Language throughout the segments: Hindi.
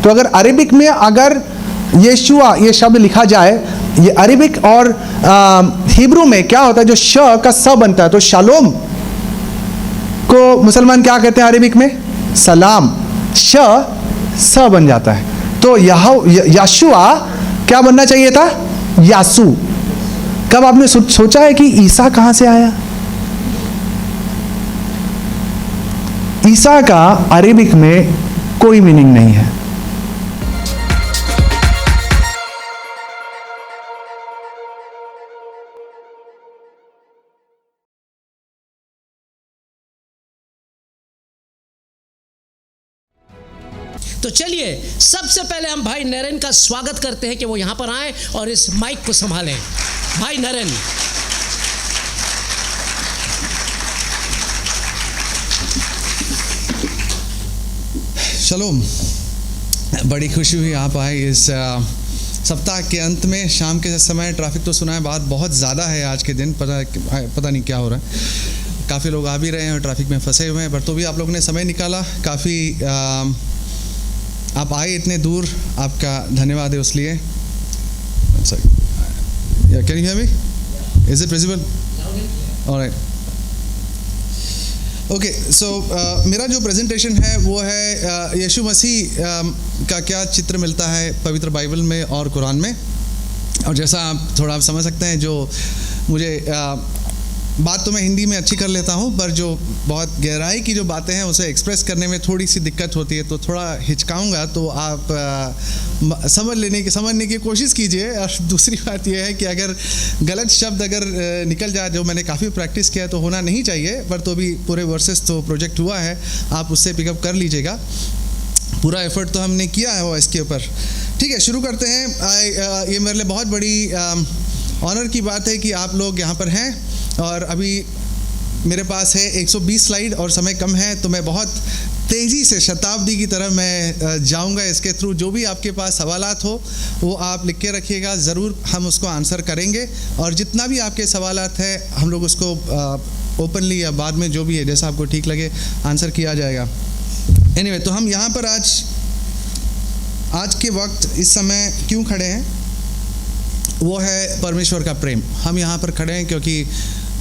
तो अगर अरेबिक में अगर येशुआ ये शब्द लिखा जाए, ये अरेबिक और हिब्रू में क्या होता है, जो श का स बनता है, तो शालोम को मुसलमान क्या कहते हैं अरेबिक में? सलाम। श स बन जाता है। तो याशुआ क्या बनना चाहिए था? यासू। कब आपने सोचा है कि ईसा कहां से आया? ईसा का अरेबिक में कोई मीनिंग नहीं है। तो चलिए सबसे पहले हम भाई नरेन का स्वागत करते हैं कि वो यहां पर आए और इस माइक को संभालें। भाई नरेन। शलोम, बड़ी खुशी हुई आप आए इस सप्ताह के अंत में। शाम के समय ट्रैफिक तो सुना है बात बहुत ज़्यादा है आज के दिन, पता नहीं क्या हो रहा है। काफ़ी लोग आ भी रहे हैं और ट्रैफिक में फंसे हुए हैं, पर तो भी आप लोगों ने समय निकाला। काफ़ी आप आए इतने दूर, आपका धन्यवाद है उस लिए। Can you hear me? Is it visible? Alright, okay. So मेरा जो प्रेजेंटेशन है वो है यीशु मसीह का क्या चित्र मिलता है पवित्र बाइबल में और कुरान में। और जैसा आप थोड़ा समझ सकते हैं, जो मुझे बात तो मैं हिंदी में अच्छी कर लेता हूँ, पर जो बहुत गहराई की जो बातें हैं उसे एक्सप्रेस करने में थोड़ी सी दिक्कत होती है, तो थोड़ा हिचकाऊंगा, तो आप समझने की कोशिश कीजिए। और दूसरी बात यह है कि अगर गलत शब्द अगर निकल जाए, जो मैंने काफ़ी प्रैक्टिस किया है, तो होना नहीं चाहिए, पर तो भी पूरे वर्सेस तो प्रोजेक्ट हुआ है, आप उससे पिकअप कर लीजिएगा। पूरा एफर्ट तो हमने किया है वो इसके ऊपर। ठीक है, शुरू करते हैं। ये मेरे लिए बहुत बड़ी ऑनर की बात है कि आप लोग यहाँ पर हैं। और अभी मेरे पास है 120 स्लाइड और समय कम है, तो मैं बहुत तेज़ी से शताब्दी की तरह मैं जाऊंगा इसके थ्रू। जो भी आपके पास सवालात हो वो आप लिख के रखिएगा, ज़रूर हम उसको आंसर करेंगे। और जितना भी आपके सवालात हैं हम लोग उसको ओपनली या बाद में जो भी है जैसा आपको ठीक लगे आंसर किया जाएगा। एनीवे, तो हम यहाँ पर आज के वक्त इस समय क्यों खड़े हैं, वो है परमेश्वर का प्रेम। हम यहाँ पर खड़े हैं क्योंकि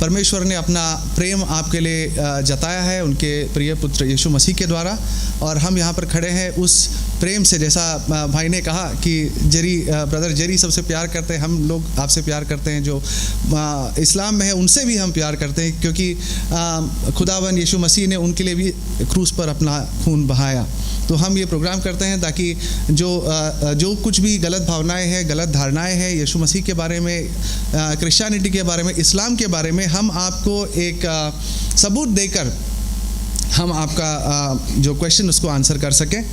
परमेश्वर ने अपना प्रेम आपके लिए जताया है उनके प्रिय पुत्र यीशु मसीह के द्वारा। और हम यहाँ पर खड़े हैं उस प्रेम से, जैसा भाई ने कहा कि ब्रदर जेरी सबसे प्यार करते हैं, हम लोग आपसे प्यार करते हैं। जो इस्लाम में है उनसे भी हम प्यार करते हैं, क्योंकि खुदावन यीशु मसीह ने उनके लिए भी क्रूस पर अपना खून बहाया। तो हम ये प्रोग्राम करते हैं ताकि जो कुछ भी गलत भावनाएं हैं, गलत धारणाएं हैं यीशु मसीह के बारे में, क्रिश्चियनिटी के बारे में, इस्लाम के बारे में, हम आपको एक सबूत देकर हम आपका जो क्वेश्चन उसको आंसर कर सकें।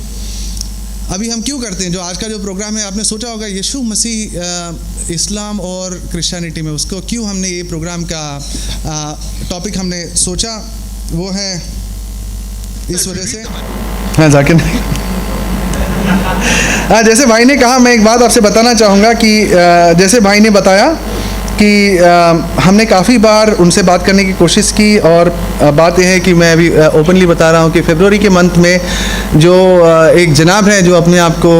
अभी हम क्यों करते हैं, जो आज का जो प्रोग्राम है, आपने सोचा होगा यीशु मसीह इस्लाम और क्रिश्चियनिटी में, उसको क्यों हमने ये प्रोग्राम का टॉपिक हमने सोचा, वो है इस वजह से। हाँ जाकिर, जैसे भाई ने कहा, मैं एक बात आपसे बताना चाहूँगा कि जैसे भाई ने बताया कि हमने काफ़ी बार उनसे बात करने की कोशिश की। और बात यह है कि मैं अभी ओपनली बता रहा हूँ कि फरवरी के मंथ में जो एक जनाब हैं जो अपने आप को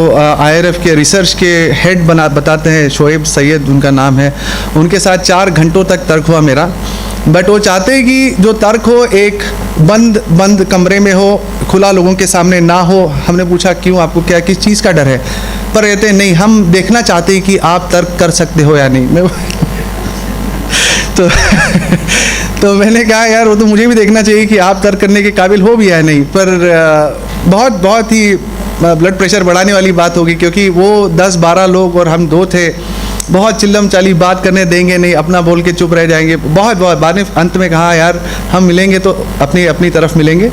IRF के रिसर्च के हेड बताते हैं, शोएब सैयद उनका नाम है, उनके साथ 4 घंटों तक तर्क हुआ मेरा। बट वो चाहते हैं कि जो तर्क हो एक बंद कमरे में हो, खुला लोगों के सामने ना हो। हमने पूछा क्यों, आपको क्या किस चीज़ का डर है? पर कहते हैं नहीं, हम देखना चाहते हैं कि आप तर्क कर सकते हो या नहीं। तो मैंने कहा यार वो तो मुझे भी देखना चाहिए कि आप तर्क करने के काबिल हो भी या नहीं। पर बहुत ही ब्लड प्रेशर बढ़ाने वाली बात होगी, क्योंकि वो 10-12 लोग और हम 2 थे। बहुत चिल्लम चाली बात करने देंगे नहीं, अपना बोल के चुप रह जाएंगे। बहुत बाद में अंत में कहा यार हम मिलेंगे तो अपनी तरफ मिलेंगे,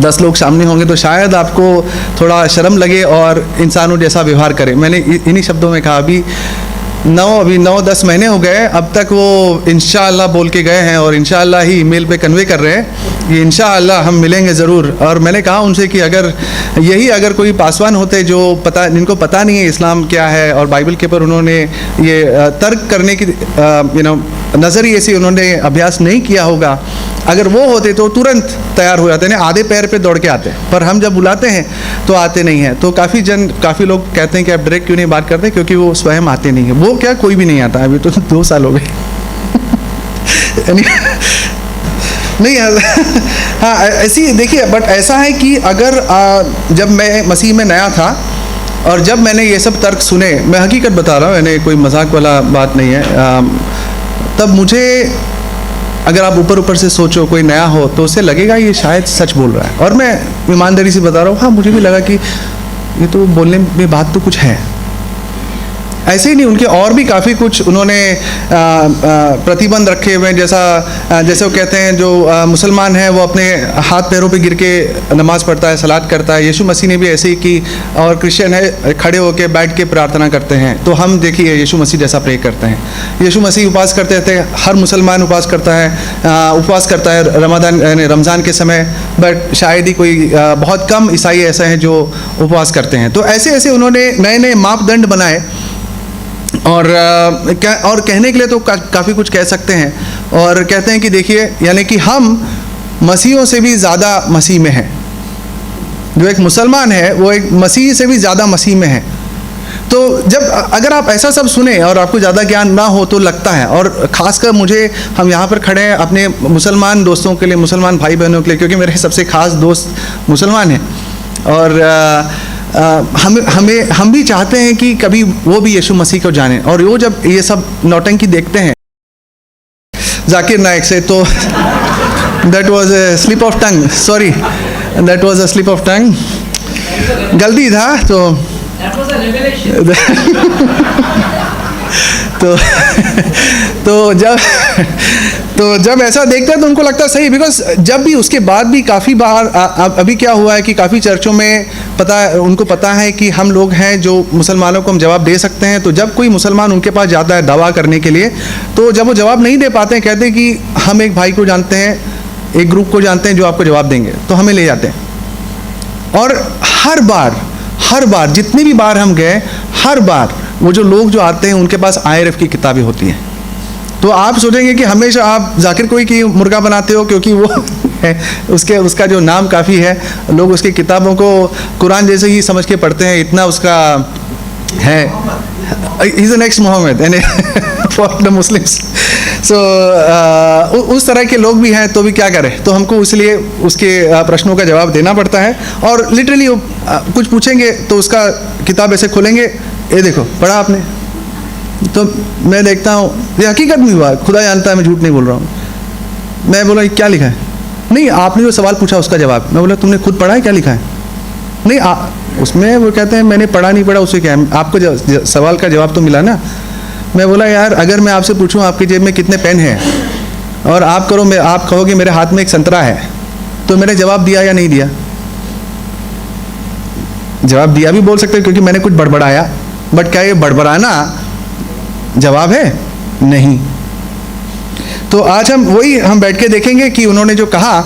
10 लोग सामने होंगे तो शायद आपको थोड़ा शर्म लगे और इंसानों जैसा व्यवहार करें। मैंने इन्हीं शब्दों में कहा। अभी 9-10 महीने हो गए, अब तक वो इंशाअल्लाह बोल के गए हैं और इंशाअल्लाह ही ईमेल पे कन्वे कर रहे हैं कि इंशाअल्लाह हम मिलेंगे ज़रूर। और मैंने कहा उनसे कि अगर कोई पासवान होते जो जिनको पता नहीं है इस्लाम क्या है और बाइबल के ऊपर उन्होंने ये तर्क करने की नज़रिए से उन्होंने अभ्यास नहीं किया होगा, अगर वो होते तो तुरंत तैयार हो जाते, आधे पैर पे दौड़ के आते। पर हम जब बुलाते हैं तो आते नहीं हैं। तो काफ़ी लोग कहते हैं कि आप डायरेक्ट क्यों नहीं बात करते, क्योंकि वो स्वयं आते नहीं हैं। वो क्या, कोई भी नहीं आता, अभी तो 2 साल हो गए। नहीं हाँ, ऐसी देखिए, बट ऐसा है कि अगर जब मैं मसीह में नया था और जब मैंने ये सब तर्क सुने, मैं हकीकत बता रहा हूँ, यानी कोई मजाक वाला बात नहीं है, तब मुझे, अगर आप ऊपर से सोचो कोई नया हो तो उसे लगेगा ये शायद सच बोल रहा है। और मैं ईमानदारी से बता रहा हूँ, हाँ मुझे भी लगा कि ये तो बोलने में बात तो कुछ है। ऐसे ही नहीं, उनके और भी काफ़ी कुछ उन्होंने प्रतिबंध रखे हुए हैं। जैसे वो कहते हैं जो मुसलमान है वो अपने हाथ पैरों पे गिर के नमाज़ पढ़ता है, सलात करता है। यीशु मसीह ने भी ऐसे ही की। और क्रिश्चियन है खड़े होकर बैठ के प्रार्थना करते हैं। तो हम देखिए यीशु मसीह जैसा प्रे करते हैं। यीशु मसीह उपवास करते थे, हर मुसलमान उपवास करता है रमज़ान के समय, बट शायद ही कोई बहुत कम ईसाई ऐसे हैं जो उपवास करते हैं। तो ऐसे उन्होंने नए नए मापदंड बनाए और कहने के लिए तो काफ़ी कुछ कह सकते हैं। और कहते हैं कि देखिए, यानी कि हम मसीहों से भी ज़्यादा मसीह में हैं। जो एक मुसलमान है वो एक मसीह से भी ज़्यादा मसीह में है। तो अगर आप ऐसा सब सुने और आपको ज़्यादा ज्ञान ना हो तो लगता है। और ख़ासकर हम यहाँ पर खड़े हैं अपने मुसलमान दोस्तों के लिए, मुसलमान भाई बहनों के लिए, क्योंकि मेरे सबसे ख़ास दोस्त मुसलमान हैं। और हम भी चाहते हैं कि कभी वो भी यीशु मसीह को जाने। और वो जब ये सब नौटंकी देखते हैं जाकिर नाइक से, तो that was a slip of tongue, sorry, that was a slip of tongue, गलती था। तो जब ऐसा देखते हैं तो उनको लगता है सही, बिकॉज जब भी उसके बाद भी काफ़ी बार अभी क्या हुआ है कि काफ़ी चर्चों में उनको पता है कि हम लोग हैं जो मुसलमानों को हम जवाब दे सकते हैं। तो जब कोई मुसलमान उनके पास जाता है दवा करने के लिए, तो जब वो जवाब नहीं दे पाते हैं, कहते हैं कि हम एक भाई को जानते हैं, एक ग्रुप को जानते हैं जो आपको जवाब देंगे, तो हमें ले जाते हैं। और हर बार जितनी भी बार हम गए, हर बार वो जो लोग जो आते हैं उनके पास IRF की किताबें होती हैं। तो आप सोचेंगे कि हमेशा आप जाकिर कोई की मुर्गा बनाते हो, क्योंकि वो उसका जो नाम काफ़ी है, लोग उसकी किताबों को कुरान जैसे ही समझ के पढ़ते हैं, इतना उसका है। Is the next Muhammad for the Muslims. So उस तरह के लोग भी हैं, तो भी क्या करें। तो हमको इसलिए उसके प्रश्नों का जवाब देना पड़ता है। और लिटरली कुछ पूछेंगे तो उसका किताब ऐसे खोलेंगे, ये देखो पढ़ा आपने, तो मैं देखता हूँ, ये हकीकत में हुआ, खुदा जानता है मैं झूठ नहीं बोल रहा हूँ। मैं बोला क्या लिखा है? नहीं, आपने जो सवाल पूछा उसका जवाब। मैं बोला तुमने खुद पढ़ा है, क्या लिखा है? नहीं, उसमें वो कहते हैं मैंने पढ़ा नहीं पढ़ा, उससे क्या है, आपको सवाल का जवाब तो मिला ना। मैं बोला यार, अगर मैं आपसे पूछूं आपकी जेब में कितने पेन हैं और आप कहोगे मेरे हाथ में एक संतरा है, तो मैंने जवाब दिया या नहीं दिया? जवाब दिया भी बोल सकते हैं क्योंकि मैंने कुछ बड़बड़ाया, बट क्या ये बड़बड़ाना जवाब है? नहीं। तो आज हम बैठ के देखेंगे कि उन्होंने जो कहा,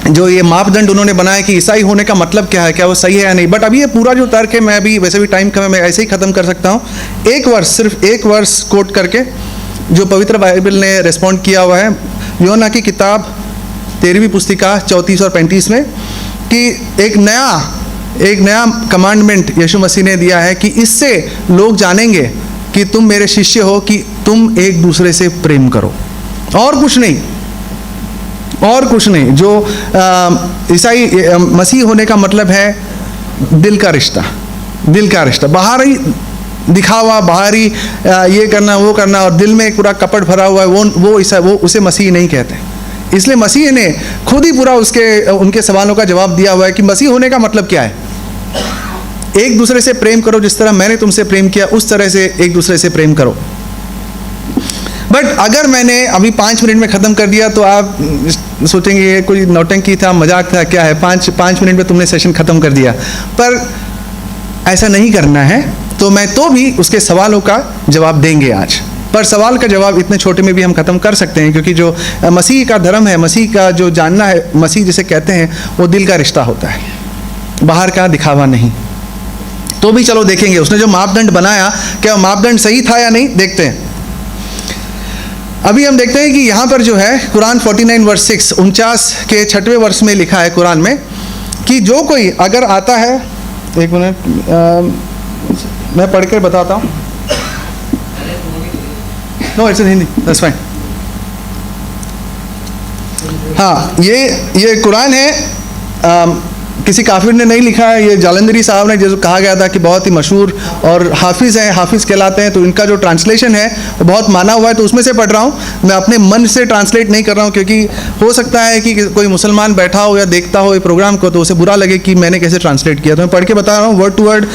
जो ये मापदंड उन्होंने बनाया कि ईसाई होने का मतलब क्या है, क्या वो सही है या नहीं। बट अभी ये पूरा जो तर्क है, मैं अभी वैसे भी टाइम कम है, मैं ऐसे ही ख़त्म कर सकता हूँ। सिर्फ एक वर्स कोट करके, जो पवित्र बाइबल ने रिस्पॉन्ड किया हुआ है यूहन्ना की किताब 13वीं पुस्तिका 34 और 35 में, कि एक नया कमांडमेंट यीशु मसीह ने दिया है कि इससे लोग जानेंगे कि तुम मेरे शिष्य हो, कि तुम एक दूसरे से प्रेम करो, और कुछ नहीं। जो ईसाई मसीह होने का मतलब है दिल का रिश्ता। बाहरी दिखावा, बाहरी ये करना वो करना, और दिल में एक पूरा कपट भरा हुआ है, वो उसे मसीह नहीं कहते। इसलिए मसीह ने खुद ही पूरा उनके सवालों का जवाब दिया हुआ है कि मसीह होने का मतलब क्या है। एक दूसरे से प्रेम करो, जिस तरह मैंने तुमसे प्रेम किया उस तरह से एक दूसरे से प्रेम करो। बट अगर मैंने अभी 5 मिनट में ख़त्म कर दिया तो आप सोचेंगे ये कोई नौटंकी था, मजाक था, क्या है, 5 मिनट में तुमने सेशन ख़त्म कर दिया। पर ऐसा नहीं करना है। तो भी उसके सवालों का जवाब देंगे आज। पर सवाल का जवाब इतने छोटे में भी हम ख़त्म कर सकते हैं, क्योंकि जो मसीह का धर्म है, मसीह का जो जानना है, मसीह जिसे कहते हैं, वो दिल का रिश्ता होता है, बाहर का दिखावा नहीं। तो भी चलो देखेंगे उसने जो मापदंड बनाया, क्या मापदंड सही था या नहीं, देखते हैं। अभी हम देखते हैं कि यहाँ पर जो है कुरान 49 वर्स 6, 49 के 6वें वर्ष में लिखा है कुरान में कि जो कोई अगर आता है, एक मिनट मैं पढ़ कर बताता हूँ। No it's in Hindi, that's fine. हाँ, ये कुरान है, किसी काफिर ने नहीं लिखा है, ये जालंधरी साहब ने, जो कहा गया था कि बहुत ही मशहूर और हाफिज़ हैं, हाफिज़ कहलाते हैं, तो इनका जो ट्रांसलेशन है वो बहुत माना हुआ है, तो उसमें से पढ़ रहा हूँ। मैं अपने मन से ट्रांसलेट नहीं कर रहा हूँ, क्योंकि हो सकता है कि कोई मुसलमान बैठा हो या देखता हो ये प्रोग्राम को, तो उसे बुरा लगे कि मैंने कैसे ट्रांसलेट किया। तो मैं पढ़ के बता रहा हूँ वर्ड टू वर्ड।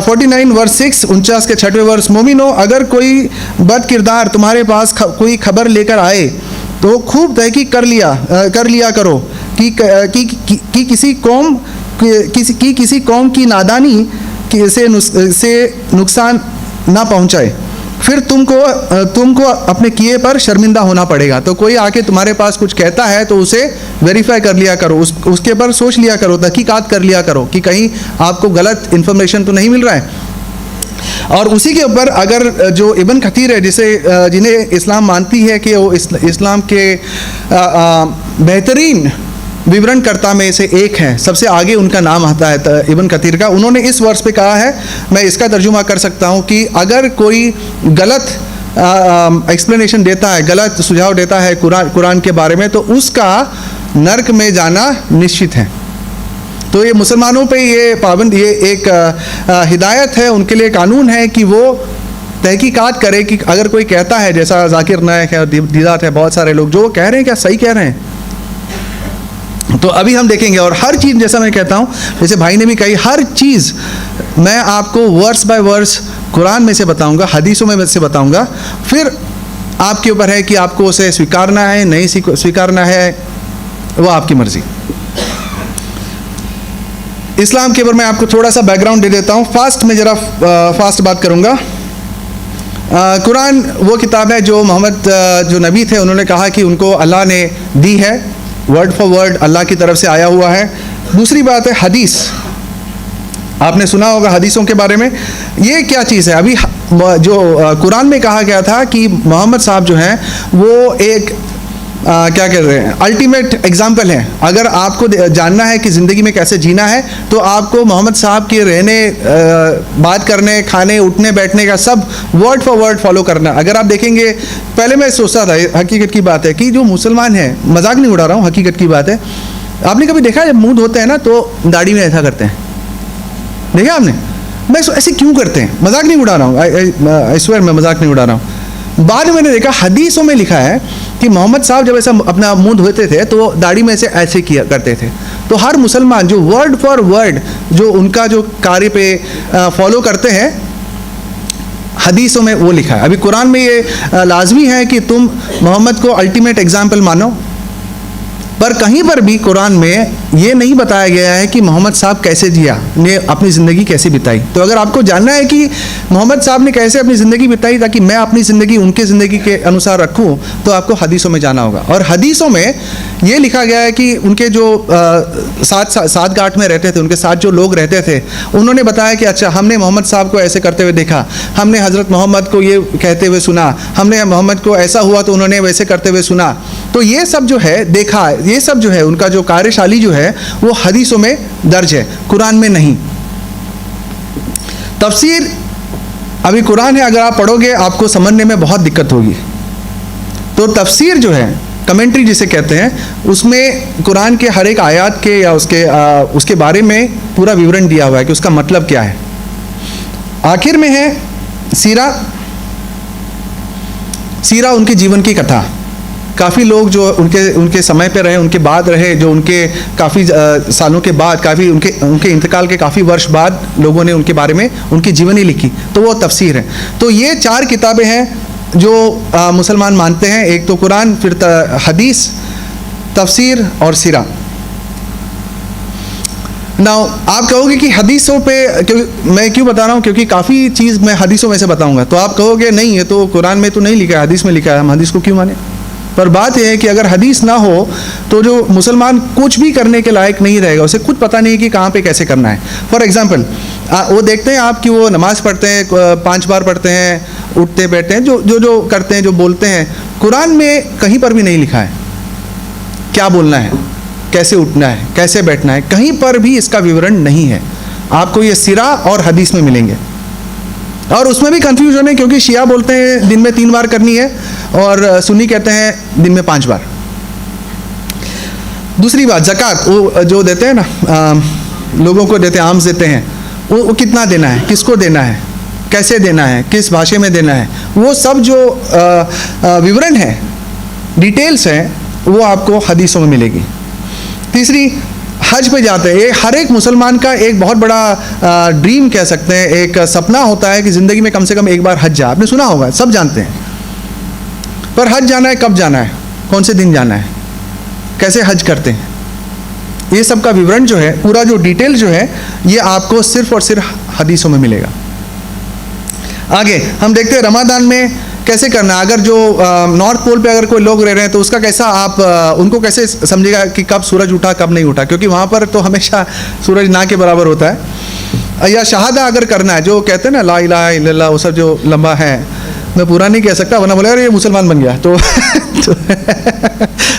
49 वर्स 6, 49 के 6वें वर्ष। मोमिनो, अगर कोई बद किरदार तुम्हारे पास कोई खबर लेकर आए तो खूब तहकीक कर लिया करो कि किसी कौम की नादानी से नुकसान ना पहुंचाए, फिर तुमको अपने किए पर शर्मिंदा होना पड़ेगा। तो कोई आके तुम्हारे पास कुछ कहता है तो उसे वेरीफाई कर लिया करो, उसके ऊपर सोच लिया करो, तहकीकात कर लिया करो कि कहीं आपको गलत इन्फॉर्मेशन तो नहीं मिल रहा है। और उसी के ऊपर अगर जो इब्न कतीर है, जिन्हें इस्लाम मानती है कि वो इस्लाम के बेहतरीन विवरणकर्ता में से एक है, सबसे आगे उनका नाम आता है इब्न कतीर का, उन्होंने इस वर्ष पे कहा है, मैं इसका तर्जुमा कर सकता हूँ कि अगर कोई गलत एक्सप्लेनेशन देता है, गलत सुझाव देता है कुरान के बारे में, तो उसका नरक में जाना निश्चित है। तो ये मुसलमानों पे ये पाबंद, ये एक हिदायत है, उनके लिए कानून है कि वो तहकीकात करे कि अगर कोई कहता है, जैसा जाकिर नायक है, दीदात है, बहुत सारे लोग जो कह रहे हैं क्या सही कह रहे हैं। तो अभी हम देखेंगे, और हर चीज़ जैसा मैं कहता हूँ, जैसे भाई ने भी कही, हर चीज़ मैं आपको वर्स बाय वर्स कुरान में से बताऊँगा, हदीसों में से बताऊँगा, फिर आपके ऊपर है कि आपको उसे स्वीकारना है नहीं स्वीकारना है, वो आपकी मर्ज़ी। इस्लाम के ऊपर मैं आपको थोड़ा सा बैकग्राउंड दे देता हूँ। फास्ट बात करूँगा। कुरान वो किताब है जो मोहम्मद जो नबी थे, उन्होंने कहा कि उनको अल्लाह ने दी है, वर्ड फॉर वर्ड अल्लाह की तरफ से आया हुआ है। दूसरी बात है हदीस, आपने सुना होगा हदीसों के बारे में। ये क्या चीज़ है? अभी जो कुरान में कहा गया था कि मोहम्मद साहब जो हैं वो एक क्या कह रहे हैं, अल्टीमेट एग्जाम्पल है। अगर आपको जानना है कि ज़िंदगी में कैसे जीना है, तो आपको मोहम्मद साहब के रहने, बात करने, खाने, उठने बैठने का सब वर्ड फॉर वर्ड फॉलो करना। अगर आप देखेंगे, पहले मैं सोचता था, हकीकत की बात है कि जो मुसलमान हैं, मजाक नहीं उड़ा रहा हूँ, हकीकत की बात है, आपने कभी देखा जब मुँह धोते हैं ना तो दाढ़ी में ऐसा करते हैं, देखा आपने? मैं ऐसे क्यों करते हैं? मजाक नहीं उड़ा रहा हूँ, आई स्वेयर मैं मजाक नहीं उड़ा रहा हूँ। बाद में मैंने देखा हदीसों में लिखा है कि मोहम्मद साहब जब ऐसा अपना मुंह धोते थे तो दाढ़ी में से ऐसे किया करते थे। तो हर मुसलमान जो वर्ड फॉर वर्ड जो उनका जो कार्य पे फॉलो करते हैं, हदीसों में वो लिखा है। अभी कुरान में ये लाजमी है कि तुम मोहम्मद को अल्टीमेट एग्जाम्पल मानो, पर कहीं पर भी कुरान में ये नहीं बताया गया है कि मोहम्मद साहब कैसे जिया, ने अपनी ज़िंदगी कैसे बिताई। तो अगर आपको जानना है कि मोहम्मद साहब ने कैसे अपनी ज़िंदगी बिताई ताकि मैं अपनी ज़िंदगी उनके ज़िंदगी के अनुसार रखूं, तो आपको हदीसों में जाना होगा। और हदीसों में ये लिखा गया है कि उनके जो साथ गांठ में रहते थे, उनके साथ जो लोग रहते थे, उन्होंने बताया कि अच्छा हमने मोहम्मद साहब को ऐसे करते हुए देखा, हमने हज़रत मोहम्मद को ये कहते हुए सुना, हमने मोहम्मद को ऐसा हुआ तो उन्होंने वैसे करते हुए सुना। तो ये सब जो है देखा, ये सब जो है उनका जो कार्यशाली जो है वो हदीसों में दर्ज है, कुरान में नहीं। तफसीर अभी कुरान है, अगर आप पढ़ोगे आपको समझने में बहुत दिक्कत होगी। तो तफसीर जो है, कमेंट्री जिसे कहते हैं, उसमें कुरान के हर एक आयत के या उसके बारे में पूरा विवरण दिया हुआ है कि उसका मतलब क्या है। आखिर में है सीरा उनके जीवन की कथा। काफ़ी लोग जो उनके समय पे रहे, उनके बाद रहे, जो उनके काफ़ी सालों के बाद, काफ़ी उनके इंतकाल के काफ़ी वर्ष बाद लोगों ने उनके बारे में उनकी जीवनी लिखी, तो वो तफसीर है। तो ये 4 किताबें हैं जो मुसलमान मानते हैं, एक तो कुरान, फिर हदीस, तफसीर और सीरा। नाउ आप कहोगे कि हदीसों पे मैं क्यों बता रहा हूँ, क्योंकि काफ़ी चीज़ मैं हदीसों में से बताऊँगा, तो आप कहोगे नहीं ये तो कुरान में तो नहीं लिखा है, हदीस में लिखा है, हम हदीस को क्यों माने। पर बात यह है कि अगर हदीस ना हो तो जो मुसलमान कुछ भी करने के लायक नहीं रहेगा, उसे खुद पता नहीं कि कहाँ पे कैसे करना है। फॉर एग्जांपल वो देखते हैं आप कि वो नमाज पढ़ते हैं, 5 बार पढ़ते हैं, उठते बैठते हैं, जो करते हैं, जो बोलते हैं, कुरान में कहीं पर भी नहीं लिखा है क्या बोलना है, कैसे उठना है, कैसे बैठना है, कहीं पर भी इसका विवरण नहीं है। आपको ये सिरा और हदीस में मिलेंगे, और उसमें भी कंफ्यूजन है, क्योंकि शिया बोलते हैं दिन में 3 बार करनी है और सुन्नी कहते हैं दिन में 5 बार। दूसरी बात, ज़कात वो जो देते हैं ना, लोगों को देते हैं, आम्स देते हैं, वो कितना देना है, किसको देना है, कैसे देना है, किस भाषा में देना है, वो सब जो विवरण है, डिटेल्स हैं, वो आपको हदीसों में मिलेगी। तीसरी, हज पे जाते हैं, ये हर एक मुसलमान का एक बहुत बड़ा ड्रीम कह सकते हैं, एक सपना होता है कि ज़िंदगी में कम से कम एक बार हज जा। आपने सुना होगा, सब जानते हैं, पर हज जाना है, कब जाना है, कौन से दिन जाना है, कैसे हज करते हैं, ये सब का विवरण जो है, पूरा जो डिटेल जो है, ये आपको सिर्फ और सिर्फ हदीसों में मिलेगा। आगे हम देखते हैं रमादान में कैसे करना है। अगर जो नॉर्थ पोल पे अगर कोई लोग रह रहे हैं तो उसका कैसा आप उनको कैसे समझेगा कि कब सूरज उठा कब नहीं उठा, क्योंकि वहाँ पर तो हमेशा सूरज ना के बराबर होता है। या शहादा अगर करना है, जो कहते हैं ना ला इलाहा इल्लल्लाह, वो सब जो लंबा है, मैं पूरा नहीं कह सकता, वरना बोले अरे ये मुसलमान बन गया, तो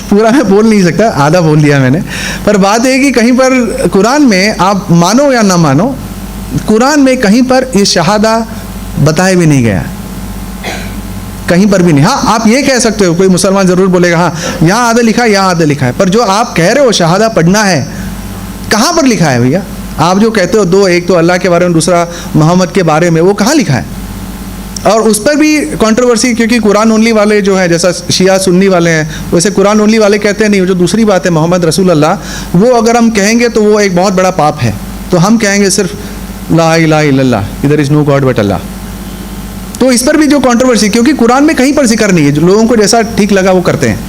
पूरा मैं बोल नहीं सकता, आधा बोल दिया मैंने। पर बात है कि कहीं पर कुरान में आप मानो या ना मानो, कुरान में कहीं पर ये शहादा बताया भी नहीं गया, कहीं पर भी नहीं। हाँ, आप ये कह सकते हो, कोई मुसलमान ज़रूर बोलेगा हाँ यहाँ आधा लिखा है, यहाँ आधा लिखा है, पर जो आप कह रहे हो शहादा पढ़ना है, कहाँ पर लिखा है भैया? आप जो कहते हो दो, एक तो अल्लाह के बारे में, दूसरा मोहम्मद के बारे में, वो कहाँ लिखा है? और उस पर भी कंट्रोवर्सी, क्योंकि कुरान ओनली वाले जो हैं, जैसा शिया सुन्नी वाले हैं, वैसे कुरान ओनली वाले कहते हैं नहीं, जो दूसरी बात है मोहम्मद रसूल अल्लाह, वो अगर हम कहेंगे तो वो एक बहुत बड़ा पाप है, तो हम कहेंगे सिर्फ ला इलाहा इल्लल्लाह, इधर इज़ नो गॉड बट अल्लाह। तो इस पर भी जो कंट्रोवर्सी, क्योंकि कुरान में कहीं पर जिक्र नहीं है, जो लोगों को जैसा ठीक लगा वो करते हैं।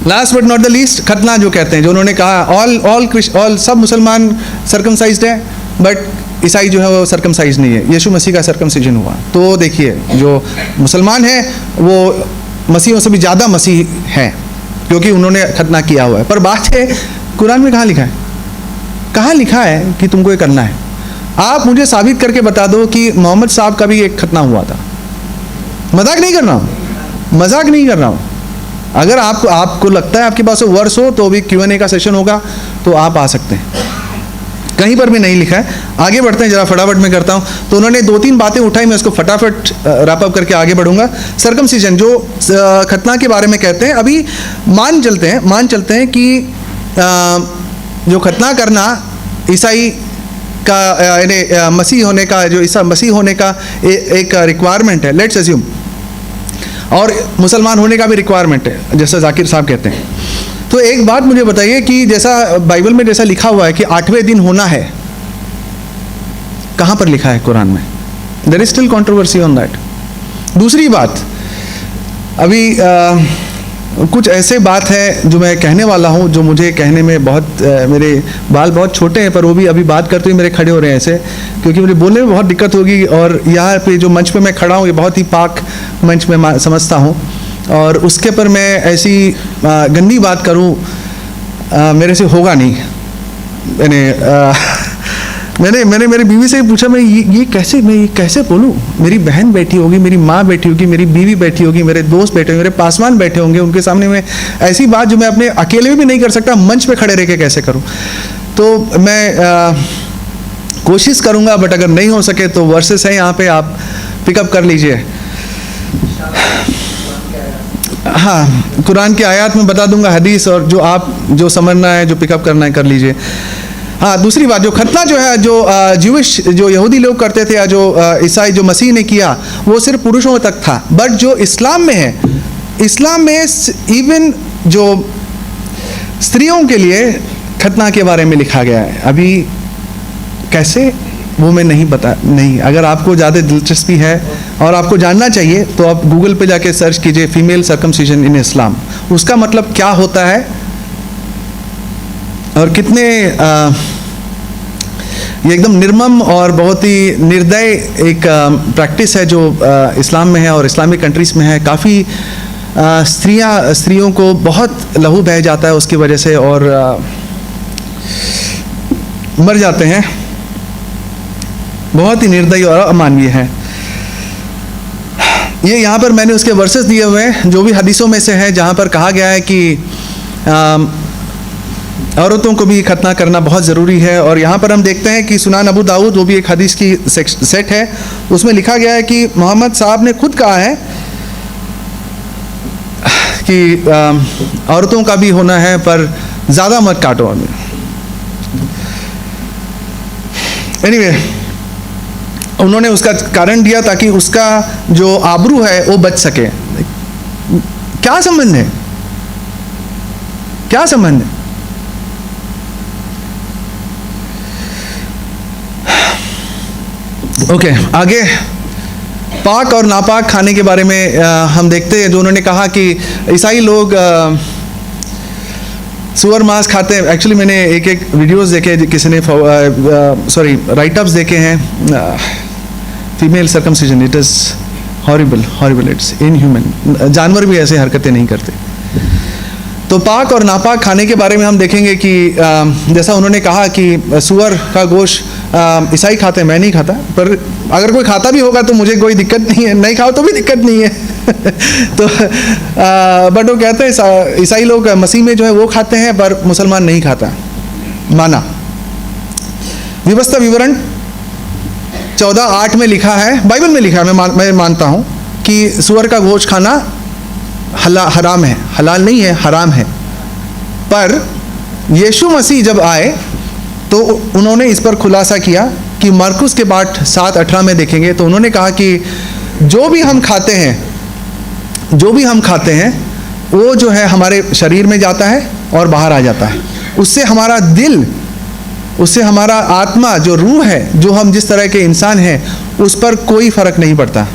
Last but not the least, खतना जो कहते हैं, जो उन्होंने कहा ऑल सब मुसलमान सर्कमसाइज्ड है, बट ईसाई जो है वो सर्कमसाइज नहीं है, यीशु मसीह का सर्कमसिजन हुआ। तो देखिए, जो मुसलमान है वो मसीहों से भी ज़्यादा मसीह है, क्योंकि उन्होंने खतना किया हुआ है। पर बात है, कुरान में कहाँ लिखा है, कहाँ लिखा है कि तुमको ये करना है? आप मुझे साबित करके बता दो कि मोहम्मद साहब का भी एक खतना हुआ था। मजाक नहीं कर रहा हूँ, मजाक नहीं कर रहा हूँ। अगर आपको लगता है आपके पास वो वर्स हो तो भी Q&A का सेशन होगा, तो आप आ सकते हैं। कहीं पर भी नहीं लिखा है। आगे बढ़ते हैं, जरा फटाफट में करता हूँ। तो उन्होंने 2-3 बातें उठाई, मैं इसको फटाफट रैप अप करके आगे बढ़ूंगा। सर्कमसिजन जो खतना के बारे में कहते हैं, अभी मान चलते हैं कि जो खतना करना ईसाई का यानी मसीह होने का, जो ईसा मसीह होने का एक रिक्वायरमेंट है, लेट्स अज्यूम, और मुसलमान होने का भी रिक्वायरमेंट है, जैसा जाकिर साहब कहते हैं। तो एक बात मुझे बताइए कि जैसा बाइबल में जैसा लिखा हुआ है कि 8वें दिन होना है, कहाँ पर लिखा है कुरान में? There is still controversy on that. दूसरी बात, अभी कुछ ऐसे बात है जो मैं कहने वाला हूँ, जो मुझे कहने में बहुत मेरे बाल बहुत छोटे हैं, पर वो भी अभी बात करते हुए मेरे खड़े हो रहे हैं ऐसे, क्योंकि मुझे बोलने में बहुत दिक्कत होगी। और यहाँ पे जो मंच पे मैं खड़ा हूँ, ये बहुत ही पाक मंच में समझता हूँ, और उसके पर मैं ऐसी गंदी बात करूँ, मेरे से होगा नहीं। मैंने मेरी बीवी से पूछा, मैं ये कैसे बोलूँ? मेरी बहन बैठी होगी, मेरी माँ बैठी होगी, मेरी बीवी बैठी होगी, मेरे दोस्त बैठे होंगे, मेरे पासवान बैठे होंगे, उनके सामने मैं ऐसी बात जो मैं अपने अकेले में भी नहीं कर सकता, मंच पे खड़े रह के कैसे करूँ? तो मैं कोशिश करूँगा, बट अगर नहीं हो सके तो वर्सेस हैं यहाँ पे, आप पिकअप कर लीजिए। हाँ, कुरान की आयत में बता दूंगा, हदीस, और जो आप जो समझना है, जो पिकअप करना है कर लीजिए। हाँ, दूसरी बात, जो खतना जो है, जो ज्यूइश जो यहूदी लोग करते थे, या जो ईसाई जो मसीह ने किया, वो सिर्फ पुरुषों तक था। बट जो इस्लाम में है, इस्लाम में इवन जो स्त्रियों के लिए खतना के बारे में लिखा गया है। अभी कैसे, वो मैं नहीं। अगर आपको ज़्यादा दिलचस्पी है और आपको जानना चाहिए, तो आप गूगल पे जाके सर्च कीजिए फीमेल सर्कमसिजन इन इस्लाम, उसका मतलब क्या होता है और कितने ये एकदम निर्मम और बहुत ही निर्दय एक प्रैक्टिस है जो इस्लाम में है और इस्लामिक कंट्रीज़ में है। काफ़ी स्त्रियों को बहुत लहू बह जाता है उसकी वजह से और मर जाते हैं। बहुत ही निर्दयी और अमानवीय है ये। यहाँ पर मैंने उसके वर्सेस दिए हुए हैं जो भी हदीसों में से है, जहाँ पर कहा गया है कि औरतों को भी खतना करना बहुत ज़रूरी है। और यहाँ पर हम देखते हैं कि सुनान अबू दाऊद, वो भी एक हदीस की सेट है, उसमें लिखा गया है कि मोहम्मद साहब ने खुद कहा है कि औरतों का भी होना है पर ज़्यादा मत काटो हमें। एनीवे, उन्होंने उसका कारण दिया ताकि उसका जो आबरू है वो बच सके। क्या संबंध है? क्या संबंध है? ओके, आगे पाक और नापाक खाने के बारे में हम देखते हैं। जो उन्होंने कहा कि ईसाई लोग सुअर मांस खाते हैं। एक्चुअली मैंने एक वीडियोस देखे, किसी ने राइटअप्स देखे हैं। Female circumcision, it is horrible, it's inhuman. जानवर भी ऐसे हरकतें नहीं करते। तो पाक और नापाक खाने के बारे में हम देखेंगे कि जैसा उन्होंने कहा कि सुअर का गोश्त ईसाई खाते हैं, मैं नहीं खाता, पर अगर कोई खाता भी होगा तो मुझे कोई दिक्कत नहीं है, नहीं खाओ तो भी दिक्कत नहीं है। तो बट वो कहते हैं ईसाई लोग मसीह में जो है वो खाते हैं पर मुसलमान नहीं खाता। माना व्यवस्था विवरण 14:8 में लिखा है, बाइबल में लिखा है, मैं मानता हूँ कि सुअर का गोश्त खाना हराम है, हलाल नहीं है, हराम है। पर यीशु मसीह जब आए तो उन्होंने इस पर खुलासा किया कि मरकुस के बाट 7:18 में देखेंगे तो उन्होंने कहा कि जो भी हम खाते हैं वो जो है हमारे शरीर में जाता है और बाहर आ जाता है। उससे हमारा दिल, उससे हमारा आत्मा, जो रूह है, जो हम जिस तरह के इंसान हैं, उस पर कोई फर्क नहीं पड़ता,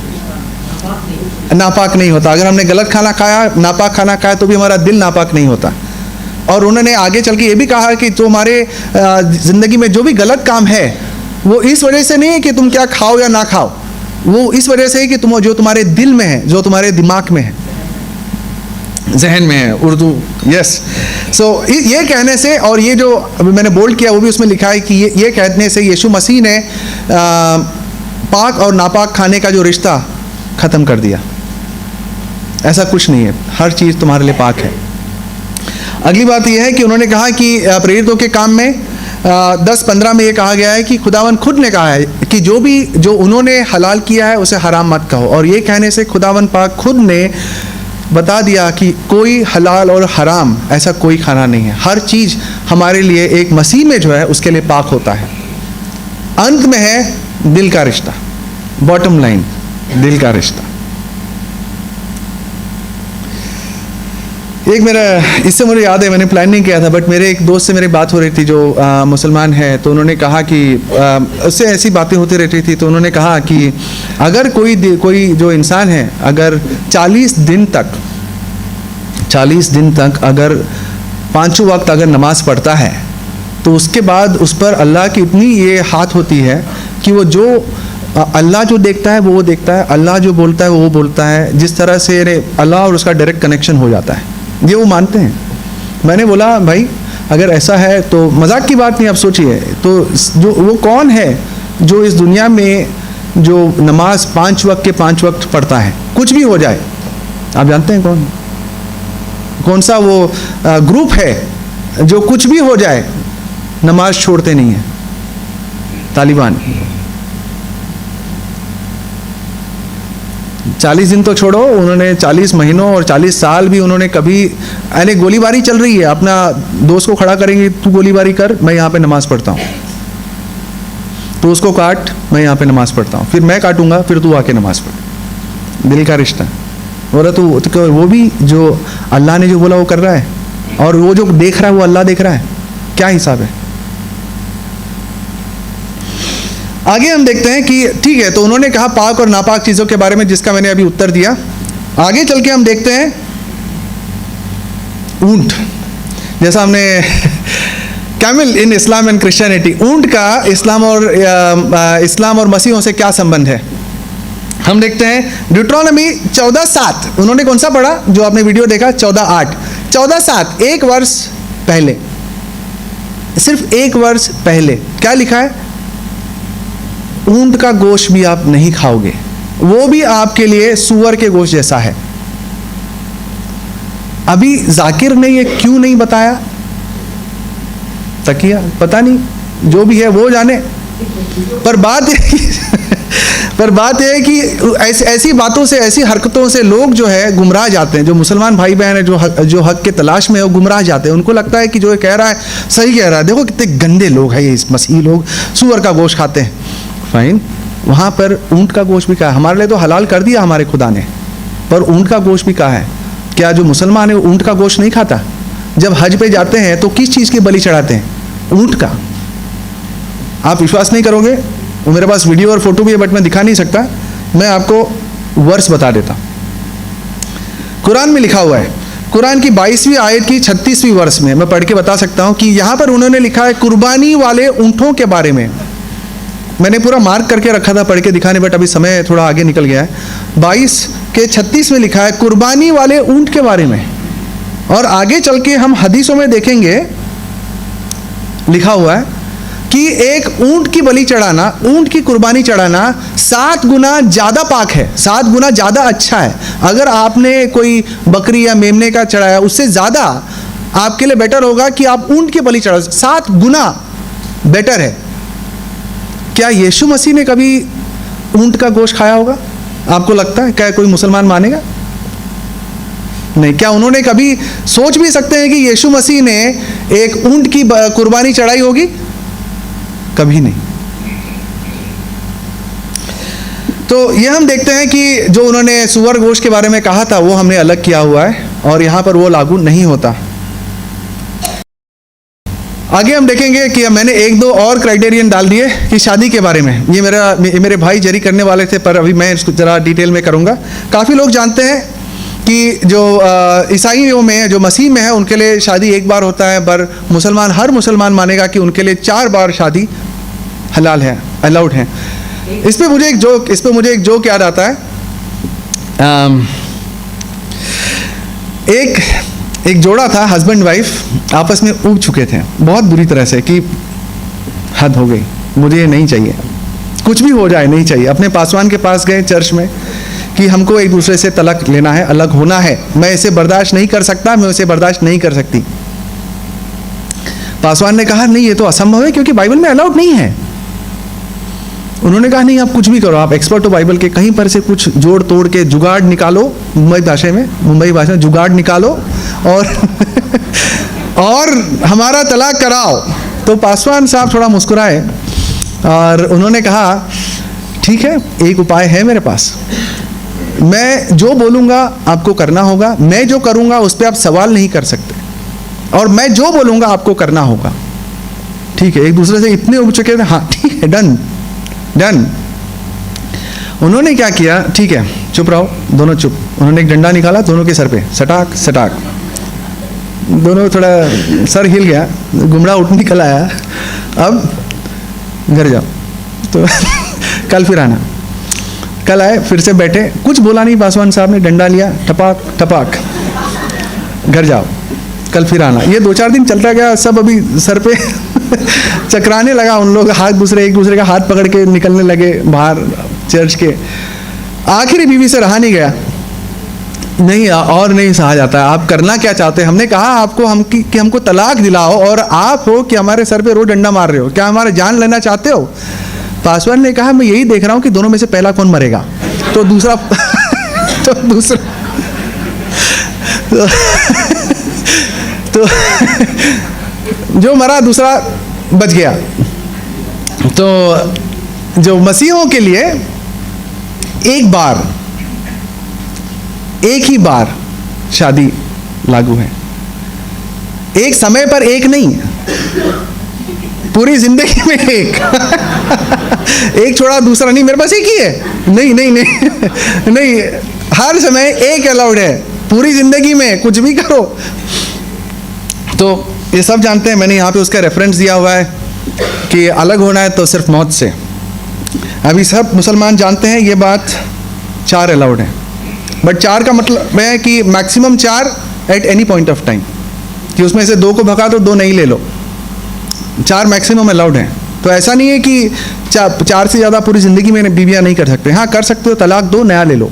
नापाक नहीं होता। अगर हमने गलत खाना खाया, नापाक खाना खाया, तो भी हमारा दिल नापाक नहीं होता। और उन्होंने आगे चल के ये भी कहा कि जो हमारे ज़िंदगी में जो भी गलत काम है वो इस वजह से नहीं है कि तुम क्या खाओ या ना खाओ, वो इस वजह से है कि तुम जो तुम्हारे दिल में है, जो तुम्हारे दिमाग में है, जहन में है। उर्दू, यस। सो ये कहने से, और ये जो मैंने बोल्ड किया वो भी उसमें लिखा है कि ये कहने से यीशु मसीह ने पाक और नापाक खाने का जो रिश्ता ख़त्म कर दिया। ऐसा कुछ नहीं है, हर चीज़ तुम्हारे लिए पाक है। अगली बात यह है कि उन्होंने कहा कि प्रेरितों के काम में 10:15 में ये कहा गया है कि खुदावन खुद ने कहा है कि जो उन्होंने हलाल किया है उसे हराम मत कहो। और ये कहने से खुदावन पाक खुद ने बता दिया कि कोई हलाल और हराम ऐसा कोई खाना नहीं है। हर चीज़ हमारे लिए एक मसीह में जो है उसके लिए पाक होता है। अंत में है दिल का रिश्ता, बॉटम लाइन, दिल का रिश्ता। एक मेरा, इससे मुझे याद है, मैंने प्लान नहीं किया था, बट मेरे एक दोस्त से मेरी बात हो रही थी जो मुसलमान है। तो उन्होंने कहा कि उससे ऐसी बातें होती रहती थी। तो उन्होंने कहा कि अगर कोई जो इंसान है, अगर 40 दिन तक अगर 5 वक्त अगर नमाज पढ़ता है, तो उसके बाद उस पर अल्लाह की इतनी ये हाथ होती है कि वो जो अल्लाह जो देखता है वो देखता है, अल्लाह जो बोलता है वो बोलता है। जिस तरह से अल्लाह और उसका डायरेक्ट कनेक्शन हो जाता है, ये वो मानते हैं। मैंने बोला भाई अगर ऐसा है तो मजाक की बात नहीं, आप सोचिए तो जो वो कौन है जो इस दुनिया में जो नमाज 5 वक्त के 5 वक्त पढ़ता है, कुछ भी हो जाए, आप जानते हैं कौन सा वो ग्रुप है जो कुछ भी हो जाए नमाज छोड़ते नहीं है? तालिबान। 40 दिन तो छोड़ो, उन्होंने 40 महीनों और 40 साल भी उन्होंने कभी, यानी गोलीबारी चल रही है, अपना दोस्त को खड़ा करेंगे, तू गोलीबारी कर, मैं यहाँ पे नमाज पढ़ता हूँ, तो उसको काट, मैं यहाँ पे नमाज पढ़ता हूँ, फिर मैं काटूंगा, फिर तू आके नमाज पढ़। दिल का रिश्ता। बोला तो वो भी जो अल्लाह ने जो बोला वो कर रहा है, और वो जो देख रहा है वो अल्लाह देख रहा है, क्या हिसाब है? आगे हम देखते हैं कि ठीक है, तो उन्होंने कहा पाक और नापाक चीज़ों के बारे में, जिसका मैंने अभी उत्तर दिया। आगे चल के हम देखते हैं ऊंट। जैसा हमने camel in Islam and Christianity, ऊंट का इस्लाम और मसीहों से क्या संबंध है? हम देखते हैं ड्यूट्रोनॉमी 14:7, उन्होंने कौन सा पढ़ा जो आपने वीडियो देखा? 14:8, 14:7, एक वर्ष पहले, सिर्फ एक वर्ष पहले क्या लिखा है? ऊंट का गोश्त भी आप नहीं खाओगे, वो भी आपके लिए सूअर के गोश्त जैसा है। अभी जाकिर ने ये क्यों नहीं बताया? तकिया पता नहीं, जो भी है वो जाने। पर बात है कि ऐसी बातों से, ऐसी हरकतों से लोग जो है गुमराह जाते हैं। जो मुसलमान भाई बहन है जो हक के तलाश में है वो गुमराह जाते हैं। उनको लगता है कि जो ये कह रहा है सही कह रहा है। देखो कितने गंदे लोग हैं ये मसीही लोग, सूअर का गोश्त खाते हैं। फाइन, वहाँ पर ऊंट का गोश्त भी कहा है। हमारे लिए तो हलाल कर दिया हमारे खुदा ने, पर ऊंट का गोश्त भी कहा है। क्या जो मुसलमान है वो ऊंट का गोश्त नहीं खाता? जब हज पे जाते हैं तो किस चीज़ की बलि चढ़ाते हैं? ऊंट का। आप विश्वास नहीं करोगे, वो मेरे पास वीडियो और फोटो भी है बट मैं दिखा नहीं सकता। मैं आपको वर्स बता देता। कुरान में लिखा हुआ है, कुरान की 22वीं आयत की 36वीं वर्स में मैं पढ़ के बता सकता हूँ कि यहाँ पर उन्होंने लिखा है कुर्बानी वाले ऊँटों के बारे में। मैंने पूरा मार्क करके रखा था पढ़ के दिखाने, बट अभी समय थोड़ा आगे निकल गया है। 22 के 36 में लिखा है कुर्बानी वाले ऊँट के बारे में। और आगे चल के हम हदीसों में देखेंगे लिखा हुआ है कि एक ऊंट की बलि चढ़ाना, ऊंट की कुर्बानी चढ़ाना 7 गुना ज़्यादा पाक है, 7 गुना ज़्यादा अच्छा है। अगर आपने कोई बकरी या मेमने का चढ़ाया उससे ज़्यादा आपके लिए बेटर होगा कि आप ऊंट की बलि चढ़ा, 7 गुना बेटर है। क्या यीशु मसीह ने कभी ऊंट का गोश्त खाया होगा? आपको लगता है? क्या कोई मुसलमान मानेगा? नहीं। क्या उन्होंने कभी सोच भी सकते हैं कि यीशु मसीह ने एक ऊंट की कुर्बानी चढ़ाई होगी? कभी नहीं। तो ये हम देखते हैं कि जो उन्होंने सूअर गोश्त के बारे में कहा था वो हमने अलग किया हुआ है और यहाँ पर वो लागू नहीं होता। आगे हम देखेंगे कि मैंने 1-2 और क्राइटेरियन डाल दिए कि शादी के बारे में। ये मेरे भाई जारी करने वाले थे, पर अभी मैं इसको ज़रा डिटेल में करूँगा। काफ़ी लोग जानते हैं कि जो ईसाइयों में, जो मसीह में है, उनके लिए शादी एक बार होता है, पर हर मुसलमान मानेगा कि उनके लिए 4 बार शादी हलाल है, अलाउड है। इस पे मुझे एक जोक याद आता है। एक जोड़ा था, हस्बैंड वाइफ आपस में ऊब चुके थे बहुत बुरी तरह से कि हद हो गई, मुझे ये नहीं चाहिए, कुछ भी हो जाए नहीं चाहिए। अपने पासवान के पास गए चर्च में कि हमको एक दूसरे से तलाक लेना है, अलग होना है, मैं इसे बर्दाश्त नहीं कर सकता, मैं इसे बर्दाश्त नहीं कर सकती। पासवान ने कहा नहीं, ये तो असंभव है क्योंकि बाइबल में अलाउड नहीं है। उन्होंने कहा नहीं, आप कुछ भी करो, आप एक्सपर्ट हो बाइबल के, कहीं पर से कुछ जोड़ तोड़ के जुगाड़ निकालो, मुंबई भाषा में जुगाड़ निकालो और हमारा तलाक कराओ। तो पासवान साहब थोड़ा मुस्कुराए और उन्होंने कहा ठीक है, एक उपाय है मेरे पास, मैं जो बोलूँगा आपको करना होगा, मैं जो करूँगा उस पर आप सवाल नहीं कर सकते, और मैं जो बोलूँगा आपको करना होगा। ठीक है, एक दूसरे से इतने उब चुके थे, हाँ ठीक है, डन। उन्होंने क्या किया, ठीक है चुप रहो, दोनों चुप। उन्होंने एक डंडा निकाला, दोनों के सर पे सटाक सटाक, दोनों थोड़ा सर हिल गया, गुमड़ा उठ निकल आया। अब घर जाओ, तो कल फिर आना। कल आए, फिर से बैठे, कुछ बोला नहीं पासवान साहब ने, डंडा लिया, टपाक टपाक, घर जाओ, कल फिर आना। ये 2-4 दिन चलता गया, सब अभी सर पे चकराने लगा उन लोग, एक दूसरे का हाथ पकड़ के निकलने लगे बाहर चर्च के। आखिरी बीवी से रहा नहीं गया, नहीं और नहीं सहा जाता, आप करना क्या चाहते हैं? हमने कहा आपको कि हमको तलाक दिलाओ, और आप हो कि हमारे सर पे रोज डंडा मार रहे हो, क्या हमारा जान लेना चाहते हो? पासवान ने कहा मैं यही देख रहा हूँ कि दोनों में से पहला कौन मरेगा। तो दूसरा तो जो मरा दूसरा बच गया। तो जो मसीहों के लिए एक ही बार शादी लागू है, एक समय पर एक नहीं, पूरी जिंदगी में एक छोड़ा दूसरा नहीं, मेरे पास एक ही है, नहीं, हर समय एक अलाउड है, पूरी जिंदगी में कुछ भी करो। तो ये सब जानते हैं, मैंने यहाँ पे उसका रेफरेंस दिया हुआ है कि अलग होना है तो सिर्फ मौत से। अभी सब मुसलमान जानते हैं ये बात, 4 अलाउड है, बट 4 का मतलब है कि maximum 4 at any point of time, कि उसमें से 2 को भगा दो, 2 नहीं ले लो, 4 मैक्सिमम अलाउड हैं। तो ऐसा नहीं है कि 4 से ज़्यादा पूरी ज़िंदगी में बीवियाँ नहीं कर सकते। हाँ कर सकते हो, तलाक दो, नया ले लो,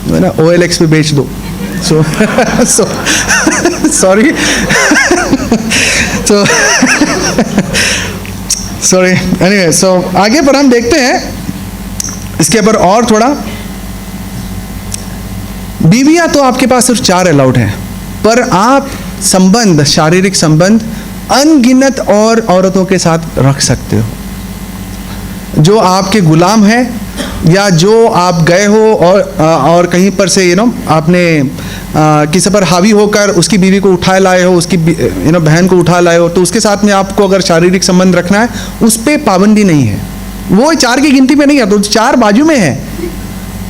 है ना, OLX पे बेच दो। सो सॉरी तो सॉरी एनीवे, सो आगे पर हम देखते हैं इसके ऊपर और थोड़ा। बीवियां तो आपके पास सिर्फ 4 अलाउड हैं, पर आप संबंध, शारीरिक संबंध अनगिनत और औरतों के साथ रख सकते हो, जो आपके गुलाम हैं या जो आप गए हो और कहीं पर से आपने किसी पर हावी होकर उसकी बीवी को उठा लाए हो, उसकी बहन को उठा लाए हो, तो उसके साथ में आपको अगर शारीरिक संबंध रखना है, उस पर पाबंदी नहीं है। वो 4 की गिनती में नहीं है, तो 4 बाजू में है।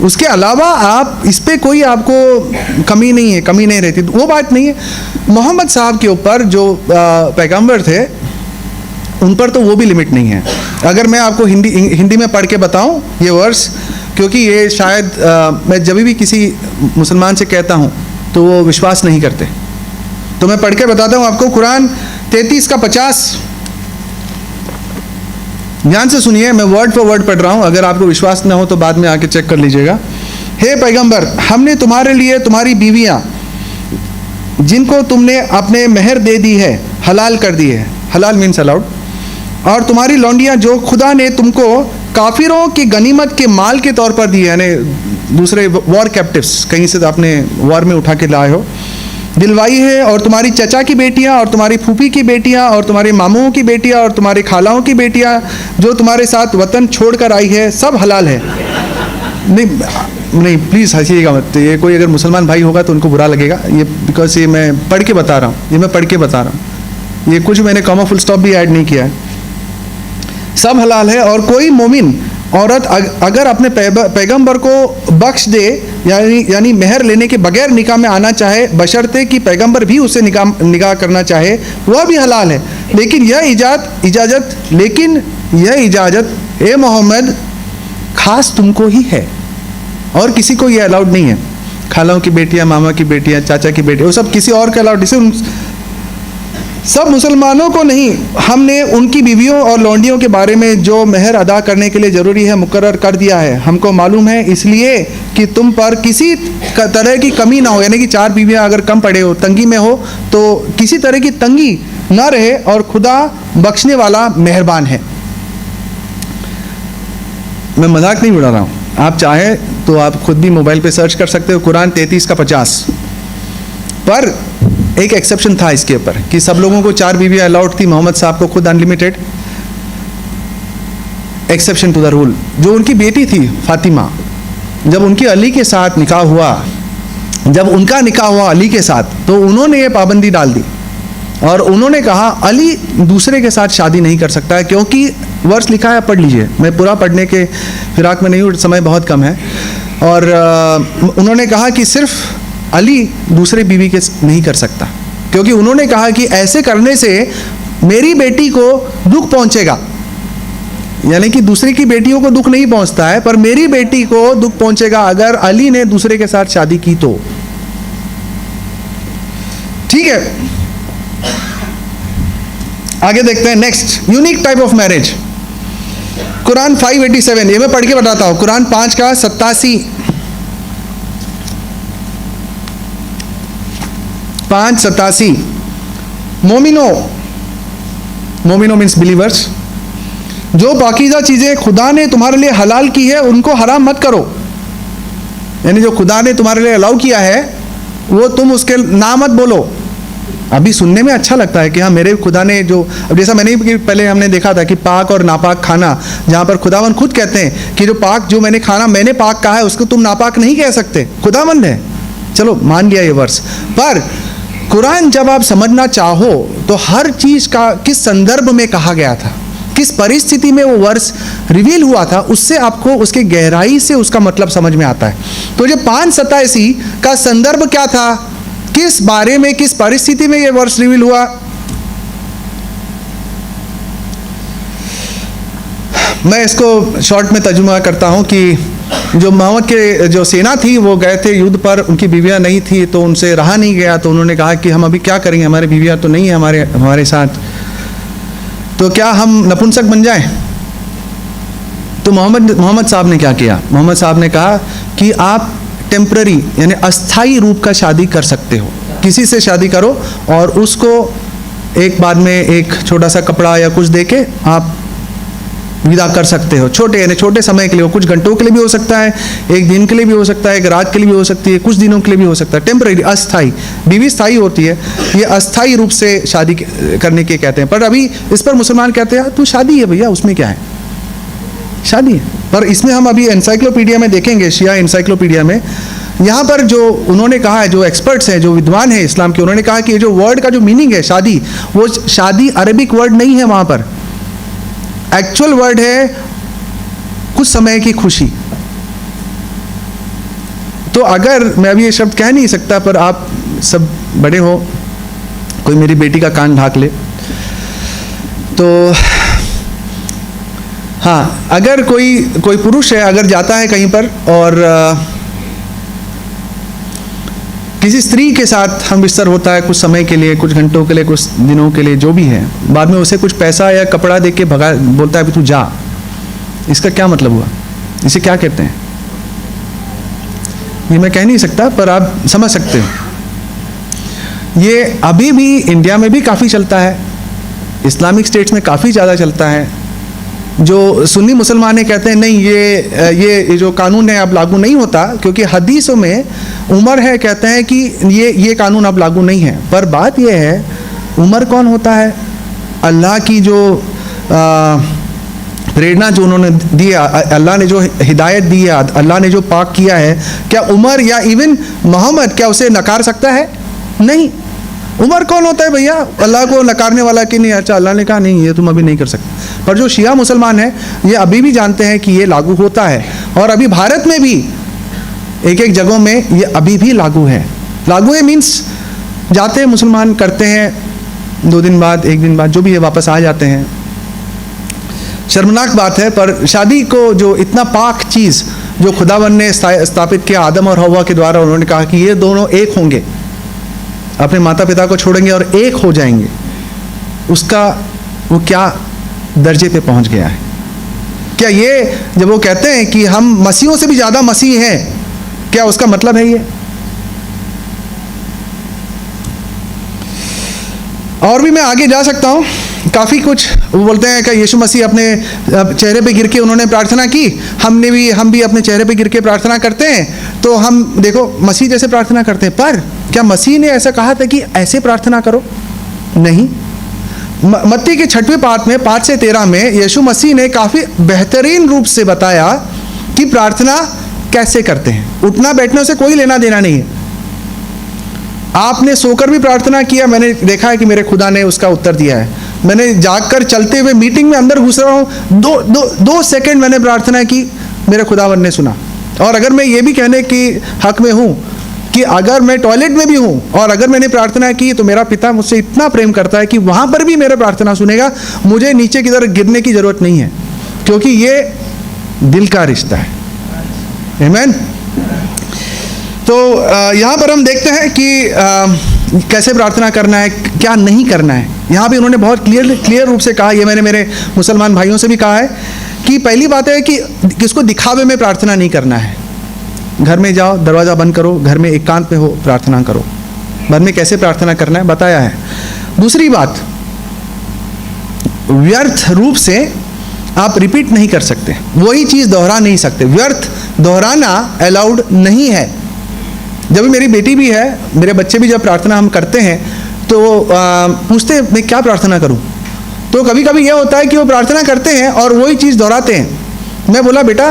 उसके अलावा आप इस पे कोई आपको कमी नहीं है, कमी नहीं रहती, वो बात नहीं है। मोहम्मद साहब के ऊपर जो पैगंबर थे, उन पर तो वो भी लिमिट नहीं है। अगर मैं आपको हिंदी में पढ़ के बताऊं ये वर्स, क्योंकि ये शायद मैं जब भी किसी मुसलमान से कहता हूं तो वो विश्वास नहीं करते, तो मैं पढ़ के बताता हूं आपको। कुरान 33 का 50, ध्यान से सुनिए, मैं वर्ड फॉर वर्ड पढ़ रहा हूं, अगर आपको विश्वास ना हो तो बाद में आके चेक कर लीजिएगा। हे पैगंबर, हमने तुम्हारे लिए तुम्हारी बीवियां जिनको तुमने अपने मेहर दे दी है हलाल कर दी है, हलाल मीन्स अलाउड, और तुम्हारी लौंडियां जो खुदा ने तुमको काफिरों की गनीमत के माल के तौर पर दी है, यानी दूसरे वॉर कैप्टिव्स कहीं से आपने वॉर में उठा के लाए हो, दिलवाई है, और तुम्हारी चचा की बेटियां और तुम्हारी फूफी की बेटियां और तुम्हारे मामुओं की बेटियां और तुम्हारी खालाओं की बेटियां जो तुम्हारे साथ वतन छोड़कर आई है, सब हलाल है। नहीं प्लीज़ हंसिएगा मत, ये कोई अगर मुसलमान भाई होगा तो उनको बुरा लगेगा, ये बिकॉज ये मैं पढ़ के बता रहा हूँ, ये मैं पढ़ के बता रहा हूँ, ये कुछ मैंने कॉमा फुल स्टॉप भी ऐड नहीं किया है, सब हलाल है। और कोई मोमिन औरत अगर अपने पैगंबर को बख्श दे, यानी मेहर लेने के बगैर निकाह में आना चाहे, बशर्ते कि पैगंबर भी उससे निकाह करना चाहे, वह भी हलाल है। लेकिन यह इजाज़त ए मोहम्मद खास तुमको ही है, और किसी को यह अलाउड नहीं है। खालाओं की बेटियां, मामा की बेटियां, चाचा की बेटियां, वो सब किसी और के अलाउड, सब मुसलमानों को नहीं। हमने उनकी बीवियों और लौंडियों के बारे में जो मेहर अदा करने के लिए ज़रूरी है मुकर्रर कर दिया है, हमको मालूम है, इसलिए कि तुम पर किसी तरह की कमी ना हो, यानी कि 4 बीवियां अगर कम पड़े हो, तंगी में हो, तो किसी तरह की तंगी ना रहे, और खुदा बख्शने वाला मेहरबान है। मैं मजाक नहीं उड़ा रहा हूँ, आप चाहे तो आप खुद भी मोबाइल पे सर्च कर सकते हो, कुरान 33 का 50। पर एक एक्सेप्शन था इसके ऊपर कि सब लोगों को 4 बीवियां अलाउड थी, मोहम्मद साहब को खुद unlimited. Exception to the rule, जो उनकी बेटी थी फातिमा, जब उनकी अली के साथ निकाह हुआ, जब उनका निकाह हुआ अली के साथ, तो उन्होंने ये पाबंदी डाल दी और उन्होंने कहा अली दूसरे के साथ शादी नहीं कर सकता है, क्योंकि वर्ष लिखा है, पढ़ लीजिए, मैं पूरा पढ़ने के फिराक में नहीं हूँ, समय बहुत कम है। और उन्होंने कहा कि सिर्फ अली दूसरे बीवी के नहीं कर सकता, क्योंकि उन्होंने कहा कि ऐसे करने से मेरी बेटी को दुख पहुंचेगा, यानी कि दूसरे की बेटियों को दुख नहीं पहुंचता है, पर मेरी बेटी को दुख पहुंचेगा अगर अली ने दूसरे के साथ शादी की तो। ठीक है, आगे देखते हैं। Next, unique type of marriage, Quran 587, ये मैं पढ़ के बताता हूं, कुरान 5 का 87, 5:87, मोमिनो मीन्स बिलीवर्स, जो पाकीज़ा चीज़ें खुदा ने तुम्हारे लिए हलाल की है उनको हराम मत करो, यानी जो खुदा ने तुम्हारे लिए अलाउ किया है वो तुम उसके ना मत बोलो। अभी सुनने में अच्छा लगता है कि हाँ मेरे खुदा ने जो, अब जैसा मैंने पहले हमने देखा था कि पाक और नापाक खाना, जहाँ पर खुदावंद खुद कहते हैं कि जो मैंने खाना मैंने पाक कहा है उसको तुम नापाक नहीं कह सकते, खुदावंद है। चलो मान लिया ये वर्ष, पर कुरान जब आप समझना चाहो तो हर चीज़ का किस संदर्भ में कहा गया था, किस परिस्थिति में वो वर्ष रिवील हुआ था, उससे आपको उसके गहराई से उसका मतलब समझ में आता है। तो जो 5:87 का संदर्भ क्या था, किस बारे में, किस परिस्थिति में ये वर्स रिवील हुआ? मैं इसको शॉर्ट में तर्जुमा करता हूँ कि जो मोहम्मद के जो सेना थी वो गए थे युद्ध पर, उनकी बीवियाँ नहीं थी तो उनसे रहा नहीं गया, तो उन्होंने कहा कि हम अभी क्या करेंगे, हमारी बीवियाँ तो नहीं है हमारे साथ, तो क्या हम नपुंसक बन जाएं? तो मोहम्मद साहब ने क्या किया? मोहम्मद साहब ने कहा कि आप टेम्पररी यानी अस्थाई रूप का शादी कर सकते हो, किसी से शादी करो और उसको एक बाद में एक छोटा सा कपड़ा या कुछ देके आप विदा कर सकते हो, छोटे समय के लिए, कुछ घंटों के लिए भी हो सकता है, एक दिन के लिए भी हो सकता है, एक रात के लिए भी हो सकती है, कुछ दिनों के लिए भी हो सकता है। टेम्पररी, अस्थाई। बीवी स्थाई होती है, ये अस्थाई रूप से शादी करने के कहते हैं। पर अभी इस पर मुसलमान कहते हैं तू शादी है भैया, उसमें क्या है, शादी है। पर इसमें हम अभी एनसाइक्लोपीडिया में देखेंगे, शिया एनसाइक्लोपीडिया में, यहाँ पर जो उन्होंने कहा है, जो एक्सपर्ट्स हैं, जो विद्वान हैं इस्लाम के, उन्होंने कहा कि जो वर्ड का जो मीनिंग है शादी, वो शादी अरबिक वर्ड नहीं है, वहाँ पर एक्चुअल वर्ड है कुछ समय की खुशी। तो अगर मैं अभी ये शब्द कह नहीं सकता, पर आप सब बड़े हो, कोई मेरी बेटी का कान ढाक ले तो हाँ, अगर कोई पुरुष है, अगर जाता है कहीं पर और किसी स्त्री के साथ हम बिस्तर होता है कुछ समय के लिए, कुछ घंटों के लिए, कुछ दिनों के लिए, जो भी है, बाद में उसे कुछ पैसा या कपड़ा दे के भगा, बोलता है अभी तू जा, इसका क्या मतलब हुआ? इसे क्या कहते हैं? ये मैं कह नहीं सकता, पर आप समझ सकते हो। ये अभी भी इंडिया में भी काफ़ी चलता है, इस्लामिक स्टेट्स में काफ़ी ज़्यादा चलता है। जो सुन्नी मुसलमान है कहते हैं नहीं, ये जो कानून है अब लागू नहीं होता, क्योंकि हदीसों में उमर है, कहते हैं कि ये कानून अब लागू नहीं है। पर बात ये है, उमर कौन होता है? अल्लाह की जो प्रेरणा जो उन्होंने दी है, अल्लाह ने जो हिदायत दी है, अल्लाह ने जो पाक किया है, क्या उमर या इवन मोहम्मद क्या उसे नकार सकता है? नहीं। उमर कौन होता है भैया अल्लाह को नकारने वाला? कि नहीं, अच्छा अल्लाह ने कहा नहीं, ये तुम अभी नहीं कर सकते। पर जो शिया मुसलमान है ये अभी भी जानते हैं कि ये लागू होता है, और अभी भारत में भी एक जगहों में ये अभी भी लागू है। लागू है मीन्स जाते हैं मुसलमान, करते हैं 2 दिन बाद, 1 दिन बाद, जो भी है, वापस आ जाते हैं। शर्मनाक बात है। पर शादी को जो इतना पाक चीज़ जो खुदावन ने स्थापित किया आदम और हव्वा के द्वारा, उन्होंने कहा कि ये दोनों एक होंगे, अपने माता पिता को छोड़ेंगे और एक हो जाएंगे, उसका वो क्या दर्जे पे पहुंच गया है? क्या ये जब वो कहते हैं कि हम मसीहों से भी ज़्यादा मसीह हैं, क्या उसका मतलब है ये? और भी मैं आगे जा सकता हूँ, काफ़ी कुछ। वो बोलते हैं कि यीशु मसीह अपने चेहरे पे गिर के उन्होंने प्रार्थना की, हम भी अपने चेहरे पे गिर के प्रार्थना करते हैं, तो हम देखो मसीह जैसे प्रार्थना करते हैं। पर क्या मसीह ने ऐसा कहा था कि ऐसे प्रार्थना करो? नहीं। मत्ती के 6वें पाठ में 5 से 13 में यीशु मसीह ने काफ़ी बेहतरीन रूप से बताया कि प्रार्थना कैसे करते हैं। उठना बैठने से कोई लेना देना नहीं है। आपने सोकर भी प्रार्थना किया, मैंने देखा है कि मेरे खुदा ने उसका उत्तर दिया है। मैंने जागकर चलते हुए मीटिंग में अंदर घुस रहा हूँ, 2 सेकंड मैंने प्रार्थना की, मेरे खुदावन ने सुना। और अगर मैं ये भी कहने की हक में हूँ कि अगर मैं टॉयलेट में भी हूँ और अगर मैंने प्रार्थना की तो मेरा पिता मुझसे इतना प्रेम करता है कि वहाँ पर भी मेरा प्रार्थना सुनेगा, मुझे नीचे की तरफ गिरने की ज़रूरत नहीं है, क्योंकि ये दिल का रिश्ता है। आमीन। तो यहाँ पर हम देखते हैं कि कैसे प्रार्थना करना है, क्या नहीं करना है। यहाँ पे उन्होंने बहुत क्लियर रूप से कहा, ये मैंने मेरे मुसलमान भाइयों से भी कहा है कि पहली बात है कि किसको दिखावे में प्रार्थना नहीं करना है। घर में जाओ, दरवाज़ा बंद करो, घर में एकांत में हो, प्रार्थना करो। बाद में कैसे प्रार्थना करना है बताया है। दूसरी बात, व्यर्थ रूप से आप रिपीट नहीं कर सकते, वही चीज़ दोहरा नहीं सकते। व्यर्थ दोहराना अलाउड नहीं है। जब मेरी बेटी भी है, मेरे बच्चे भी जब प्रार्थना हम करते हैं तो पूछते हैं मैं क्या प्रार्थना करूं, तो कभी कभी यह होता है कि वो प्रार्थना करते हैं और वही चीज़ दोहराते हैं। मैं बोला बेटा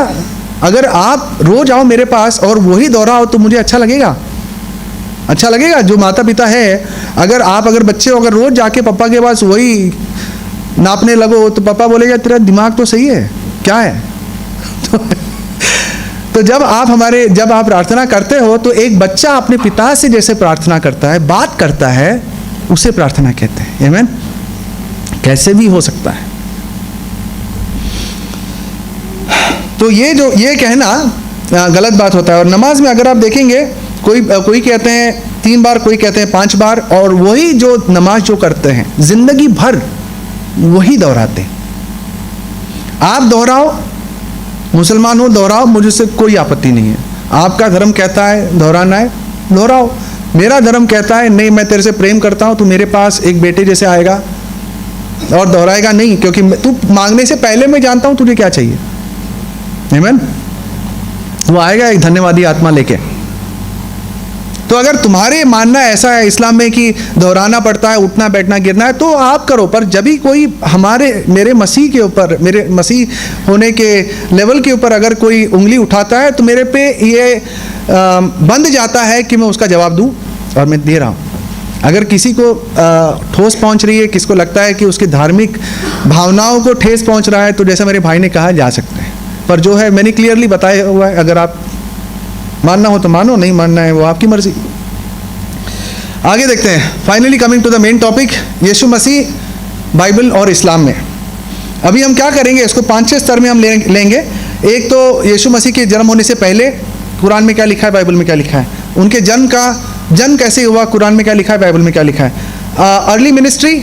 अगर आप रोज आओ मेरे पास और वही दोहराओ तो मुझे अच्छा लगेगा, अच्छा लगेगा। जो माता पिता है, अगर बच्चे अगर रोज जाके पापा के पास वही नापने लगो तो पापा बोलेगा तेरा दिमाग तो सही है क्या है। तो तो जब आप प्रार्थना करते हो तो एक बच्चा अपने पिता से जैसे प्रार्थना करता है, बात करता है, उसे प्रार्थना कहते हैं। आमीन। कैसे भी हो सकता है। तो ये कहना गलत बात होता है। और नमाज में अगर आप देखेंगे, कोई कहते हैं 3 बार, कोई कहते हैं 5 बार, और वही जो नमाज जो करते हैं जिंदगी भर वही दोहराते हैं। आप दोहराओ, मुसलमान हो, दोहराओ, मुझे से कोई आपत्ति नहीं है। आपका धर्म कहता है दोहराना है, दोहराओ। मेरा धर्म कहता है नहीं, मैं तेरे से प्रेम करता हूं, तू मेरे पास एक बेटे जैसे आएगा और दोहराएगा नहीं, क्योंकि तू मांगने से पहले मैं जानता हूं तुझे क्या चाहिए। आमीन। वो आएगा एक धन्यवादी आत्मा लेके। तो अगर तुम्हारे मानना ऐसा है इस्लाम में कि दोहराना पड़ता है, उठना बैठना गिरना है, तो आप करो। पर जब भी कोई मेरे मसीह के ऊपर, मेरे मसीह होने के लेवल के ऊपर अगर कोई उंगली उठाता है, तो मेरे पे ये बंद जाता है कि मैं उसका जवाब दूं, और मैं दे रहा हूं। अगर किसी को ठोस पहुंच रही है, किसको लगता है कि उसकी धार्मिक भावनाओं को ठेस पहुंच रहा है, तो जैसा मेरे भाई ने कहा, जा सकते हैं। पर जो है मैंने क्लियरली बताया हुआ है, अगर आप मानना हो तो मानो, नहीं मानना है वो आपकी मर्जी। आगे देखते हैं। Finally coming to the main topic, Yeshu Masih, Bible और इस्लाम में। अभी हम क्या करेंगे, इसको 5-6 स्तर में हम लेंगे। एक तो यीशु मसीह के जन्म होने से पहले कुरान में क्या लिखा है, बाइबल में क्या लिखा है। उनके जन्म कैसे हुआ, कुरान में क्या लिखा है, बाइबल में क्या लिखा है। Early ministry,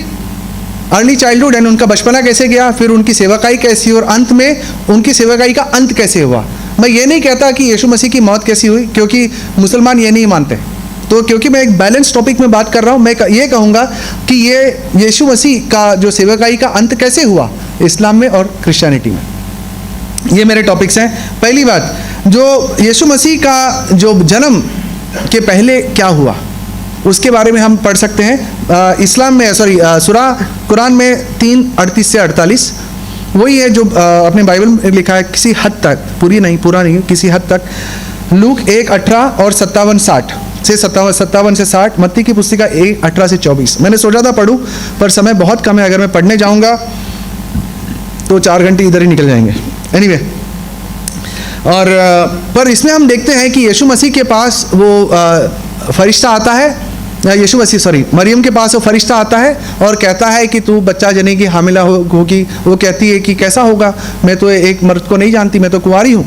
early childhood and उनका बचपना कैसे गया, फिर उनकी सेवकाई कैसी, और अंत में उनकी सेवकाई का अंत कैसे हुआ। मैं ये नहीं कहता कि यीशु मसीह की मौत कैसी हुई, क्योंकि मुसलमान ये नहीं मानते। तो क्योंकि मैं एक बैलेंस टॉपिक में बात कर रहा हूँ, मैं ये कहूँगा कि ये यीशु मसीह का जो सेवकाई का अंत कैसे हुआ इस्लाम में और क्रिश्चियनिटी में। ये मेरे टॉपिक्स हैं। पहली बात, जो यीशु मसीह का जो जन्म के पहले क्या हुआ, उसके बारे में हम पढ़ सकते हैं। इस्लाम में सूरा कुरान में 3:38 से 48 वही है जो अपने बाइबल में लिखा है, किसी हद तक, पूरा नहीं, किसी हद तक। लूक 1:18 और 57 से 60, मत्ती की पुस्तिका 1:18 से 24। मैंने सोचा था पढ़ूं, पर समय बहुत कम है। अगर मैं पढ़ने जाऊंगा तो 4 घंटे इधर ही निकल जाएंगे। एनीवे, और पर इसमें हम देखते हैं कि यीशु मसीह के पास वो फरिश्ता आता है, मरियम के पास वो फरिश्ता आता है और कहता है कि तू बच्चा जनेगी, हामिला होगी। वो कहती है कि कैसा होगा, मैं तो एक मर्द को नहीं जानती, मैं तो कुंवारी हूँ।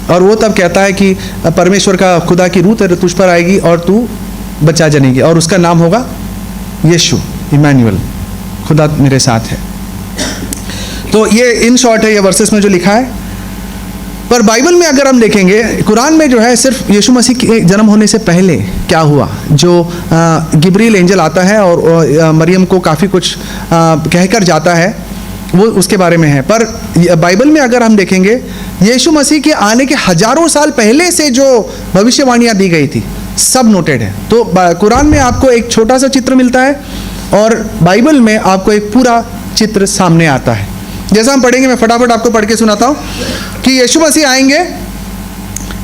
और वो तब कहता है कि परमेश्वर का, खुदा की रूह तेरे तुझ पर आएगी और तू बच्चा जनेगी, और उसका नाम होगा यीशु, इमैनुअल, खुदा मेरे साथ है। तो ये इन शॉर्ट है ये वर्सेस में जो लिखा है। पर बाइबल में अगर हम देखेंगे, कुरान में जो है सिर्फ यीशु मसीह के जन्म होने से पहले क्या हुआ, जो गिब्रील एंजल आता है और मरियम को काफ़ी कुछ कहकर जाता है, वो उसके बारे में है। पर बाइबल में अगर हम देखेंगे, यीशु मसीह के आने के हजारों साल पहले से जो भविष्यवाणियाँ दी गई थी, सब नोटेड है। तो कुरान में आपको एक छोटा सा चित्र मिलता है और बाइबल में आपको एक पूरा चित्र सामने आता है। जैसा हम पढ़ेंगे, मैं फटाफट आपको पढ़ के सुनाता हूँ कि यीशु मसीह आएंगे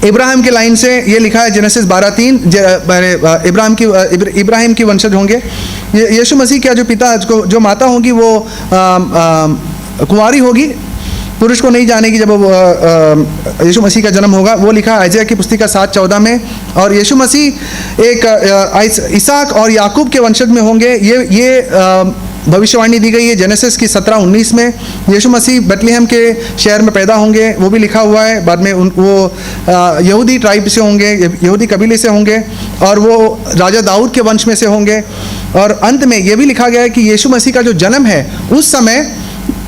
इब्राहिम की लाइन से। ये लिखा है जेनेसिस 12:3, इब्राहिम की वंशज होंगे। यीशु मसीह का जो पिता, जो माता होगी वो कुंवारी होगी, पुरुष को नहीं जानेगी जब यीशु मसीह का जन्म होगा। वो लिखा है आइज़ाया की पुस्तिका 7:14 में। और यीशु मसीह एक इसहाक और याकूब के वंशज में होंगे, ये भविष्यवाणी दी गई है जेनेसिस की 17:19 में। यीशु मसीह बेथलेहम के शहर में पैदा होंगे, वो भी लिखा हुआ है। बाद में वो यहूदी ट्राइब से होंगे, यहूदी कबीले से होंगे, और वो राजा दाऊद के वंश में से होंगे। और अंत में ये भी लिखा गया है कि यीशु मसीह का जो जन्म है, उस समय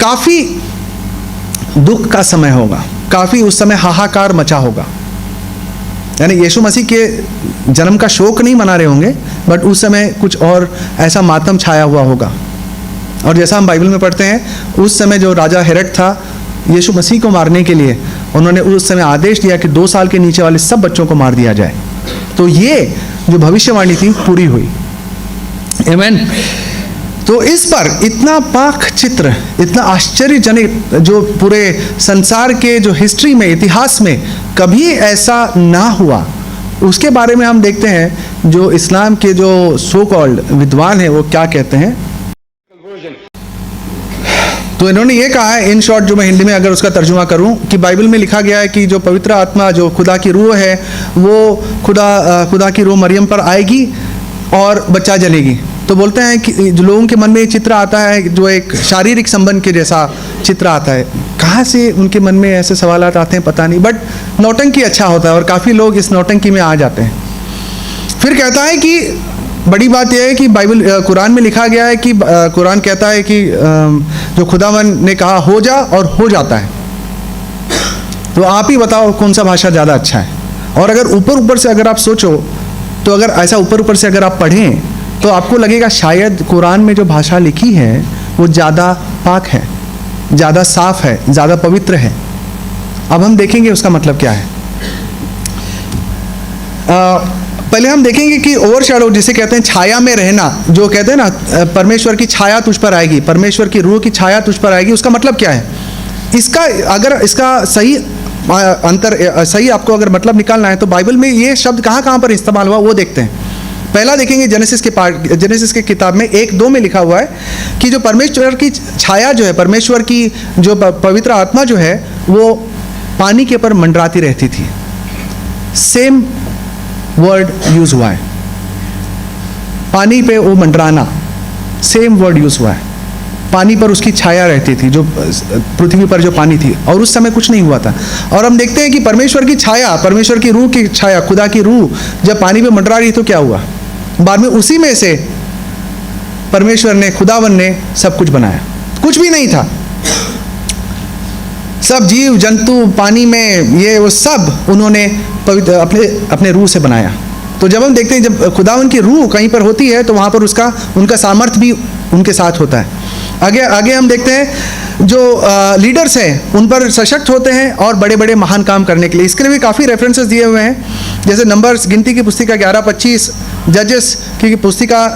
काफ़ी दुख का समय होगा, काफ़ी उस समय हाहाकार मचा होगा। यानी यीशु मसीह के जन्म का शोक नहीं मना रहे होंगे, बट उस समय कुछ और ऐसा मातम छाया हुआ होगा। और जैसा हम बाइबल में पढ़ते हैं, उस समय जो राजा हेरोद था, यीशु मसीह को मारने के लिए उन्होंने उस समय आदेश दिया कि 2 साल के नीचे वाले सब बच्चों को मार दिया जाए। तो ये जो भविष्यवाणी थी पूरी हुई। आमीन। तो इस पर इतना पाक चित्र, इतना आश्चर्यजनक, जो पूरे संसार के जो हिस्ट्री में, इतिहास में कभी ऐसा ना हुआ, उसके बारे में हम देखते हैं। जो इस्लाम के जो सो कॉल्ड विद्वान हैं वो क्या कहते हैं। तो इन्होंने ये कहा है, इन शॉर्ट जो मैं हिंदी में अगर उसका तर्जुमा करूं, कि बाइबल में लिखा गया है कि जो पवित्र आत्मा, जो खुदा की रूह है, वो खुदा की रूह मरियम पर आएगी और बच्चा जनेगी। तो बोलते हैं कि जो लोगों के मन में एक चित्र आता है जो एक शारीरिक संबंध के जैसा चित्र आता है। कहाँ से उनके मन में ऐसे सवाल आते हैं पता नहीं, बट नौटंकी अच्छा होता है और काफ़ी लोग इस नौटंकी में आ जाते हैं। फिर कहता है कि बड़ी बात यह है कि बाइबल कुरान में लिखा गया है कि कुरान कहता है कि जो खुदावन ने कहा हो जा, और हो जाता है। तो आप ही बताओ कौन सा भाषा ज़्यादा अच्छा है। और अगर ऊपर से अगर आप सोचो, तो अगर ऐसा ऊपर से अगर आप पढ़ें तो आपको लगेगा शायद कुरान में जो भाषा लिखी है वो ज़्यादा पाक है, ज़्यादा साफ है, ज़्यादा पवित्र है। अब हम देखेंगे उसका मतलब क्या है। पहले हम देखेंगे कि ओवरशैडो जिसे कहते हैं, छाया में रहना, जो कहते हैं ना परमेश्वर की छाया तुझ पर आएगी, परमेश्वर की रूह की छाया तुझ पर आएगी, उसका मतलब क्या है। इसका अगर इसका सही आपको अगर मतलब निकालना है तो बाइबल में ये शब्द कहाँ पर इस्तेमाल हुआ वो देखते हैं। पहला देखेंगे जेनेसिस के किताब में 1:2 में लिखा हुआ है कि जो परमेश्वर की छाया जो है, परमेश्वर की जो पवित्र आत्मा जो है, वो पानी के ऊपर मंडराती रहती थी। सेम वर्ड यूज हुआ है, पानी पे वो मंडराना, सेम वर्ड यूज हुआ है। पानी पर उसकी छाया रहती थी, जो पृथ्वी पर जो पानी थी, और उस समय कुछ नहीं हुआ था। और हम देखते हैं कि परमेश्वर की छाया, परमेश्वर की रूह की छाया, खुदा की रूह जब पानी पे मंडरा रही तो क्या हुआ, बाद में उसी में से परमेश्वर ने, खुदावन ने सब कुछ बनाया। कुछ भी नहीं था, सब जीव जंतु पानी में ये वो सब उन्होंने पवित्र अपने रूह से बनाया। तो जब हम देखते हैं जब खुदावन की रूह कहीं पर होती है तो वहाँ पर उनका सामर्थ्य भी उनके साथ होता है। आगे हम देखते हैं जो लीडर्स हैं उन पर सशक्त होते हैं और बड़े बड़े महान काम करने के लिए। इसके लिए भी काफ़ी रेफरेंसेस दिए हुए हैं, जैसे नंबर्स, गिनती की पुस्तिका 11:25, जजेस की पुस्तिका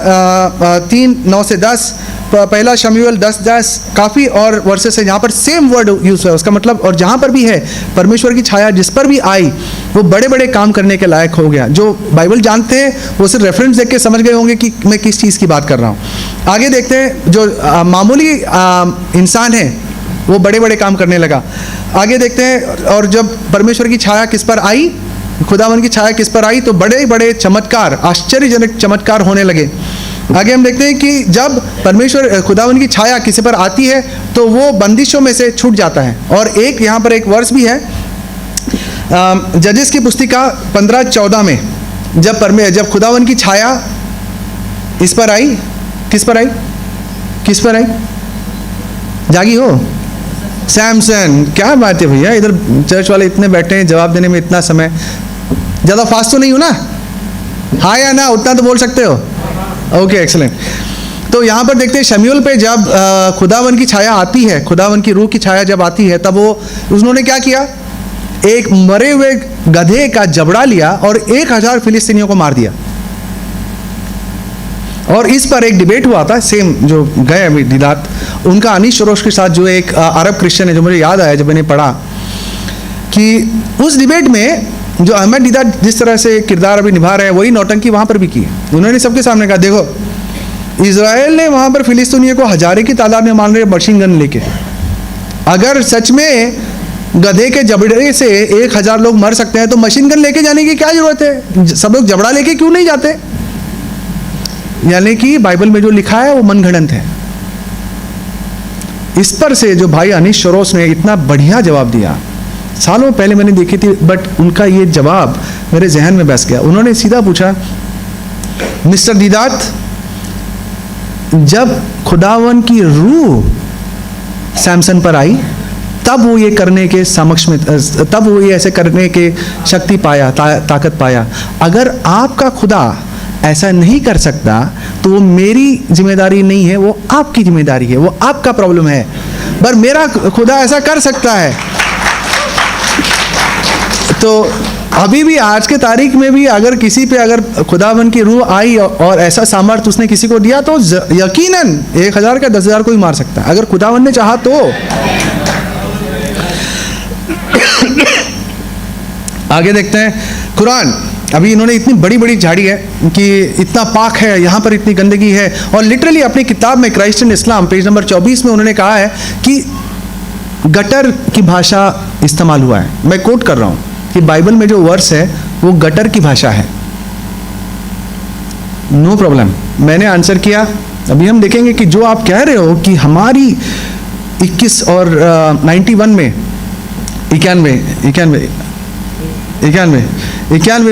3:9-10, पहला शमूएल 10:10, काफ़ी और वर्सेस है जहाँ पर सेम वर्ड यूज़ है। उसका मतलब, और जहाँ पर भी है परमेश्वर की छाया जिस पर भी आई वो बड़े बड़े काम करने के लायक हो गया। जो बाइबल जानते हैं वो सिर्फ रेफरेंस देख के समझ गए होंगे कि मैं किस चीज़ की बात कर रहा हूँ। आगे देखते हैं जो मामूली इंसान है वो बड़े बड़े काम करने लगा। आगे देखते हैं, और जब परमेश्वर की छाया किस पर आई, खुदावन की छाया किस पर आई, तो बड़े बड़े चमत्कार, आश्चर्यजनक चमत्कार होने लगे। आगे हम देखते हैं कि जब परमेश्वर खुदावन की छाया किसी पर आती है तो वो बंदिशों में से छूट जाता है। और एक यहाँ पर एक वर्स भी है जजेस की पुस्तिका 15:14 में, जब खुदावन की छाया इस पर आई, किस पर आई, जागी हो सैमसन। क्या बात है भैया, इधर चर्च वाले इतने बैठे हैं, जवाब देने में इतना समय, ज़्यादा फास्ट तो नहीं हो ना, हाँ या ना, उतना तो बोल सकते हो। Okay, excellent. तो यहाँ पर देखते हैं शमूएल पे जब खुदावन की छाया आती है, खुदावन की रूह की छाया जब आती है, तब उन्होंने क्या किया, एक मरे हुए गधे का जबड़ा लिया और 1000 फिलिस्तीनियों को मार दिया। और इस पर एक डिबेट हुआ था, सेम जो गए अभी दीदात, उनका अनीश शरोश के साथ, जो एक अरब क्रिश्चियन है, जो मुझे याद आया जब मैंने पढ़ा कि उस डिबेट में जो अहमद दीदात जिस तरह से किरदार अभी निभा रहे हैं वही नौटंकी वहाँ पर भी की। उन्होंने सबके सामने कहा, देखो इजराइल ने वहाँ पर फिलिस्तीनियों को हजारे की तादाद में मान रहे मशीन गन लेके, अगर सच में गधे के जबड़े से 1000 लोग मर सकते हैं तो मशीन गन लेके जाने की क्या जरूरत है, सब लोग जबड़ा लेके क्यों नहीं जाते। यानी कि बाइबल में जो लिखा है वो मनगढ़ंत है। इस पर से जो भाई अनीश शरोस ने इतना बढ़िया जवाब दिया, सालों पहले मैंने देखी थी, बट उनका ये जवाब मेरे जहन में बैठ गया। उन्होंने सीधा पूछा, मिस्टर दीदात, जब खुदावन की रूह सैमसन पर आई तब वो ये करने के समक्ष में, तब वो ये ऐसे करने के शक्ति पाया, ताकत पाया। अगर आपका खुदा ऐसा नहीं कर सकता तो वो मेरी जिम्मेदारी नहीं है, वो आपकी जिम्मेदारी है, वो आपका प्रॉब्लम है। पर मेरा खुदा ऐसा कर सकता है। तो अभी भी आज के तारीख में भी अगर किसी पे अगर खुदावन की रूह आई और ऐसा सामर्थ्य उसने किसी को दिया तो यकीनन 1000 का 10,000 को भी मार सकता है, अगर खुदावन ने चाहा तो। आगे देखते हैं कुरान अभी इन्होंने इतनी बड़ी बड़ी झाड़ी है कि इतना पाक है, यहाँ पर इतनी गंदगी है, और लिटरली अपनी किताब में Christ in Islam page number 24 में उन्होंने कहा है कि गटर की भाषा इस्तेमाल हुआ है। मैं कोट कर रहा हूँ कि बाइबल में जो वर्स है वो गटर की भाषा है। नो प्रॉब्लम, मैंने आंसर किया। अभी हम देखेंगे कि जो आप कह रहे हो कि हमारी 21 और 91 में 91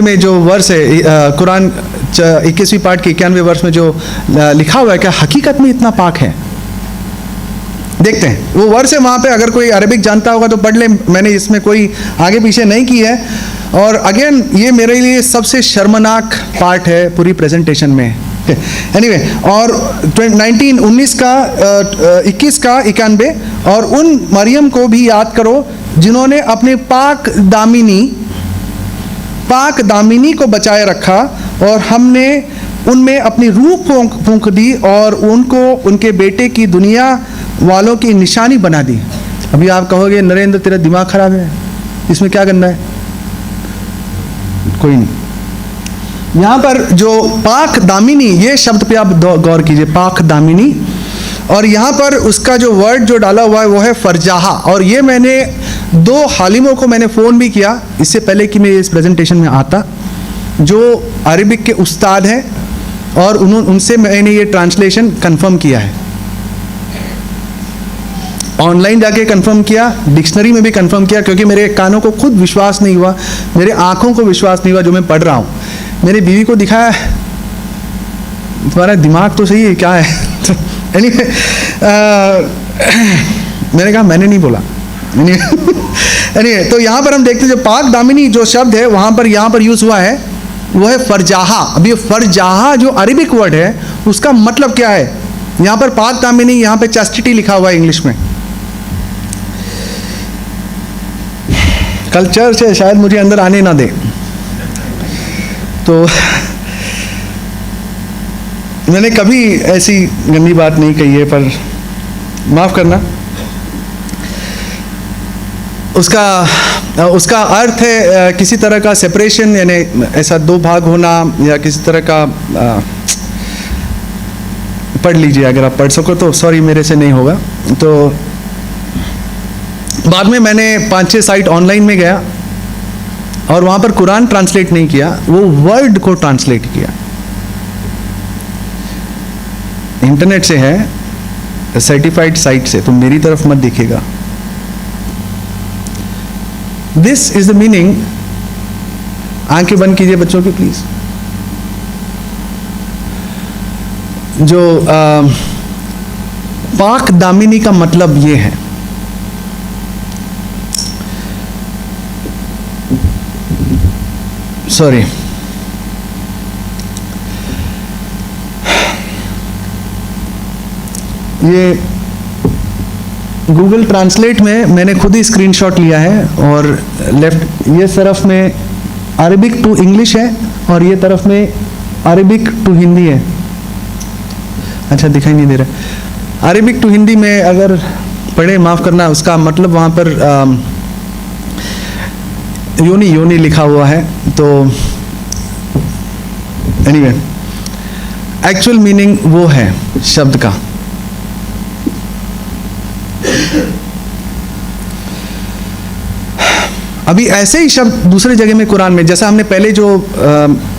में जो वर्स है कुरान 21वीं पार्ट के 91वें वर्ष में जो लिखा हुआ है, क्या हकीकत में इतना पाक है? देखते हैं वो वर्स है वहाँ पे, अगर कोई अरबिक जानता होगा तो पढ़ ले, मैंने इसमें कोई आगे पीछे नहीं की है। और अगेन ये मेरे लिए सबसे शर्मनाक पार्ट है पूरी प्रेजेंटेशन में। एनीवे, और 19 का 21 का 91, और उन मरियम को भी याद करो जिन्होंने अपने पाक दामिनी को बचाए रखा, और हमने उनमें अपनी रूह फूंक दी और उनको उनके बेटे की दुनिया वालों की निशानी बना दी। अभी आप कहोगे नरेंद्र तेरा दिमाग खराब है, इसमें क्या करना है? कोई नहीं। यहाँ पर जो पाक दामिनी, ये शब्द पे आप गौर कीजिए, पाक दामिनी, और यहाँ पर उसका जो वर्ड जो डाला हुआ है वो है फरजाहा। और ये मैंने 2 हालिमों को मैंने फ़ोन भी किया इससे पहले कि मैं इस प्रेजेंटेशन में आता, जो अरबिक के उस्ताद हैं, और उनसे मैंने ये ट्रांसलेशन कंफर्म किया है। ऑनलाइन जाके कंफर्म किया, डिक्शनरी में भी कंफर्म किया, क्योंकि मेरे कानों को खुद विश्वास नहीं हुआ, मेरे आँखों को विश्वास नहीं हुआ जो मैं पढ़ रहा हूँ। मेरी बीवी को दिखाया, तुम्हारा दिमाग तो सही है, क्या है? anyway, मैंने कहा मैंने नहीं बोला। anyway, तो यहाँ पर हम देखते हैं जो पाक दामिनी जो शब्द है वहाँ पर यहाँ पर यूज़ हुआ है वो है फरजाहा। अब ये फरजाहा जो अरबिक वर्ड है उसका मतलब क्या है? यहाँ पर पाक दामिनी, यहाँ पे चैस्टिटी लिखा हुआ है इंग्लिश में। कल चर्च है, शायद मुझे अंदर आने ना दे, तो मैंने कभी ऐसी गंदी बात नहीं कही है, पर माफ़ करना। उसका अर्थ है किसी तरह का सेपरेशन, यानी ऐसा 2 भाग होना, या किसी तरह का पढ़ लीजिए अगर आप पढ़ सको तो, सॉरी मेरे से नहीं होगा। तो बाद में मैंने 5-6 साइट ऑनलाइन में गया और वहाँ पर कुरान ट्रांसलेट नहीं किया, वो वर्ड को ट्रांसलेट किया। इंटरनेट से है, सर्टिफाइड साइट से, तो मेरी तरफ मत देखिएगा। This is the meaning. आंखें बंद कीजिए बच्चों की प्लीज। जो पाक दामिनी का मतलब ये है, सॉरी, ये गूगल ट्रांसलेट में मैंने खुद ही स्क्रीनशॉट लिया है, और लेफ्ट ये तरफ में अरबिक टू इंग्लिश है और ये तरफ में अरबिक टू हिंदी है। अच्छा दिखाई नहीं दे रहा। अरबिक टू हिंदी में अगर पढ़े, माफ़ करना, उसका मतलब वहाँ पर योनी लिखा हुआ है। तो एनीवे, एक्चुअल मीनिंग वो है शब्द का। अभी ऐसे ही शब्द दूसरे जगह में कुरान में, जैसा हमने पहले जो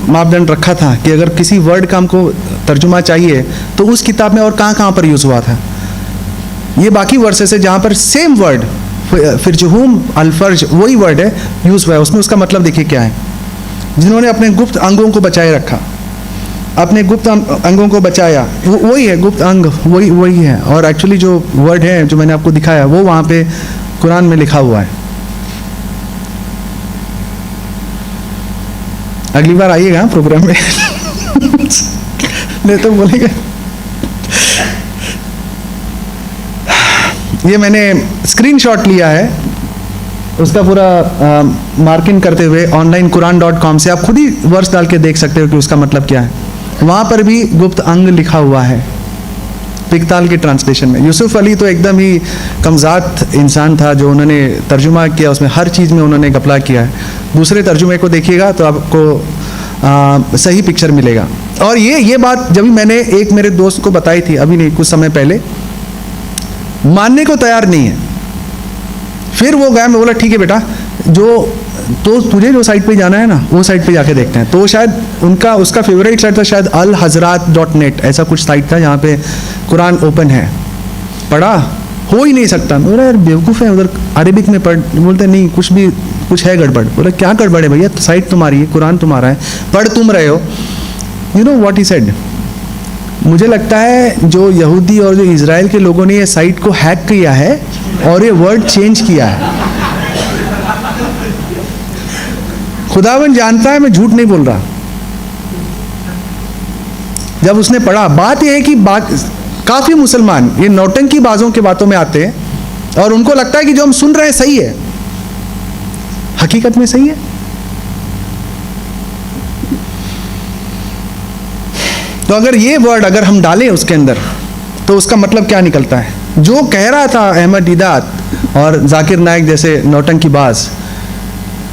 मापदंड रखा था कि अगर किसी वर्ड का हमको तर्जुमा चाहिए तो उस किताब में और कहाँ पर यूज़ हुआ था, ये बाकी वर्सेस है जहाँ पर सेम वर्ड फिरजुहूम अलफर्ज वही वर्ड है यूज़ हुआ है। उसमें उसका मतलब देखिए क्या है, जिन्होंने अपने गुप्त अंगों को बचाए रखा, अपने गुप्त अंगों को बचाया, वही है गुप्त अंग, वही है। और एक्चुअली जो वर्ड है जो मैंने आपको दिखाया वो वहाँ पे कुरान में लिखा हुआ है। अगली बार आइएगा प्रोग्राम में नहीं तो बोलेंगे। ये मैंने स्क्रीनशॉट लिया है उसका पूरा मार्किंग करते हुए ऑनलाइन कुरान.com से, आप खुद ही वर्ड्स डाल के देख सकते हो कि उसका मतलब क्या है। वहाँ पर भी गुप्त अंग लिखा हुआ है पिकताल की ट्रांसलेशन में। यूसुफ अली तो एकदम ही कमज़ात इंसान था, जो उन्होंने तर्जुमा किया उसमें हर चीज़ में उन्होंने घपला किया है। दूसरे तर्जुमे को देखिएगा तो आपको सही पिक्चर मिलेगा। और ये बात जब भी मैंने एक मेरे दोस्त को बताई थी, अभी नहीं कुछ समय पहले, मानने को तैयार नहीं है। फिर वो गया, मैं बोला ठीक है बेटा, तो तुझे जो साइट पे जाना है ना, वो साइट पे जाके देखते हैं। तो शायद उसका फेवरेट साइट था शायद alhazrat.net, ऐसा कुछ साइट था जहाँ पे कुरान ओपन है। पढ़ा, हो ही नहीं सकता। मैं बोला यार बेवकूफ़ है, उधर अरेबिक में पढ़। बोलते नहीं, कुछ है गड़बड़। बोला क्या गड़बड़ है भैया, साइट तुम्हारी है, कुरान तुम्हारा है, पढ़ तुम रहे हो। You know what he said, मुझे लगता है जो यहूदी और जो इजराइल के लोगों ने ये साइट को हैक किया है और ये वर्ड चेंज किया है। खुदावन जानता है, मैं झूठ नहीं बोल रहा। जब उसने पढ़ा, बात यह है कि काफी मुसलमान ये नौटंकी बाजों के बातों में आते हैं और उनको लगता है कि जो हम सुन रहे हैं सही है, हकीकत में सही है। तो अगर ये वर्ड अगर हम डालें उसके अंदर, तो उसका मतलब क्या निकलता है? जो कह रहा था अहमद दीदात और जाकिर नाइक जैसे नौटंकी बाज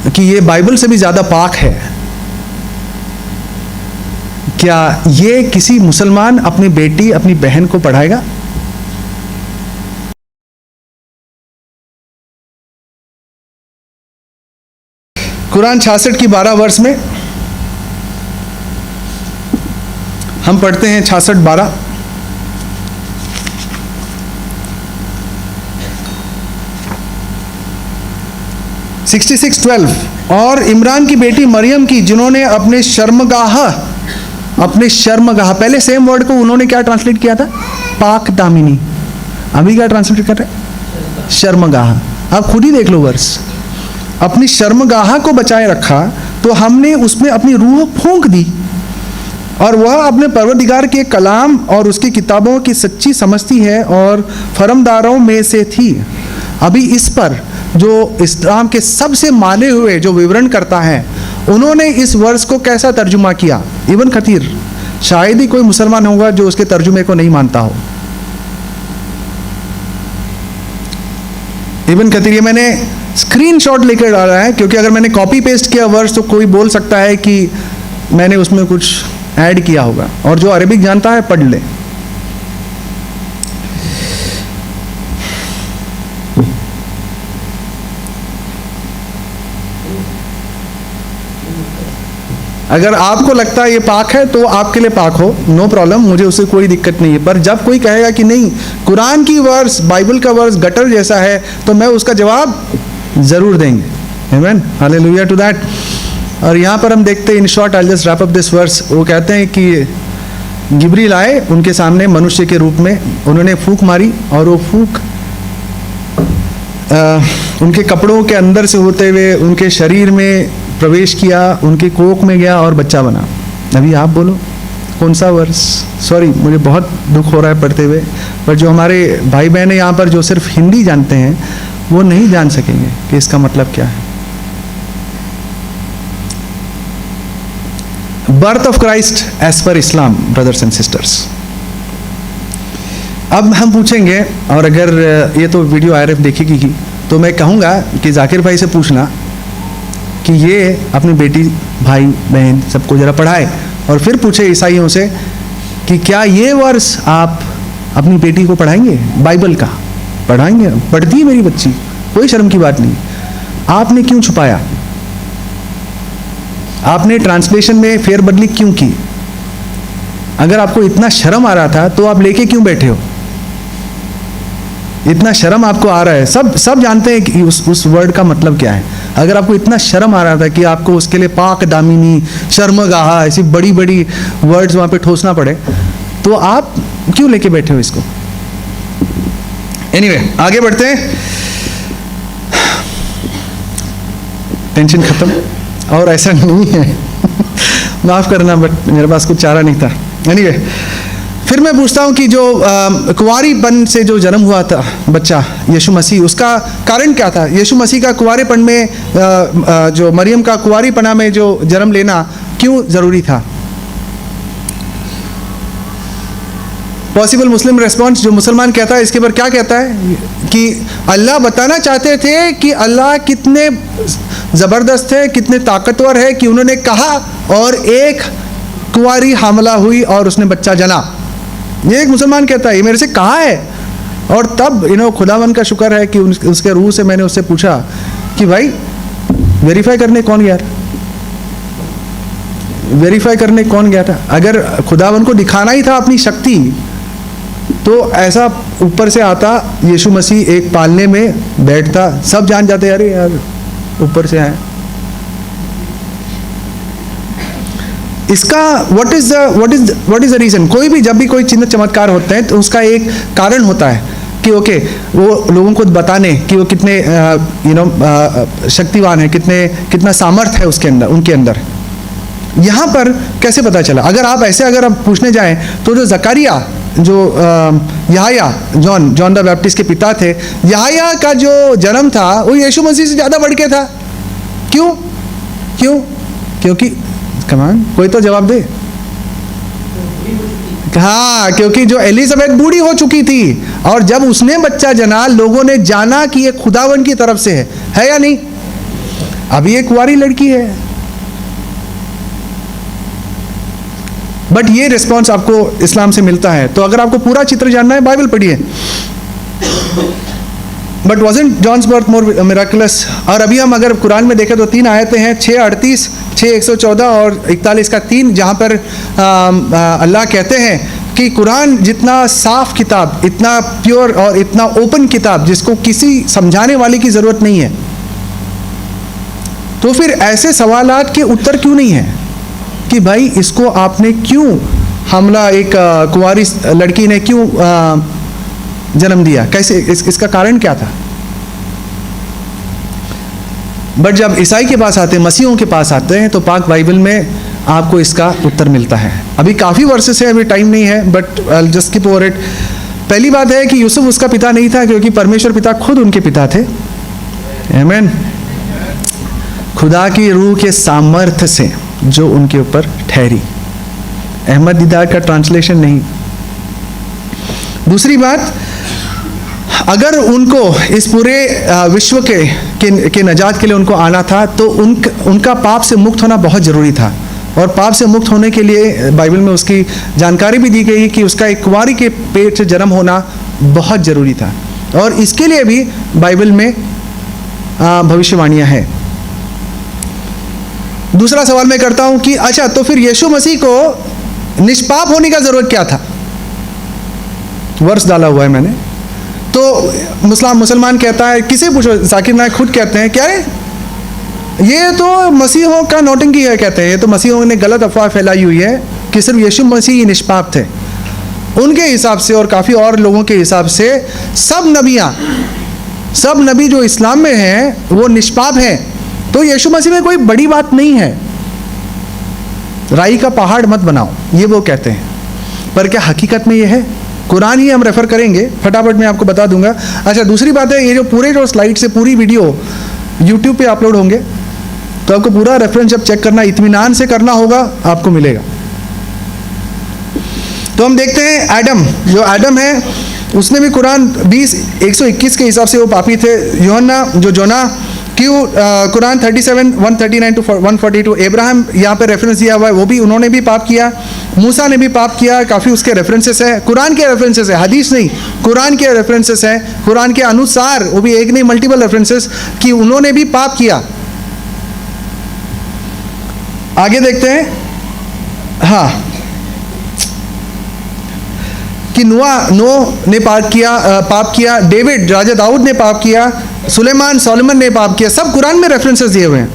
कि ये बाइबल से भी ज्यादा पाक है, क्या ये किसी मुसलमान अपनी बेटी अपनी बहन को पढ़ाएगा? कुरान 66 की 12 वर्ष में हम पढ़ते हैं 66:12। और इमरान की बेटी मरियम की, जिन्होंने अपने शर्मगाह, पहले सेम वर्ड को उन्होंने क्या ट्रांसलेट किया था? पाक दामिनी। अभी क्या ट्रांसलेट कर रहे हैं? शर्मगाह। आप खुद ही देख लो वर्स। अपनी शर्मगाह को बचाए रखा तो हमने उसमें अपनी रूह फूंक दी, और वह अपने परवरदिगार के कलाम और उसकी किताबों की सच्ची समझती है और फरमदारों में से थी। अभी इस पर जो इस्लाम के सबसे माने हुए जो विवरण करता है, उन्होंने इस वर्ष को कैसा तर्जुमा किया? इब्न कतीर, शायद ही कोई मुसलमान होगा जो उसके तर्जुमे को नहीं मानता हो। इब्न कतीर, ये मैंने स्क्रीनशॉट लेकर डाला है क्योंकि अगर मैंने कॉपी पेस्ट किया वर्ष तो कोई बोल सकता है कि मैंने उसमें कुछ ऐड किया होगा, और जो अरबिक जानता है पढ़ ले। अगर आपको लगता है ये पाक है तो आपके लिए पाक हो, नो प्रॉब्लम, मुझे उससे कोई दिक्कत नहीं है। पर जब कोई कहेगा कि नहीं कुरान की वर्स, बाइबल का वर्स गटर जैसा है, तो मैं उसका जवाब जरूर देंगे। आमीन, हालेलुया टू दैट। और यहाँ पर हम देखते हैं, in short I just wrap up this verse. वो कहते हैं कि जिब्रील आए उनके सामने मनुष्य के रूप में, उन्होंने फूंक मारी और वो फूंक उनके कपड़ों के अंदर से होते हुए उनके शरीर में प्रवेश किया, उनके कोख में गया और बच्चा बना। अभी आप बोलो कौन सा वर्स? सॉरी, मुझे बहुत दुख हो रहा है पढ़ते हुए, पर जो हमारे भाई बहन हैं यहाँ पर जो सिर्फ हिंदी जानते हैं, वो नहीं जान सकेंगे कि इसका मतलब क्या है। Birth of Christ as per Islam, brothers and sisters. अब हम पूछेंगे, और अगर ये तो वीडियो आईआरएफ देखेगी ही, तो मैं कहूँगा कि जाकिर भाई से पूछना कि ये अपनी बेटी, भाई बहन सबको जरा पढ़ाए, और फिर पूछे ईसाइयों से कि क्या ये वर्ष आप अपनी बेटी को पढ़ाएंगे? बाइबल का पढ़ाएंगे? पढ़ती है मेरी बच्ची, कोई शर्म की बात नहीं। आपने क्यों छुपाया? आपने ट्रांसलेशन में फेरबदली क्यों की? अगर आपको इतना शर्म आ रहा था तो आप लेके क्यों बैठे हो? इतना शर्म आपको आ रहा है, सब जानते हैं कि उस वर्ड का मतलब क्या है। अगर आपको इतना शर्म आ रहा था कि आपको उसके लिए पाक दामिनी, शर्मगाह, ऐसी बड़ी बड़ी वर्ड्स वहां पे ठोसना पड़े, तो आप क्यों लेके बैठे हो इसको? एनीवे, आगे बढ़ते हैं। टेंशन खत्म, और ऐसा नहीं है माफ करना, बट मेरे पास कुछ चारा नहीं था। एनीवे, फिर मैं पूछता हूँ कि जो कुंवारीपन से जो जन्म हुआ था बच्चा यीशु मसीह, उसका कारण क्या था? यीशु मसीह का कुंवारेपन में, जो मरियम का कुंवारीपना में जो जन्म लेना क्यों ज़रूरी था? पॉसिबल मुस्लिम रेस्पॉन्स जो मुसलमान कहता है इसके ऊपर क्या कहता है कि अल्लाह बताना चाहते थे कि अल्लाह कितने ज़बरदस्त है, कितने ताकतवर है कि उन्होंने कहा और एक कुंवारी हामला हुई और उसने बच्चा जना। ये एक मुसलमान कहता है, ये मेरे से कहा है। और तब खुदावन का शुक्र है कि उसके रूह से मैंने उससे पूछा कि भाई वेरीफाई करने कौन गया था, वेरीफाई करने कौन गया था? अगर खुदावन को दिखाना ही था अपनी शक्ति तो ऐसा ऊपर से आता यीशु मसीह एक पालने में बैठता, सब जान जाते अरे यार ऊपर से आए। इसका व्हाट इज द रीजन? कोई भी जब भी कोई चिन्ह चमत्कार होते हैं तो उसका एक कारण होता है कि ओके वो लोगों को बताने कि वो कितने शक्तिवान है, कितना सामर्थ है उसके अंदर, उनके अंदर। यहाँ पर कैसे पता चला? अगर आप पूछने जाएं तो जो जकरिया, जो यहया, जॉन द बैप्टिस्ट के पिता थे, यहया का जो जन्म था वो यीशु मसीह से ज़्यादा बढ़ के था। क्यों? क्योंकि कमान कोई तो जवाब दे। हाँ, क्योंकि जो एलिजाबेथ बूढ़ी हो चुकी थी और जब उसने बच्चा जना लोगों ने जाना कि ये खुदावन की तरफ से है या नहीं? अभी एक कुंवारी लड़की है। बट ये रिस्पॉन्स आपको इस्लाम से मिलता है। तो अगर आपको पूरा चित्र जानना है बाइबल पढ़िए। But wasn't John's birth more miraculous? और अभी हम अगर कुरान में देखें तो 3 आयतें हैं, 6:38, 6:114 और 41 का 3, जहाँ पर अल्लाह कहते हैं कि कुरान जितना साफ किताब, इतना प्योर और इतना ओपन किताब जिसको किसी समझाने वाले की ज़रूरत नहीं है, तो फिर ऐसे सवालात के उत्तर क्यों नहीं है कि भाई इसको आपने क्यों हमला, एक कुंवारी लड़की ने क्यों जन्म दिया, कैसे, इसका कारण क्या था? बट जब ईसाई के पास आते हैं, मसीहों के पास आते हैं, तो पाक बाइबल में आपको इसका उत्तर मिलता है। अभी काफ़ी वर्सेस है, अभी टाइम नहीं है, but I just skip over it. पहली बात है कि यूसुफ उसका पिता नहीं था, क्योंकि परमेश्वर पिता खुद उनके पिता थे। आमीन। खुदा की रूह के सामर्थ्य से जो उनके ऊपर ठहरी, अहमद दीदार का ट्रांसलेशन नहीं। दूसरी बात, अगर उनको इस पूरे विश्व के नजात के लिए उनको आना था तो उनका पाप से मुक्त होना बहुत ज़रूरी था। और पाप से मुक्त होने के लिए बाइबल में उसकी जानकारी भी दी गई कि उसका एक कुंवारी के पेट से जन्म होना बहुत ज़रूरी था। और इसके लिए भी बाइबल में भविष्यवाणियाँ हैं। दूसरा सवाल मैं करता हूँ कि अच्छा, तो फिर यीशु मसीह को निष्पाप होने का ज़रूरत क्या था? वर्ष डाला हुआ है मैंने। तो मुसलमान कहता है, किसे पूछो, जाकिर नायक खुद कहते हैं क्या है ये तो मसीहों का नौटंकी है, कहते हैं ये तो मसीहों ने गलत अफवाह फैलाई हुई है कि सिर्फ यीशु मसीह ही निष्पाप थे। उनके हिसाब से और काफ़ी और लोगों के हिसाब से सब नबी जो इस्लाम में हैं वो निष्पाप हैं। तो यीशु मसीह में कोई बड़ी बात नहीं है, राई का पहाड़ मत बनाओ, ये वो कहते हैं। पर क्या हकीकत में ये है? कुरान ही हम रेफ़र करेंगे, फटाफट मैं आपको बता दूंगा। अच्छा, दूसरी बात है, ये जो स्लाइड से पूरी वीडियो यूट्यूब पे अपलोड होंगे, तो आपको पूरा रेफरेंस जब चेक करना, इत्मीनान से करना होगा, आपको मिलेगा। तो हम देखते हैं एडम है, उसने भी कुरान 20:121 के हिसाब से वो पापी थे। जोना कुरान 37:139 to 142। इब्राहिम यहाँ पे रेफरेंस दिया हुआ है, वो भी, उन्होंने भी पाप किया। मूसा ने भी पाप किया, काफ़ी उसके रेफरेंसेस है, कुरान के रेफरेंसेस है, हदीस नहीं, कुरान के रेफरेंसेस हैं। कुरान के अनुसार, वो भी एक नहीं मल्टीपल रेफरेंसेस कि उन्होंने भी पाप किया। आगे देखते हैं, हाँ, कि नूह ने पाप किया, डेविड, राजा दाऊद ने पाप किया, सोलोमन ने पाप किया। सब कुरान में रेफरेंसेस दिए हुए हैं।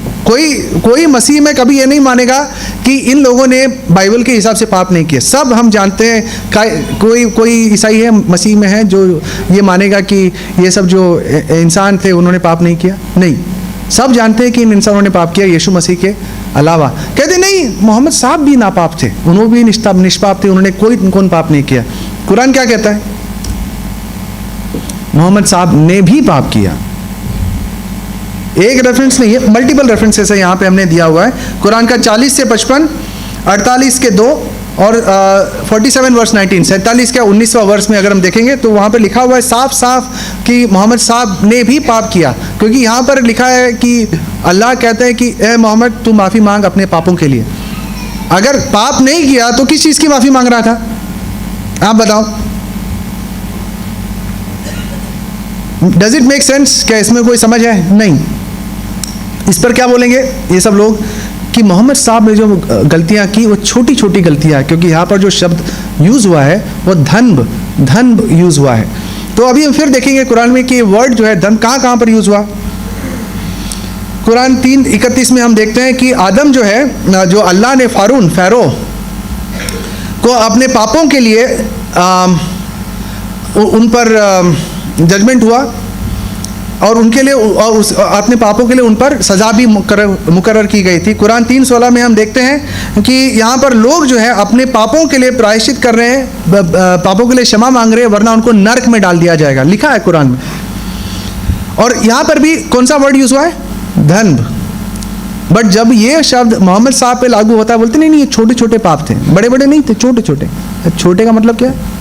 कोई मसीह में कभी ये नहीं मानेगा कि इन लोगों ने बाइबल के हिसाब से पाप नहीं किया। सब हम जानते हैं, कोई ईसाई है मसीह में है जो ये मानेगा कि ये सब जो इंसान थे उन्होंने पाप नहीं किया। नहीं, सब जानते हैं कि इन इंसानों ने पाप किया यीशु मसीह के अलावा। कहते नहीं, मोहम्मद साहब भी नापाप थे, उन्होंने भी निष्पाप थे, उन्होंने कोई पाप नहीं किया। कुरान क्या कहता है? मोहम्मद साहब ने भी पाप किया। एक रेफरेंस नहीं है, मल्टीपल रेफरेंसेस है यहाँ पे हमने दिया हुआ है। कुरान का 40 से 55, 48 के 2, और 47 वर्स 19, 47 का 19वां वर्स में अगर हम देखेंगे तो वहाँ पर लिखा हुआ है साफ साफ कि मोहम्मद साहब ने भी पाप किया, क्योंकि यहाँ पर लिखा है कि अल्लाह कहते हैं कि ए मोहम्मद तू माफ़ी मांग अपने पापों के लिए। अगर पाप नहीं किया तो किस चीज़ की माफ़ी मांग रहा था, आप बताओ। Does it make sense? क्या इसमें कोई समझ है? नहीं। इस पर क्या बोलेंगे ये सब लोग कि मोहम्मद साहब ने जो गलतियां की वो छोटी छोटी गलतियां, क्योंकि यहाँ पर जो शब्द यूज़ हुआ है वो धन्ब यूज़ हुआ है। तो अभी हम फिर देखेंगे कुरान में कि वर्ड जो है धन्ब कहाँ पर यूज़ हुआ। कुरान 3:31 में हम देखते हैं कि आदम जो है, जो अल्लाह ने फ़ैरो को अपने पापों के लिए उन पर जजमेंट हुआ और उनके लिए अपने पापों के लिए उन पर सज़ा भी मुकर्रर की गई थी। कुरान 3:16 में हम देखते हैं कि यहाँ पर लोग जो है अपने पापों के लिए प्रायश्चित कर रहे हैं, पापों के लिए क्षमा मांग रहे हैं, वरना उनको नरक में डाल दिया जाएगा, लिखा है कुरान में। और यहाँ पर भी कौन सा वर्ड यूज़ हुआ है? धन्ब। बट जब ये शब्द मोहम्मद साहब पे लागू होता है, बोलते नहीं ये छोटे छोटे पाप थे, बड़े बड़े नहीं थे, छोटे छोटे। छोटे का मतलब क्या है?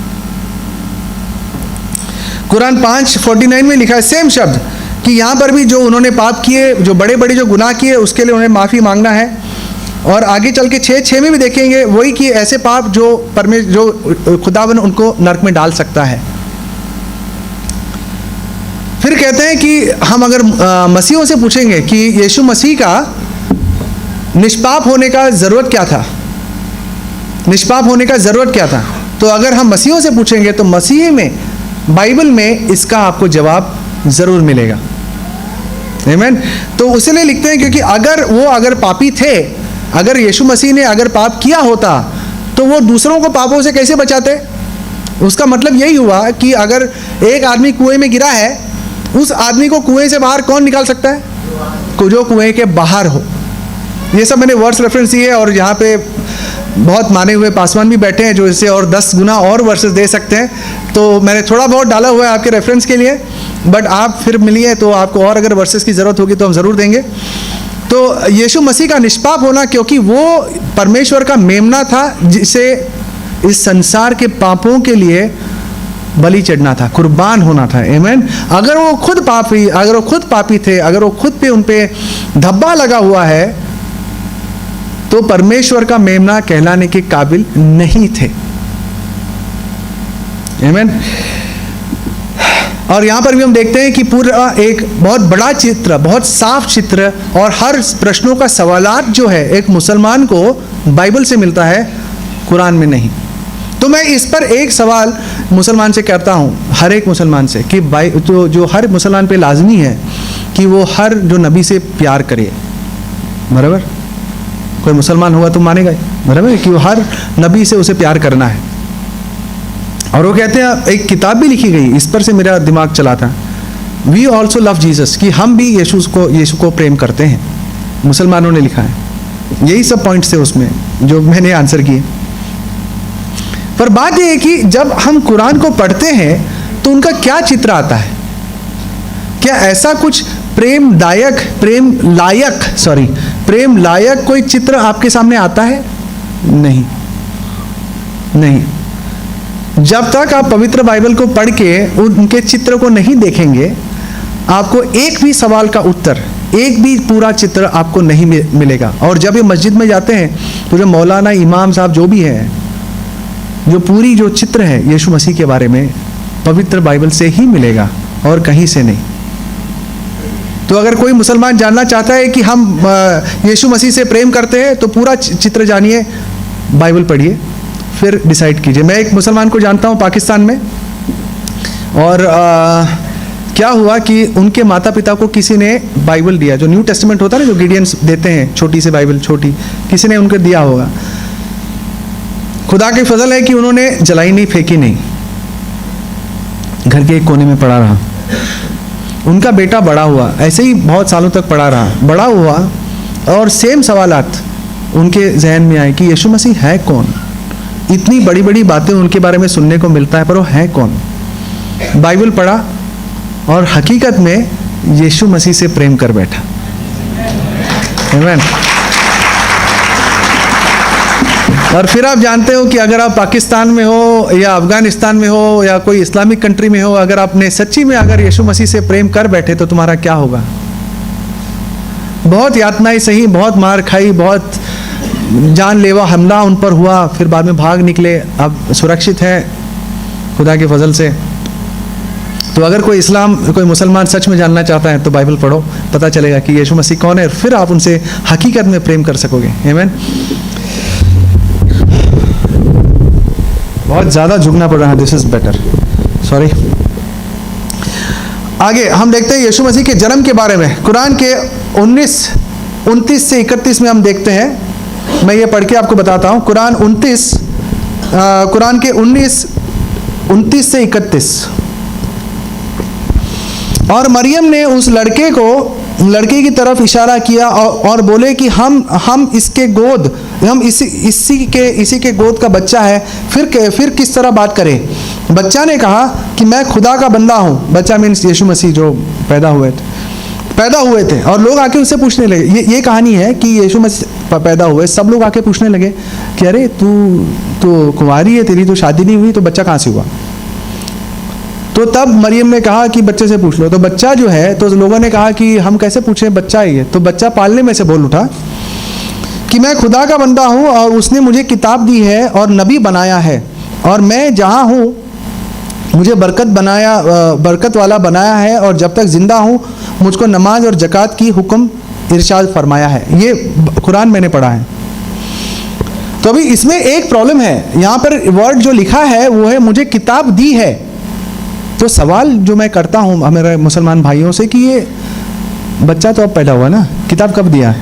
कुरान 5:49 में लिखा है सेम शब्द कि यहाँ पर भी जो उन्होंने पाप किए, जो बड़े बड़े जो गुनाह किए, उसके लिए उन्हें माफ़ी मांगना है। और आगे चल के 6:6 में भी देखेंगे वही कि ऐसे पाप जो खुदावन उनको नरक में डाल सकता है। फिर कहते हैं कि हम अगर मसीहों से पूछेंगे कि यीशु मसीह का निष्पाप होने का ज़रूरत क्या था, निष्पाप होने का ज़रूरत क्या था, तो अगर हम मसीहों से पूछेंगे तो मसीह में, बाइबल में इसका आपको जवाब ज़रूर मिलेगा। आमीन। तो उसलिए लिखते हैं क्योंकि अगर पापी थे, अगर यीशु मसीह ने अगर पाप किया होता तो वो दूसरों को पापों से कैसे बचाते। उसका मतलब यही हुआ कि अगर एक आदमी कुएं में गिरा है, उस आदमी को कुएं से बाहर कौन निकाल सकता है? जो कुएं के बाहर हो। ये सब मैंने वर्स रेफरेंस दिए, और यहाँ पे बहुत माने हुए पासवान भी बैठे हैं जो इससे और 10 गुना और वर्सेस दे सकते हैं, तो मैंने थोड़ा बहुत डाला हुआ है आपके रेफरेंस के लिए। बट आप फिर मिलिए तो आपको और अगर वर्सेस की ज़रूरत होगी तो हम ज़रूर देंगे। तो यीशु मसीह का निष्पाप होना, क्योंकि वो परमेश्वर का मेमना था जिसे इस संसार के पापों के लिए बलि चढ़ना था, कुर्बान होना था। आमीन। अगर वो खुद पापी थे, अगर वो खुद पे उन पे धब्बा लगा हुआ है, तो परमेश्वर का मेमना कहलाने के काबिल नहीं थे। आमीन। और यहाँ पर भी हम देखते हैं कि पूरा एक बहुत बड़ा चित्र, बहुत साफ चित्र, और हर प्रश्नों का सवालात जो है एक मुसलमान को बाइबल से मिलता है, कुरान में नहीं। तो मैं इस पर एक सवाल मुसलमान से करता हूँ, हर एक मुसलमान से, कि जो हर मुसलमान पे लाजमी है कि वो हर जो नबी से प्यार करे। बराबर? कोई मुसलमान होगा तो मानेगा, बराबर, कि वो हर नबी से उसे प्यार करना है। और वो कहते हैं, एक किताब भी लिखी गई, इस पर से मेरा दिमाग चला था, वी ऑल्सो लव जीसस, कि हम भी यीशु को प्रेम करते हैं। मुसलमानों ने लिखा है। यही सब पॉइंट्स थे उसमें जो मैंने आंसर किए। पर बात यह है कि जब हम कुरान को पढ़ते हैं तो उनका क्या चित्र आता है? क्या ऐसा कुछ प्रेम लायक कोई चित्र आपके सामने आता है? नहीं। जब तक आप पवित्र बाइबल को पढ़ के उनके चित्र को नहीं देखेंगे, आपको एक भी सवाल का उत्तर, एक भी पूरा चित्र आपको नहीं मिलेगा। और जब ये मस्जिद में जाते हैं तो जो मौलाना, इमाम साहब जो भी हैं, जो पूरी जो चित्र है यीशु मसीह के बारे में, पवित्र बाइबल से ही मिलेगा और कहीं से नहीं। तो अगर कोई मुसलमान जानना चाहता है कि हम यीशु मसीह से प्रेम करते हैं, तो पूरा चित्र जानिए, बाइबल पढ़िए, फिर डिसाइड कीजिए। मैं एक मुसलमान को जानता हूँ पाकिस्तान में, और क्या हुआ कि उनके माता पिता को किसी ने बाइबल दिया, जो न्यू टेस्टामेंट होता है ना, जो गिडियंस देते हैं, छोटी सी बाइबल, छोटी, किसी ने उनको दिया होगा। खुदा की फजल है कि उन्होंने जलाई नहीं, फेंकी नहीं, घर के एक कोने में पड़ा रहा। उनका बेटा बड़ा हुआ, ऐसे ही बहुत सालों तक पड़ा रहा, बड़ा हुआ, और सेम सवालात उनके जहन में आए कि यीशु मसीह है कौन। इतनी बड़ी बड़ी बातें उनके बारे में सुनने को मिलता है, पर वो है कौन। बाइबल पढ़ा और हकीकत में यीशु मसीह से प्रेम कर बैठा। आमीन। और फिर आप जानते हो कि अगर आप पाकिस्तान में हो या अफगानिस्तान में हो या कोई इस्लामिक कंट्री में हो, अगर आपने सच्ची में अगर यीशु मसीह से प्रेम कर बैठे तो तुम्हारा क्या होगा? बहुत यातनाएं सही, बहुत मार खाई, बहुत जानलेवा हमला उन पर हुआ, फिर बाद में भाग निकले, अब सुरक्षित है खुदा के फजल से। तो अगर कोई मुसलमान सच में जानना चाहता है तो बाइबल पढ़ो, पता चलेगा कि यीशु मसीह कौन है, फिर आप उनसे हकीकत में प्रेम कर सकोगे। आमीन। बहुत ज़्यादा झुकना पड़ रहा है, दिस इज बेटर, सॉरी। आगे हम देखते हैं यीशु मसीह के जन्म के बारे में। कुरान के 29 से 31 में हम देखते हैं, मैं ये पढ़ के आपको बताता हूँ। कुरान के 29 से 31। और मरियम ने उस लड़के की तरफ इशारा किया और बोले कि हम इसी के गोद का बच्चा है, फिर किस तरह बात करें? बच्चा ने कहा कि मैं खुदा का बंदा हूँ। बच्चा मीन्स यीशु मसीह जो पैदा हुए थे। और लोग आके उससे पूछने लगे, ये कहानी है कि यीशु मसीह पैदा हुए, सब लोग आके पूछने लगे कि अरे तू तो कुंवारी है, तेरी तो शादी नहीं हुई, तो बच्चा कहाँ से हुआ? तो तब मरियम ने कहा कि बच्चे से पूछ लो। तो बच्चा जो है, तो लोगों ने कहा कि हम कैसे पूछें, बच्चा ही है। तो बच्चा पालने में से बोल उठा कि मैं खुदा का बंदा हूँ और उसने मुझे किताब दी है और नबी बनाया है, और मैं जहाँ हूँ मुझे बरकत वाला बनाया है, और जब तक जिंदा हूँ मुझको नमाज और ज़कात की हुक्म इरशाद फरमाया है। ये कुरान मैंने पढ़ा है। तो अभी इसमें एक प्रॉब्लम है, यहाँ पर वर्ड जो लिखा है वो है मुझे किताब दी है। तो सवाल जो मैं करता हूँ मेरे मुसलमान भाइयों से कि ये बच्चा तो अब पैदा हुआ ना, किताब कब दिया?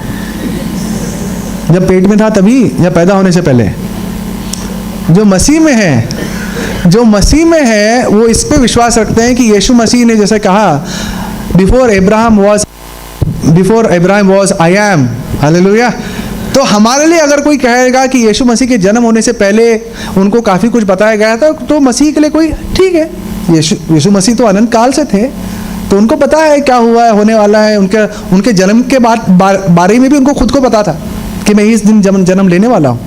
जब पेट में था तभी, या पैदा होने से पहले? जो मसीह में है वो इस पे विश्वास रखते हैं कि यीशु मसीह ने जैसे कहा, before Abraham was I am. Hallelujah. तो हमारे लिए अगर कोई कहेगा कि यीशु मसीह के जन्म होने से पहले उनको काफ़ी कुछ बताया गया था, तो मसीह के लिए कोई ठीक है, यीशु मसीह तो अनंत काल से थे, तो उनको पता है क्या हुआ है, होने वाला है। उनके जन्म के बारे में भी उनको खुद को पता था कि मैं इस दिन जन्म लेने वाला हूँ।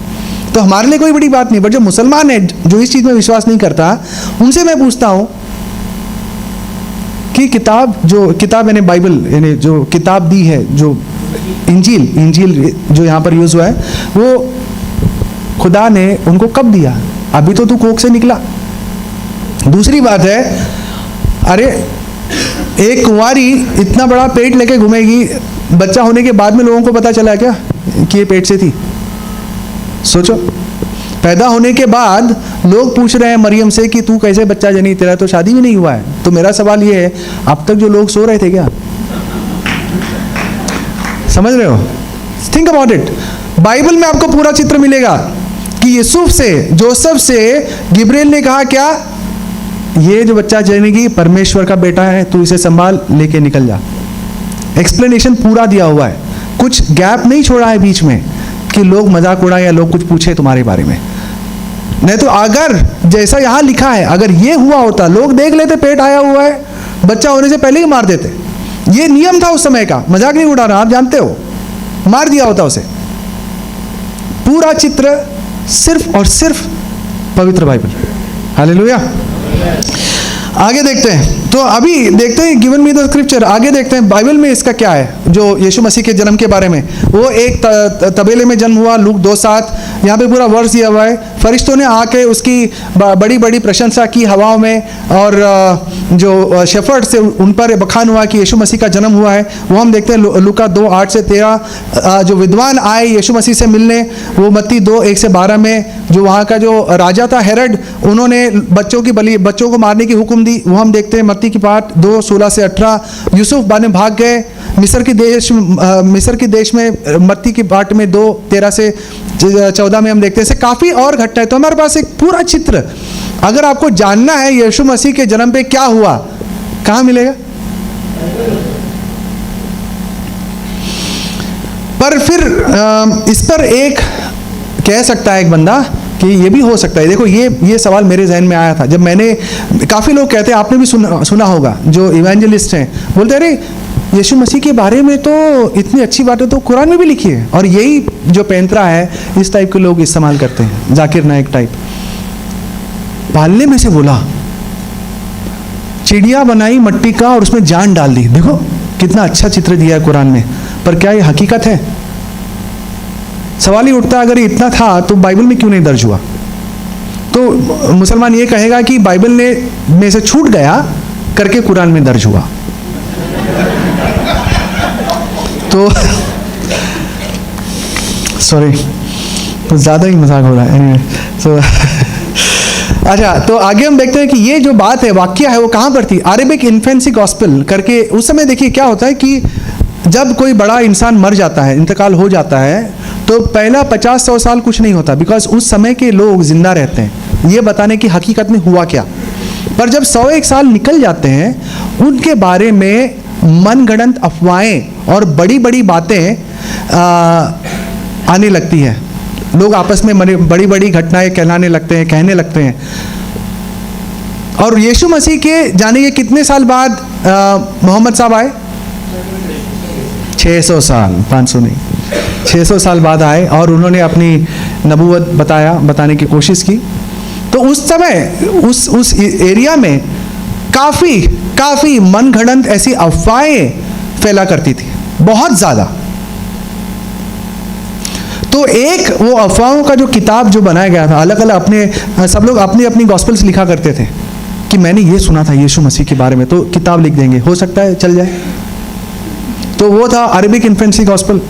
तो हमारे लिए कोई बड़ी बात नहीं। बट जो मुसलमान है, जो इस चीज़ में विश्वास नहीं करता, उनसे मैं पूछता हूँ कि किताब यानी बाइबल, यानी जो किताब दी है, जो इंजील जो यहाँ पर यूज़ हुआ है, वो खुदा ने उनको कब दिया? अभी तो तू कोख से निकला। दूसरी बात है, अरे एक कुंवारी इतना बड़ा पेट लेके घूमेगी, बच्चा होने के बाद में लोगों को पता चला क्या कि ये पेट से थी? सोचो, पैदा होने के बाद लोग पूछ रहे हैं मरियम से कि तू कैसे बच्चा जनी, तेरा तो शादी भी नहीं हुआ है। तो मेरा सवाल ये है, अब तक जो लोग सो रहे थे क्या? समझ रहे हो? Think about it. बाइबल में आपको पूरा चित्र मिलेगा कि जोसेफ से गिब्रियल ने कहा क्या, ये जो बच्चा जनेगी परमेश्वर का बेटा है, तू इसे संभाल, लेके निकल जा। एक्सप्लेनेशन पूरा दिया हुआ है, कुछ गैप नहीं छोड़ा है बीच में कि लोग मजाक उड़ाए या लोग कुछ पूछे तुम्हारे बारे में। नहीं तो अगर जैसा यहाँ लिखा है, अगर ये हुआ होता, लोग देख लेते पेट आया हुआ है, बच्चा होने से पहले ही मार देते। ये नियम था उस समय का, मजाक नहीं उड़ा रहा, आप जानते हो, मार दिया होता उसे। पूरा चित्र सिर्फ और सिर्फ पवित्र बाइबल। हालेलुया। आगे देखते हैं, तो अभी देखते हैं गिवन मी द स्क्रिप्चर। आगे देखते हैं बाइबल में इसका क्या है, जो यीशु मसीह के जन्म के बारे में। वो एक तबेले में जन्म हुआ, लूक 2:7, यहाँ पे पूरा वर्ष दिया हुआ है। फरिश्तों ने आके उसकी बड़ी बड़ी प्रशंसा की हवाओं में, और जो शेफर्ड से उन पर बखान हुआ कि यीशु मसीह का जन्म हुआ है। वो हम देखते हैं लूका 2:8-13। जो विद्वान आए यीशु मसीह से मिलने, वो मत्ती 2:1-12 में, जो वहाँ का जो राजा था हेरोड, उन्होंने बच्चों को मारने की हुक्म दी, वो हम देखते हैं मत्ती की पाठ 2:16-18। यूसुफ बाद में भाग गए मिस्र के देश में, मत्ती की पाठ में 2:13-14 में हम देखते हैं। ऐसे काफ़ी और घटनाएं। तो हमारे पास एक पूरा चित्र, अगर आपको जानना है यीशु मसीह के जन्म पे क्या हुआ, कहाँ मिलेगा? पर फिर इस पर एक कह सकता है एक बंदा कि ये भी हो सकता है। देखो, ये सवाल मेरे जहन में आया था जब मैंने, काफ़ी लोग कहते हैं, आपने भी सुना होगा, जो इवेंजलिस्ट हैं, बोलते अरे यीशु मसीह के बारे में तो इतनी अच्छी बातें तो कुरान में भी लिखी है, और यही जो पैंतरा है इस टाइप के लोग इस्तेमाल करते हैं, जाकिर नाइक टाइप। पालने में से बोला, चिड़िया बनाई मट्टी का और उसमें जान डाल दी। देखो कितना अच्छा चित्र दिया है कुरान में, पर क्या ये हकीकत है? सवाल ही उठता, अगर ये इतना था तो बाइबल में क्यों नहीं दर्ज हुआ? तो मुसलमान ये कहेगा कि बाइबल में से छूट गया करके कुरान में दर्ज हुआ। तो सॉरी, तो ज़्यादा ही मजाक हो रहा है। एनीवे, सो अच्छा, तो आगे हम देखते हैं कि ये जो बात है, वाक्य है, वो कहाँ पर थी? अरेबिक इन्फेंसी गॉस्पेल करके। उस समय देखिए क्या होता है कि जब कोई बड़ा इंसान मर जाता है, इंतकाल हो जाता है, तो पहला 50-100 साल कुछ नहीं होता, बिकॉज उस समय के लोग जिंदा रहते हैं ये बताने की हकीकत में हुआ क्या। पर जब 100-1 साल निकल जाते हैं, उनके बारे में मनगढ़ंत अफवाहें और बड़ी बड़ी बातें आने लगती है। लोग आपस में बड़ी बड़ी घटनाएं कहने लगते हैं। और यीशु मसीह के जाने के कितने साल बाद मोहम्मद साहब आए? 600 साल, 500 नहीं, 600 साल बाद आए और उन्होंने अपनी नबूवत बताने की कोशिश की। तो उस समय उस एरिया में काफ़ी मनगढ़ंत ऐसी अफवाहें फैला करती थी, बहुत ज़्यादा। तो एक वो अफवाहों का जो किताब जो बनाया गया था, अलग अलग सब लोग अपनी गॉस्पेल्स लिखा करते थे कि मैंने ये सुना था यीशु मसीह के बारे में, तो किताब लिख देंगे, हो सकता है चल जाए। तो वो था अरेबिक इन्फेंसी गॉस्पेल,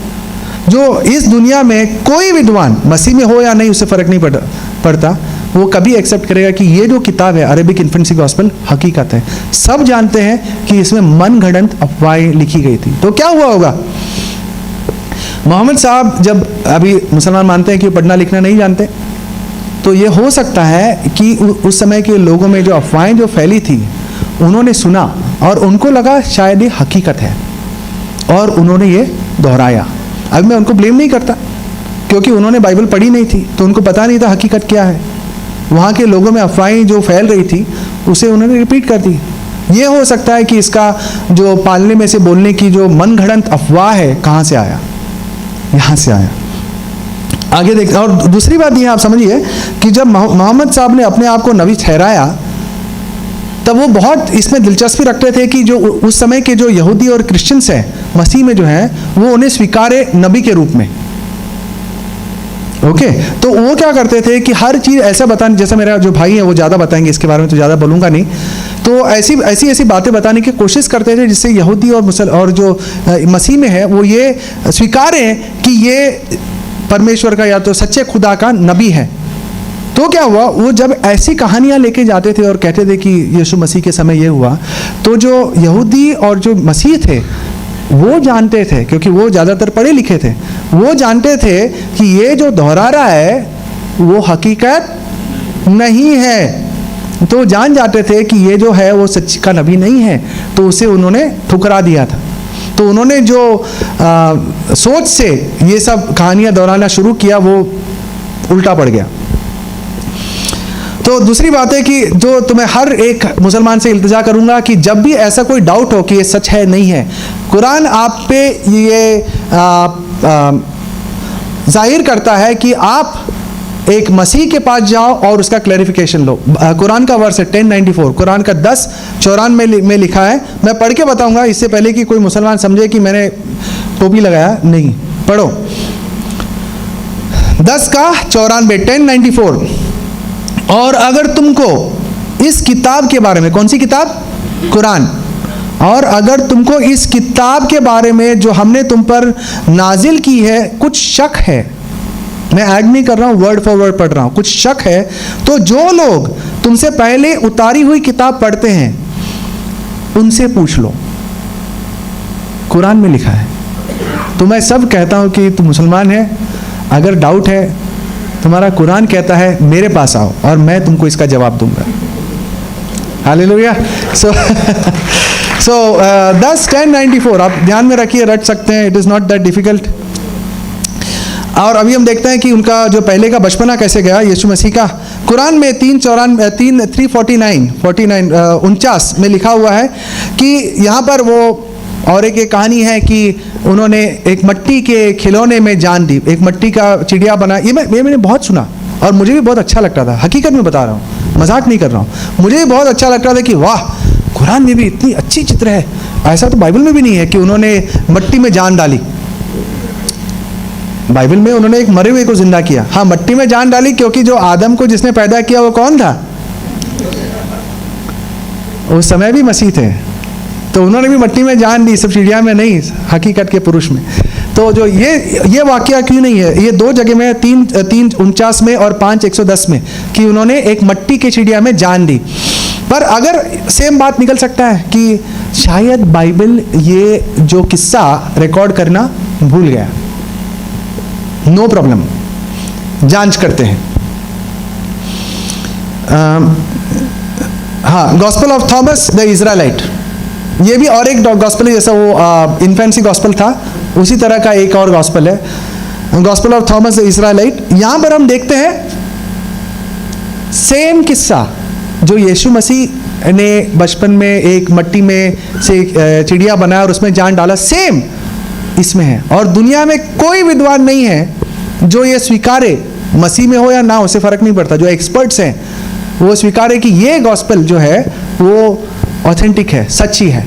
जो इस दुनिया में कोई विद्वान मसीह में हो या नहीं उससे फ़र्क नहीं पड़ता, वो कभी एक्सेप्ट करेगा कि ये जो किताब है अरेबिक इन्फेंसी गॉस्पेल हकीकत है। सब जानते हैं कि इसमें मनगढ़ंत अफवाहें लिखी गई थी। तो क्या हुआ होगा? मोहम्मद साहब जब, अभी मुसलमान मानते हैं कि पढ़ना लिखना नहीं जानते, तो ये हो सकता है कि उस समय के लोगों में जो अफवाहें जो फैली थी, उन्होंने सुना और उनको लगा शायद ये हकीकत है, और उन्होंने ये दोहराया। अब मैं उनको ब्लेम नहीं करता, क्योंकि उन्होंने बाइबल पढ़ी नहीं थी, तो उनको पता नहीं था हकीकत क्या है। वहाँ के लोगों में अफवाहें जो फैल रही थी उसे उन्होंने रिपीट कर दी। ये हो सकता है कि इसका जो पालने में से बोलने की जो मनगढ़ंत अफवाह है, कहाँ से आया? यहाँ से आया। आगे देखते। और दूसरी बात ये आप समझिए कि जब मोहम्मद साहब ने अपने आप को नबी ठहराया, तब वो बहुत इसमें दिलचस्पी रखते थे कि जो उस समय के जो यहूदी और क्रिश्चियंस हैं मसीह में जो हैं, वो उन्हें स्वीकारे नबी के रूप में। ओके, तो वो क्या करते थे कि हर चीज़ ऐसा बताने, जैसा मेरा जो भाई है वो ज़्यादा बताएंगे इसके बारे में, तो ज़्यादा बोलूँगा नहीं, तो ऐसी बातें बताने की कोशिश करते थे जिससे यहूदी और जो मसीह में है वो ये स्वीकारें कि ये परमेश्वर का या तो सच्चे खुदा का नबी है। तो क्या हुआ, वो जब ऐसी कहानियाँ लेके जाते थे और कहते थे कि यीशु मसीह के समय ये हुआ, तो जो यहूदी और जो मसीह थे वो जानते थे, क्योंकि वो ज़्यादातर पढ़े लिखे थे, वो जानते थे कि ये जो दोहरा रहा है वो हकीकत नहीं है। तो जान जाते थे कि ये जो है वो सच का नबी नहीं है, तो उसे उन्होंने ठुकरा दिया था। तो उन्होंने जो सोच से ये सब कहानियाँ दोहराना शुरू किया, वो उल्टा पड़ गया। तो दूसरी बात है कि जो तुम्हें हर एक मुसलमान से इल्तिजा करूंगा कि जब भी ऐसा कोई डाउट हो कि ये सच है नहीं है, कुरान आप पे ये जाहिर करता है कि आप एक मसीह के पास जाओ और उसका क्लैरिफिकेशन लो। कुरान का वर्स है 1094, कुरान का 10:94 में लिखा है। मैं पढ़ के बताऊंगा इससे पहले कि कोई मुसलमान समझे कि मैंने टोपी लगाया। नहीं, पढ़ो 10:94, 1094। और अगर तुमको इस किताब के बारे में, कौन सी किताब? कुरान। और अगर तुमको इस किताब के बारे में जो हमने तुम पर नाजिल की है कुछ शक है, मैं ऐड नहीं कर रहा हूँ, वर्ड फॉर वर्ड पढ़ रहा हूँ, कुछ शक है, तो जो लोग तुमसे पहले उतारी हुई किताब पढ़ते हैं उनसे पूछ लो। कुरान में लिखा है। तो मैं सब कहता हूँ कि तुम मुसलमान है, अगर डाउट है तुम्हारा, कुरान कहता है मेरे पास आओ और मैं तुमको इसका जवाब दूंगा। हालेलुया। सो 10:94 आप ध्यान में रखिए, रट सकते हैं, it is not that difficult. और अभी हम देखते हैं कि उनका जो पहले का बचपना कैसे गया यीशु मसीह का। कुरान में 349 में लिखा हुआ है कि यहाँ पर वो और एक ये कहानी है कि उन्होंने एक मट्टी के खिलौने में जान दी, एक मट्टी का चिड़िया बना। ये मैंने बहुत सुना और मुझे भी बहुत अच्छा लगता था। हकीकत में बता रहा हूँ, मजाक नहीं कर रहा हूँ। मुझे भी बहुत अच्छा लगता था कि वाह, कुरान में भी इतनी अच्छी चित्र है। ऐसा तो बाइबल में भी नहीं है कि उन्होंने मट्टी में जान डाली। बाइबल में उन्होंने एक मरे हुए को जिंदा किया। हाँ, मट्टी में जान डाली, क्योंकि जो आदम को जिसने पैदा किया वो कौन था? उस समय भी मसीह थे, तो उन्होंने भी मट्टी में जान दी, सब चिड़िया में नहीं, हकीकत के पुरुष में। तो जो ये वाकया क्यों नहीं है? ये दो जगह में, 3:49 में और 5:110 में, कि उन्होंने एक मट्टी के चिड़िया में जान दी। पर अगर सेम बात निकल सकता है कि शायद बाइबल ये जो किस्सा रिकॉर्ड करना भूल गया। नो प्रॉब्लम, जांच करते हैं। हाँ, gospel of Thomas the Israelite, ये भी और एक गॉस्पेल है, जैसा वो इन्फेंसी गॉस्पेल था उसी तरह का एक और गॉस्पेल है, gospel of Thomas the Israelite. यहां पर हम देखते हैं सेम किस्सा जो यीशु मसीह ने बचपन में एक मट्टी में से चिड़िया बनाया और उसमें जान डाला, सेम इसमें है। और दुनिया में कोई विद्वान नहीं है जो ये स्वीकारे, मसीह में हो या ना, उससे फर्क नहीं पड़ता, जो एक्सपर्ट्स हैं वो स्वीकारे कि ये गॉस्पेल जो है वो ऑथेंटिक है, सच्ची है।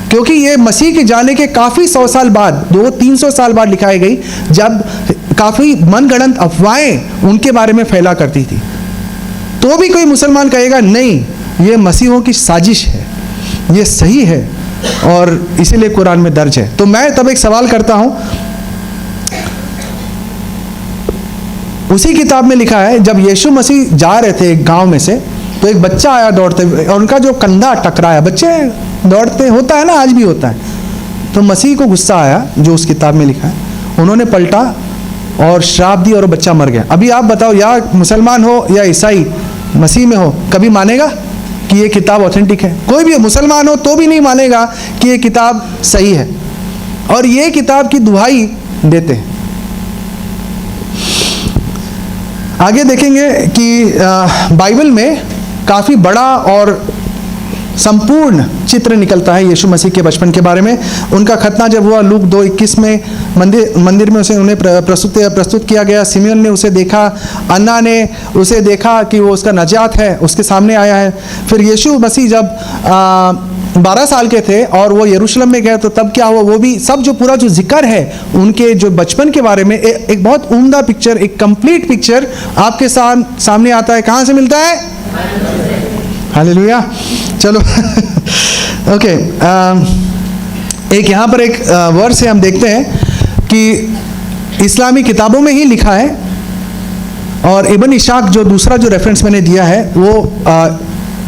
क्योंकि ये मसीह के जाने के काफ़ी 100 साल बाद, 200-300 साल बाद लिखाई गई, जब काफ़ी मनगढ़ंत अफवाहें उनके बारे में फैला करती थी। तो भी कोई मुसलमान कहेगा नहीं, ये मसीहों की साजिश है, ये सही है और इसीलिए कुरान में दर्ज है। तो मैं तब एक सवाल करता हूं, उसी किताब में लिखा है जब यीशु मसीह जा रहे थे एक गांव में से, तो एक बच्चा आया दौड़ते हुए और उनका जो कंधा टकराया, बच्चे दौड़ते होता है ना, आज भी होता है, तो मसीह को गुस्सा आया, जो उस किताब में लिखा है, उन्होंने पलटा और श्राप दी और वो बच्चा मर गया। अभी आप बताओ, या मुसलमान हो या ईसाई, मसीह में हो, कभी मानेगा कि ये किताब ऑथेंटिक है? कोई भी मुसलमान हो तो भी नहीं मानेगा कि ये किताब सही है, और ये किताब की दुहाई देते हैं। आगे देखेंगे कि बाइबल में काफ़ी बड़ा और संपूर्ण चित्र निकलता है यीशु मसीह के बचपन के बारे में। उनका खतना जब हुआ, लूक 2:21 में मंदिर में उन्हें प्रस्तुत किया गया। सिमियोन ने उसे देखा, अन्ना ने उसे देखा कि वो उसका नजात है, उसके सामने आया है। फिर यीशु मसीह जब 12 साल के थे और वो यरूशलेम में गए, तो तब क्या हुआ, वो भी सब जो पूरा जो जिक्र है उनके जो बचपन के बारे में, एक बहुत उम्दा पिक्चर, एक कंप्लीट पिक्चर आपके सामने आता है। कहाँ से मिलता है? हालेलुया। चलो ओके, एक यहाँ पर एक वर्स है, हम देखते हैं कि इस्लामी किताबों में ही लिखा है, और इब्न इशाक जो दूसरा जो रेफरेंस मैंने दिया है वो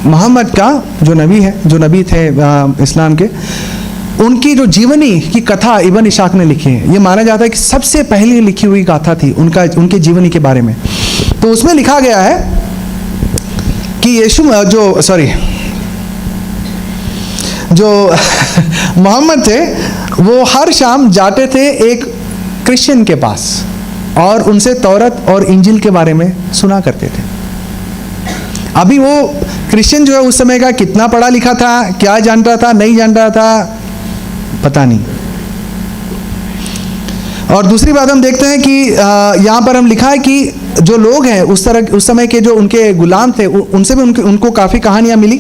मोहम्मद का जो नबी है, जो नबी थे इस्लाम के, उनकी जो जीवनी की कथा इब्न इशाक ने लिखी है। ये माना जाता है कि सबसे पहली लिखी हुई गाथा थी उनके जीवनी के बारे में। तो उसमें लिखा गया है कि यीशु जो मोहम्मद थे, वो हर शाम जाते थे एक क्रिश्चियन के पास और उनसे तौरत और इंजिल के बारे में सुना करते थे। अभी वो क्रिश्चियन जो है उस समय का कितना पढ़ा लिखा था, क्या जान रहा था, नहीं जान रहा था, पता नहीं। और दूसरी बात हम देखते हैं कि यहाँ पर हम लिखा है कि जो लोग हैं उस समय के जो उनके गुलाम थे, उनसे भी उनको काफ़ी कहानियाँ मिली।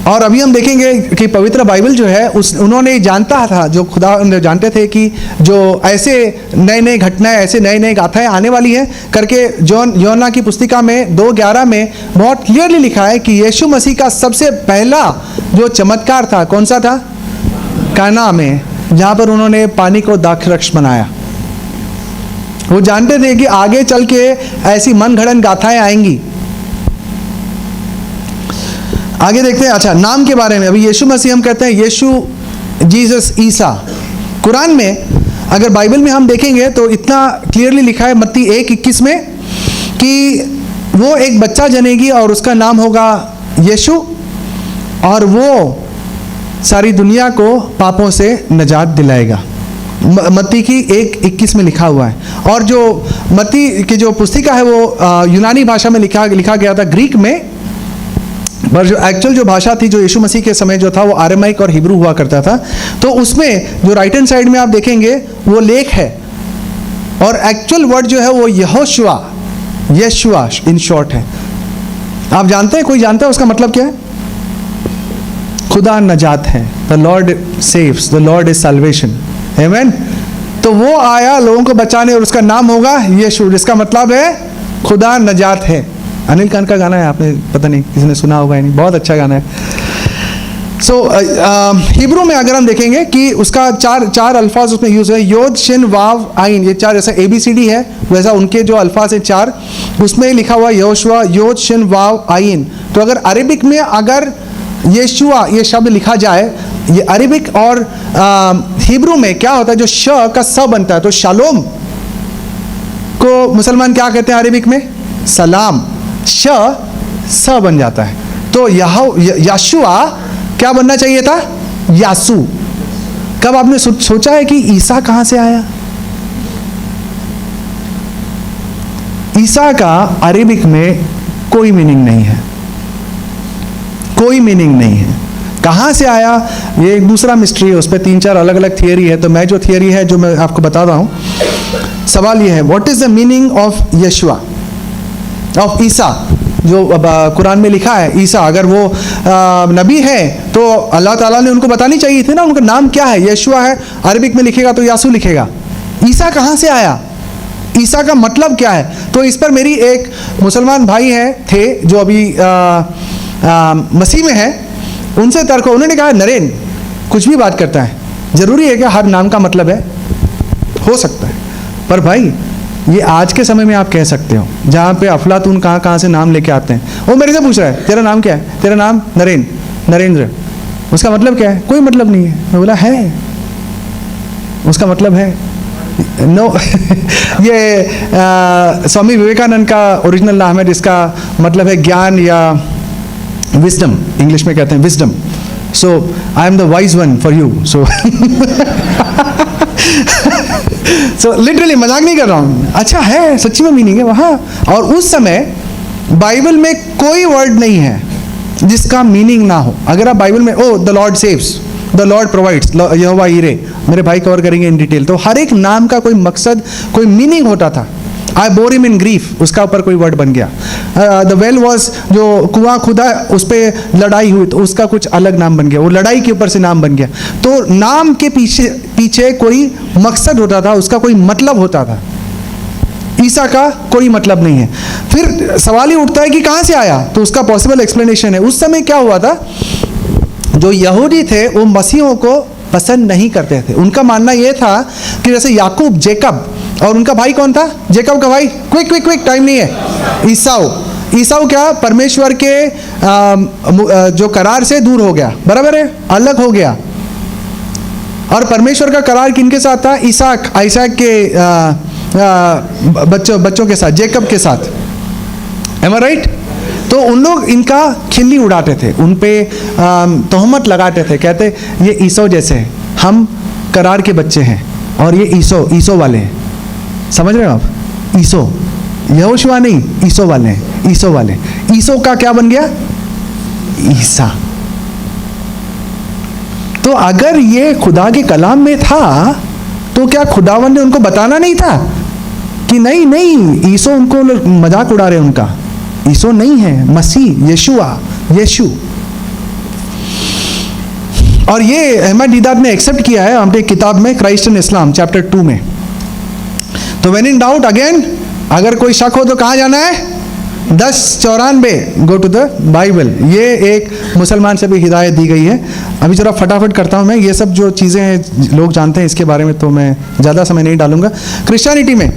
और अभी हम देखेंगे कि पवित्र बाइबल जो है उन्होंने जानता था, जो खुदा जानते थे कि जो ऐसे नए नए घटनाएं, ऐसे नए नए गाथाएं आने वाली हैं करके। योना की पुस्तिका में 2:11 में बहुत क्लियरली लिखा है कि यीशु मसीह का सबसे पहला जो चमत्कार था, कौन सा था? काना में, जहाँ पर उन्होंने पानी को द्राक्षरस बनाया। वो जानते थे कि आगे चल के ऐसी मनगढ़ंत गाथाएं आएंगी। आगे देखते हैं, अच्छा नाम के बारे में। अभी यीशु मसीह हम कहते हैं यीशु, जीसस, ईसा। कुरान में अगर बाइबल में हम देखेंगे तो इतना क्लियरली लिखा है मत्ती 1:21 में कि वो एक बच्चा जनेगी और उसका नाम होगा यीशु, और वो सारी दुनिया को पापों से निजात दिलाएगा। मत्ती की 1:21 में लिखा हुआ है। और जो मत्ती की जो पुस्तिका है वो यूनानी भाषा में लिखा गया था, ग्रीक में, पर जो एक्चुअल जो भाषा थी जो यीशु मसीह के समय जो था वो आरामाइक और हिब्रू हुआ करता था। तो उसमें जो राइट हैंड साइड में आप देखेंगे वो लेख है, और एक्चुअल वर्ड जो है वो यहोशुआ, यशुआ इन शॉर्ट है। आप जानते हैं, कोई जानता है उसका मतलब क्या है? खुदा नजात है, the lord saves, the lord is salvation, amen. तो वो आया लोगों को बचाने, और उसका नाम होगा यीशु, जिसका मतलब है खुदा नजात है। अनिल खान का गाना है, आपने पता नहीं किसी ने सुना होगा या नहीं, बहुत अच्छा गाना है। सो हिब्रू में अगर हम देखेंगे कि उसका चार अल्फाज उसमें यूज है, योद शिन वाव आइन, ये चार, जैसा ABCD है वैसा उनके जो अल्फाज हैं चार, उसमें लिखा हुआ यहोशुआ योद शिन वाव आइन। तो अगर अरेबिक में अगर यशुआ ये शब्द लिखा जाए, ये अरेबिक और हिब्रू में क्या होता है, जो श का स बनता है, तो शालोम को मुसलमान क्या कहते हैं अरेबिक में? सलाम, स बन जाता है। तो यशुआ क्या बनना चाहिए था? यासू। कब आपने सोचा है कि ईसा कहां से आया? ईसा का अरेबिक में कोई मीनिंग नहीं है, कोई मीनिंग नहीं है। कहां से आया ये एक दूसरा मिस्ट्री है, उस पर 3-4 अलग अलग थियरी है। तो मैं जो थियरी है जो मैं आपको बता रहा हूं, सवाल ये है, what is the meaning of Yeshua, of Isa? जो कुरान में लिखा है ईसा, अगर वो नबी है तो अल्लाह ताला ने उनको बतानी चाहिए थी ना उनका नाम क्या है। यशुआ है, अरबिक में लिखेगा तो यासू लिखेगा। ईसा कहाँ से आया? ईसा का मतलब क्या है? तो इस पर मेरी एक मुसलमान भाई थे जो अभी मसीह में है, उनसे तर्क, उन्होंने कहा नरेन कुछ भी बात करता है, ज़रूरी है कि हर नाम का मतलब है? हो सकता है, पर भाई ये आज के समय में आप कह सकते हो, जहाँ पे अफलातून कहाँ से नाम लेके आते हैं। वो मेरे से पूछ रहा है तेरा नाम क्या है? तेरा नाम नरेन, नरेंद्र, उसका मतलब क्या है? कोई मतलब नहीं है। मैं बोला है, उसका मतलब है नो ये स्वामी विवेकानंद का ओरिजिनल नाम है, जिसका मतलब है ज्ञान या विजडम, इंग्लिश में कहते हैं wisdom. So I am the wise one for you. So literally मजाक नहीं कर रहा हूँ, अच्छा है, सच्ची में मीनिंग है वहाँ। और उस समय बाइबल में कोई वर्ड नहीं है जिसका मीनिंग ना हो। अगर आप बाइबल में the lord saves, the lord provides, Jehovah Jireh, मेरे भाई कवर करेंगे इन डिटेल, तो हर एक नाम का कोई मकसद, कोई मीनिंग होता था। आई बोर हिम इन ग्रीफ, उसका ऊपर कोई वर्ड बन गया। द वेल वॉज, जो कुआं खुदा उस पर लड़ाई हुई तो उसका कुछ अलग नाम बन गया, वो लड़ाई के ऊपर से नाम बन गया। तो नाम के पीछे कोई मकसद होता था, उसका कोई मतलब होता था। ईसा का कोई मतलब नहीं है। फिर सवाल ही उठता है कि कहाँ से आया, तो उसका पॉसिबल एक्सप्लेनेशन है। उस समय क्या हुआ था, जो यहूदी थे वो मसीहों को पसंद नहीं करते थे। उनका मानना यह था कि जैसे याकूब, जेकब, और उनका भाई कौन था? जेकब का भाई, क्विक टाइम नहीं है, ईसाऊ। ईसाऊ क्या? परमेश्वर के जो करार से दूर हो गया, बराबर है, अलग हो गया। और परमेश्वर का करार किनके साथ था? इसहाक, आइसैक के बच्चों के साथ, जेकब के साथ। एम आई राइट? तो उन लोग इनका खिल्ली उड़ाते थे, उन पे तोहमत लगाते थे, कहते ये ईसो जैसे हैं, हम करार के बच्चे हैं और ये ईसो वाले हैं। समझ रहे हो आप? ईसो, यहोशुआ नहीं, ईसो वाले हैं, ईसो वाले। ईसो का क्या बन गया? ईसा। तो अगर ये खुदा के कलाम में था तो क्या खुदावन ने उनको बताना नहीं था कि नहीं ईसो, उनको मजाक उड़ा रहे उनका? ईसो नहीं है, मसीह, यशुआ, यशु। और ये अहमद दीदात ने एक्सेप्ट किया है अपने किताब में क्राइस्ट एंड इस्लाम चैप्टर 2 में। तो व्हेन इन डाउट अगेन, अगर कोई शक हो तो कहाँ जाना है? 1094, गो टू द बाइबल। ये एक मुसलमान से भी हिदायत दी गई है। अभी जरा फटाफट करता हूँ मैं, ये सब जो चीज़ें हैं लोग जानते हैं इसके बारे में, तो मैं ज़्यादा समय नहीं डालूंगा। क्रिश्चियनिटी में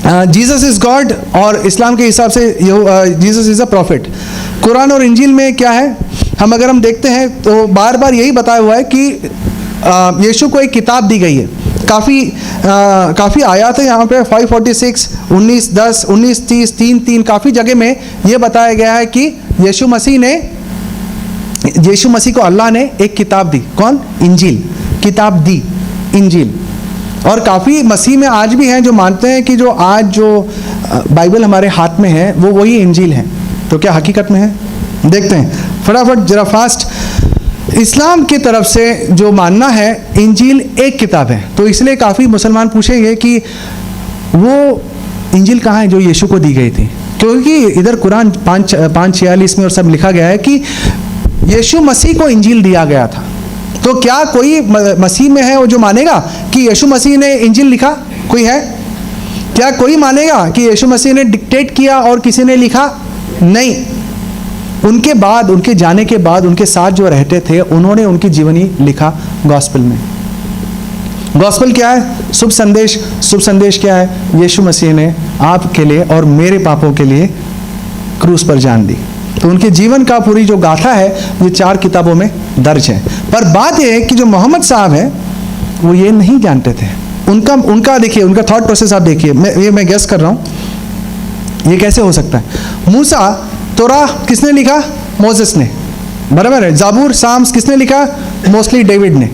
जीसस इज गॉड, और इस्लाम के हिसाब से Jesus is a profit. Quran और इंजील में क्या है, अगर हम देखते हैं तो बार बार यही बताया हुआ है कि यीशु को एक किताब दी गई है। काफ़ी आयात है यहाँ पे, 546, 19:10, 19:30, 3:3, काफ़ी जगह में ये बताया गया है कि यीशु मसीह को अल्लाह ने एक किताब दी। कौन? इंजील, किताब दी, इंजील। और काफ़ी मसीह में आज भी हैं जो मानते हैं कि जो आज जो बाइबल हमारे हाथ में है वो वही इंजील है। तो क्या हकीकत में है? देखते हैं फटाफट जरा फास्ट। इस्लाम की तरफ से जो मानना है इंजील एक किताब है, तो इसलिए काफ़ी मुसलमान पूछेंगे कि वो इंजील कहाँ है जो यीशु को दी गई थी, क्योंकि इधर कुरान 5:46 में और सब लिखा गया है कि यीशु मसीह को इंजील दिया गया था। तो क्या कोई मसीह में है वो जो मानेगा कि यीशु मसीह ने इंजील लिखा? कोई है? क्या कोई मानेगा कि यीशु मसीह ने डिक्टेट किया और किसी ने लिखा? नहीं। उनके बाद, उनके जाने के बाद उनके साथ जो रहते थे उन्होंने उनकी जीवनी लिखा गॉस्पेल में। गॉस्पेल क्या है? शुभ संदेश। शुभ संदेश क्या है? यीशु मसीह ने आपके लिए और मेरे पापों के लिए क्रूस पर जान दी। तो उनके जीवन का पूरी जो गाथा है ये 4 किताबों में दर्ज है। पर बात यह है कि जो मोहम्मद साहब है वो ये नहीं जानते थे। उनका देखिए, उनका थॉट प्रोसेस आप देखिए। मैं गेस कर रहा हूँ ये कैसे हो सकता है। मूसा, तोरा किसने लिखा? मोसेस ने, बराबर है। ज़बूर, साम्स किसने लिखा? मोस्टली डेविड ने।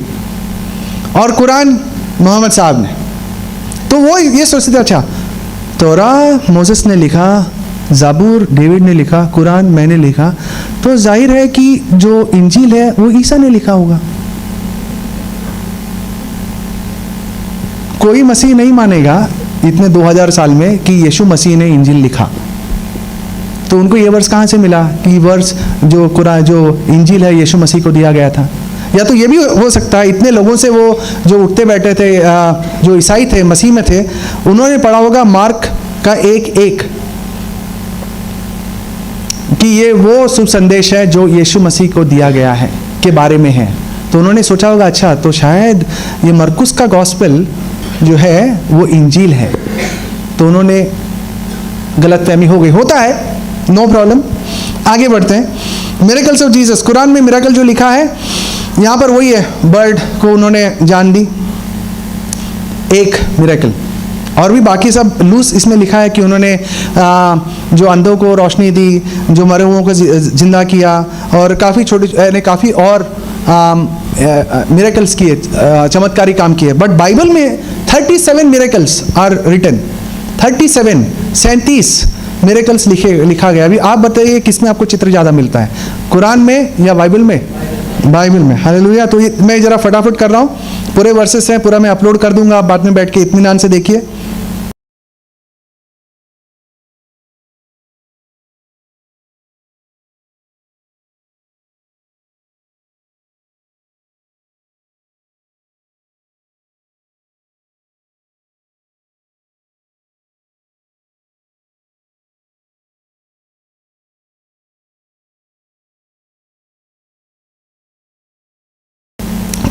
और कुरान मोहम्मद साहब ने। तो वो ये सोचते थे अच्छा तोरा मोसेस ने लिखा, ज़बूर डेविड ने लिखा, कुरान मैंने लिखा, तो जाहिर है कि जो इंजील है वो ईसा ने लिखा होगा। कोई मसीह नहीं मानेगा इतने 2000 साल में कि यीशु मसीह ने इंजील लिखा। तो उनको ये वर्स कहाँ से मिला कि वर्स जो कुरान, जो इंजील है यीशु मसीह को दिया गया था? या तो ये भी हो सकता है इतने लोगों से वो जो उठते बैठे थे, जो ईसाई थे, मसीह में थे, उन्होंने पढ़ा होगा मार्क का 1:1 कि ये वो शुभ संदेश है जो यीशु मसीह को दिया गया है के बारे में है। तो उन्होंने सोचा होगा अच्छा तो शायद ये मरकुस का गॉस्पेल जो है वो इंजील है। तो उन्होंने गलतफहमी हो गई। होता है, नो प्रॉब्लम। आगे बढ़ते हैं। मिरेकल्स ऑफ जीसस, कुरान में मिरेकल जो लिखा है यहाँ पर वही है, बर्ड को उन्होंने जान दी, एक मिरेकल। और भी बाकी सब लूज इसमें लिखा है कि उन्होंने जो अंधों को रोशनी दी, जो मरे हुओं को जिंदा किया, और काफ़ी काफ़ी और मिरेकल्स किए, चमत्कारी काम किए। बट बाइबल में 37 मिरेकल्स आर रिटन। 37 मिरेकल्स लिखा गया। अभी आप बताइए किसमें आपको चित्र ज़्यादा मिलता है, कुरान में या बाइबल में? बाइबल में। हालेलुया। तो मैं ज़रा फटाफट कर रहा हूँ, पूरे वर्सेस हैं, पूरा मैं अपलोड कर दूंगा, आप बाद में बैठ के इत्मीनान से देखिए।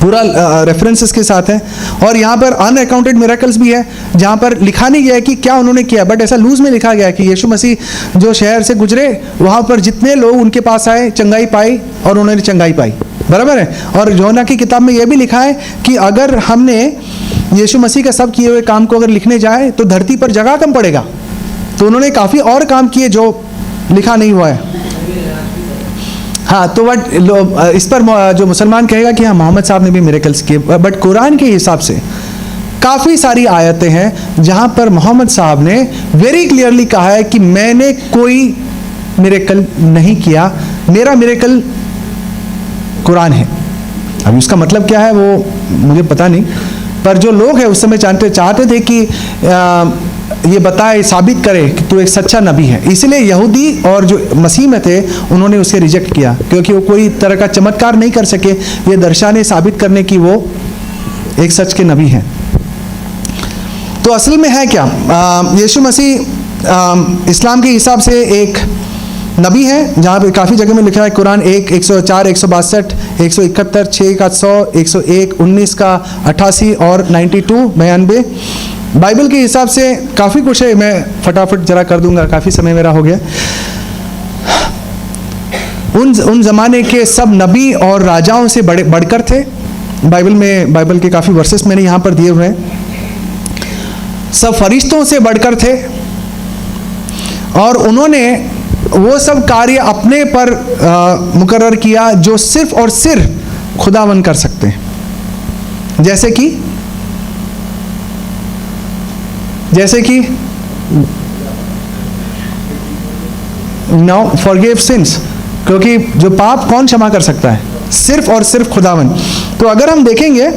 पूरा रेफरेंसेस के साथ है। और यहाँ पर अनअकाउंटेड मिरेकल्स भी है जहाँ पर लिखा नहीं गया है कि क्या उन्होंने किया, बट ऐसा लूज में लिखा गया है कि यीशु मसीह जो शहर से गुजरे वहाँ पर जितने लोग उनके पास आए चंगाई पाई और उन्होंने चंगाई पाई, बराबर है। और योना की किताब में यह भी लिखा है कि अगर हमने यीशु मसीह का सब किए हुए काम को अगर लिखने जाए तो धरती पर जगह कम पड़ेगा। तो उन्होंने काफ़ी और काम किए जो लिखा नहीं हुआ है। हाँ, तो बट इस पर जो मुसलमान कहेगा कि हाँ मोहम्मद साहब ने भी मिरेकल्स किए, बट कुरान के हिसाब से काफ़ी सारी आयतें हैं जहाँ पर मोहम्मद साहब ने वेरी क्लियरली कहा है कि मैंने कोई मिरेकल नहीं किया, मेरा मिरेकल कुरान है। अब उसका मतलब क्या है वो मुझे पता नहीं, पर जो लोग हैं उस समय चाहते थे कि ये बताए, साबित करे कि तू एक सच्चा नबी है। इसलिए यहूदी और जो मसीह में थे उन्होंने उसे रिजेक्ट किया, क्योंकि वो कोई तरह का चमत्कार नहीं कर सके ये दर्शाने, साबित करने की वो एक सच के नबी हैं। तो असल में है क्या, यीशु मसीह इस्लाम के हिसाब से एक नबी है, जहाँ पे काफ़ी जगह में लिखा है कुरान 1:104, 162, 171, 6:100, 101, 19 का 88 और 92, 92। बाइबल के हिसाब से काफ़ी कुछ है, मैं फटाफट जरा कर दूंगा, काफ़ी समय मेरा हो गया। उन ज़माने के सब नबी और राजाओं से बढ़कर थे। बाइबल में, बाइबल के काफ़ी वर्सेस मैंने यहाँ पर दिए हुए हैं। सब फरिश्तों से बढ़कर थे और उन्होंने वो सब कार्य अपने पर मुकर्रर किया जो सिर्फ और सिर्फ खुदावन कर सकते हैं। जैसे कि नो फॉरगिव सिंस, क्योंकि जो पाप कौन क्षमा कर सकता है? सिर्फ और सिर्फ खुदावन। तो अगर हम देखेंगे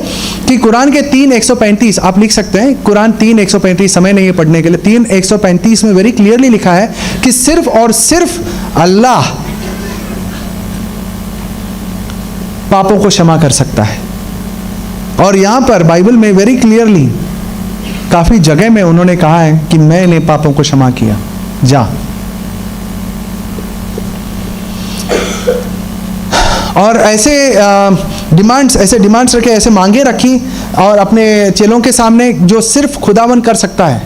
कि कुरान के 3:135, आप लिख सकते हैं कुरान 3:135, समय नहीं है पढ़ने के लिए, 3:135 में वेरी क्लियरली लिखा है कि सिर्फ और सिर्फ अल्लाह पापों को क्षमा कर सकता है। और यहां पर बाइबल में वेरी क्लियरली काफी जगह में उन्होंने कहा है कि मैंने पापों को क्षमा किया, जा। और ऐसे डिमांड्स रखे, ऐसे मांगे रखी और अपने चेलों के सामने जो सिर्फ खुदावन कर सकता है।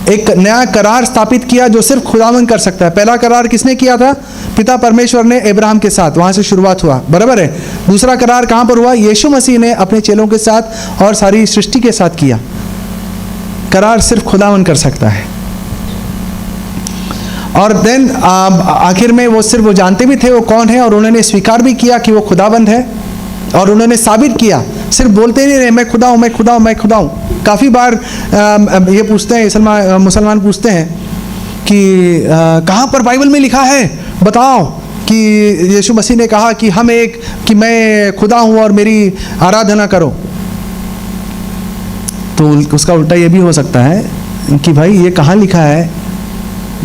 एक नया करार स्थापित किया जो सिर्फ खुदावन कर सकता है। पहला करार किसने किया था? पिता परमेश्वर ने अब्राहम के साथ, वहां से शुरुआत हुआ, बराबर है। दूसरा करार कहां पर हुआ? यीशु मसीह ने अपने चेलों के साथ और सारी सृष्टि के साथ किया। करार सिर्फ खुदावन कर सकता है। और देन आखिर में वो जानते भी थे वो कौन है, और उन्होंने स्वीकार भी किया कि वो खुदाबंद है, और उन्होंने साबित किया। सिर्फ बोलते नहीं रहे मैं खुदा हूँ, मैं खुदा हूँ, मैं खुदा हूँ। काफ़ी बार ये पूछते हैं, मुसलमान पूछते हैं कि कहाँ पर बाइबल में लिखा है, बताओ कि यीशु मसीह ने कहा कि मैं खुदा हूँ और मेरी आराधना करो। तो उसका उल्टा ये भी हो सकता है कि भाई ये कहाँ लिखा है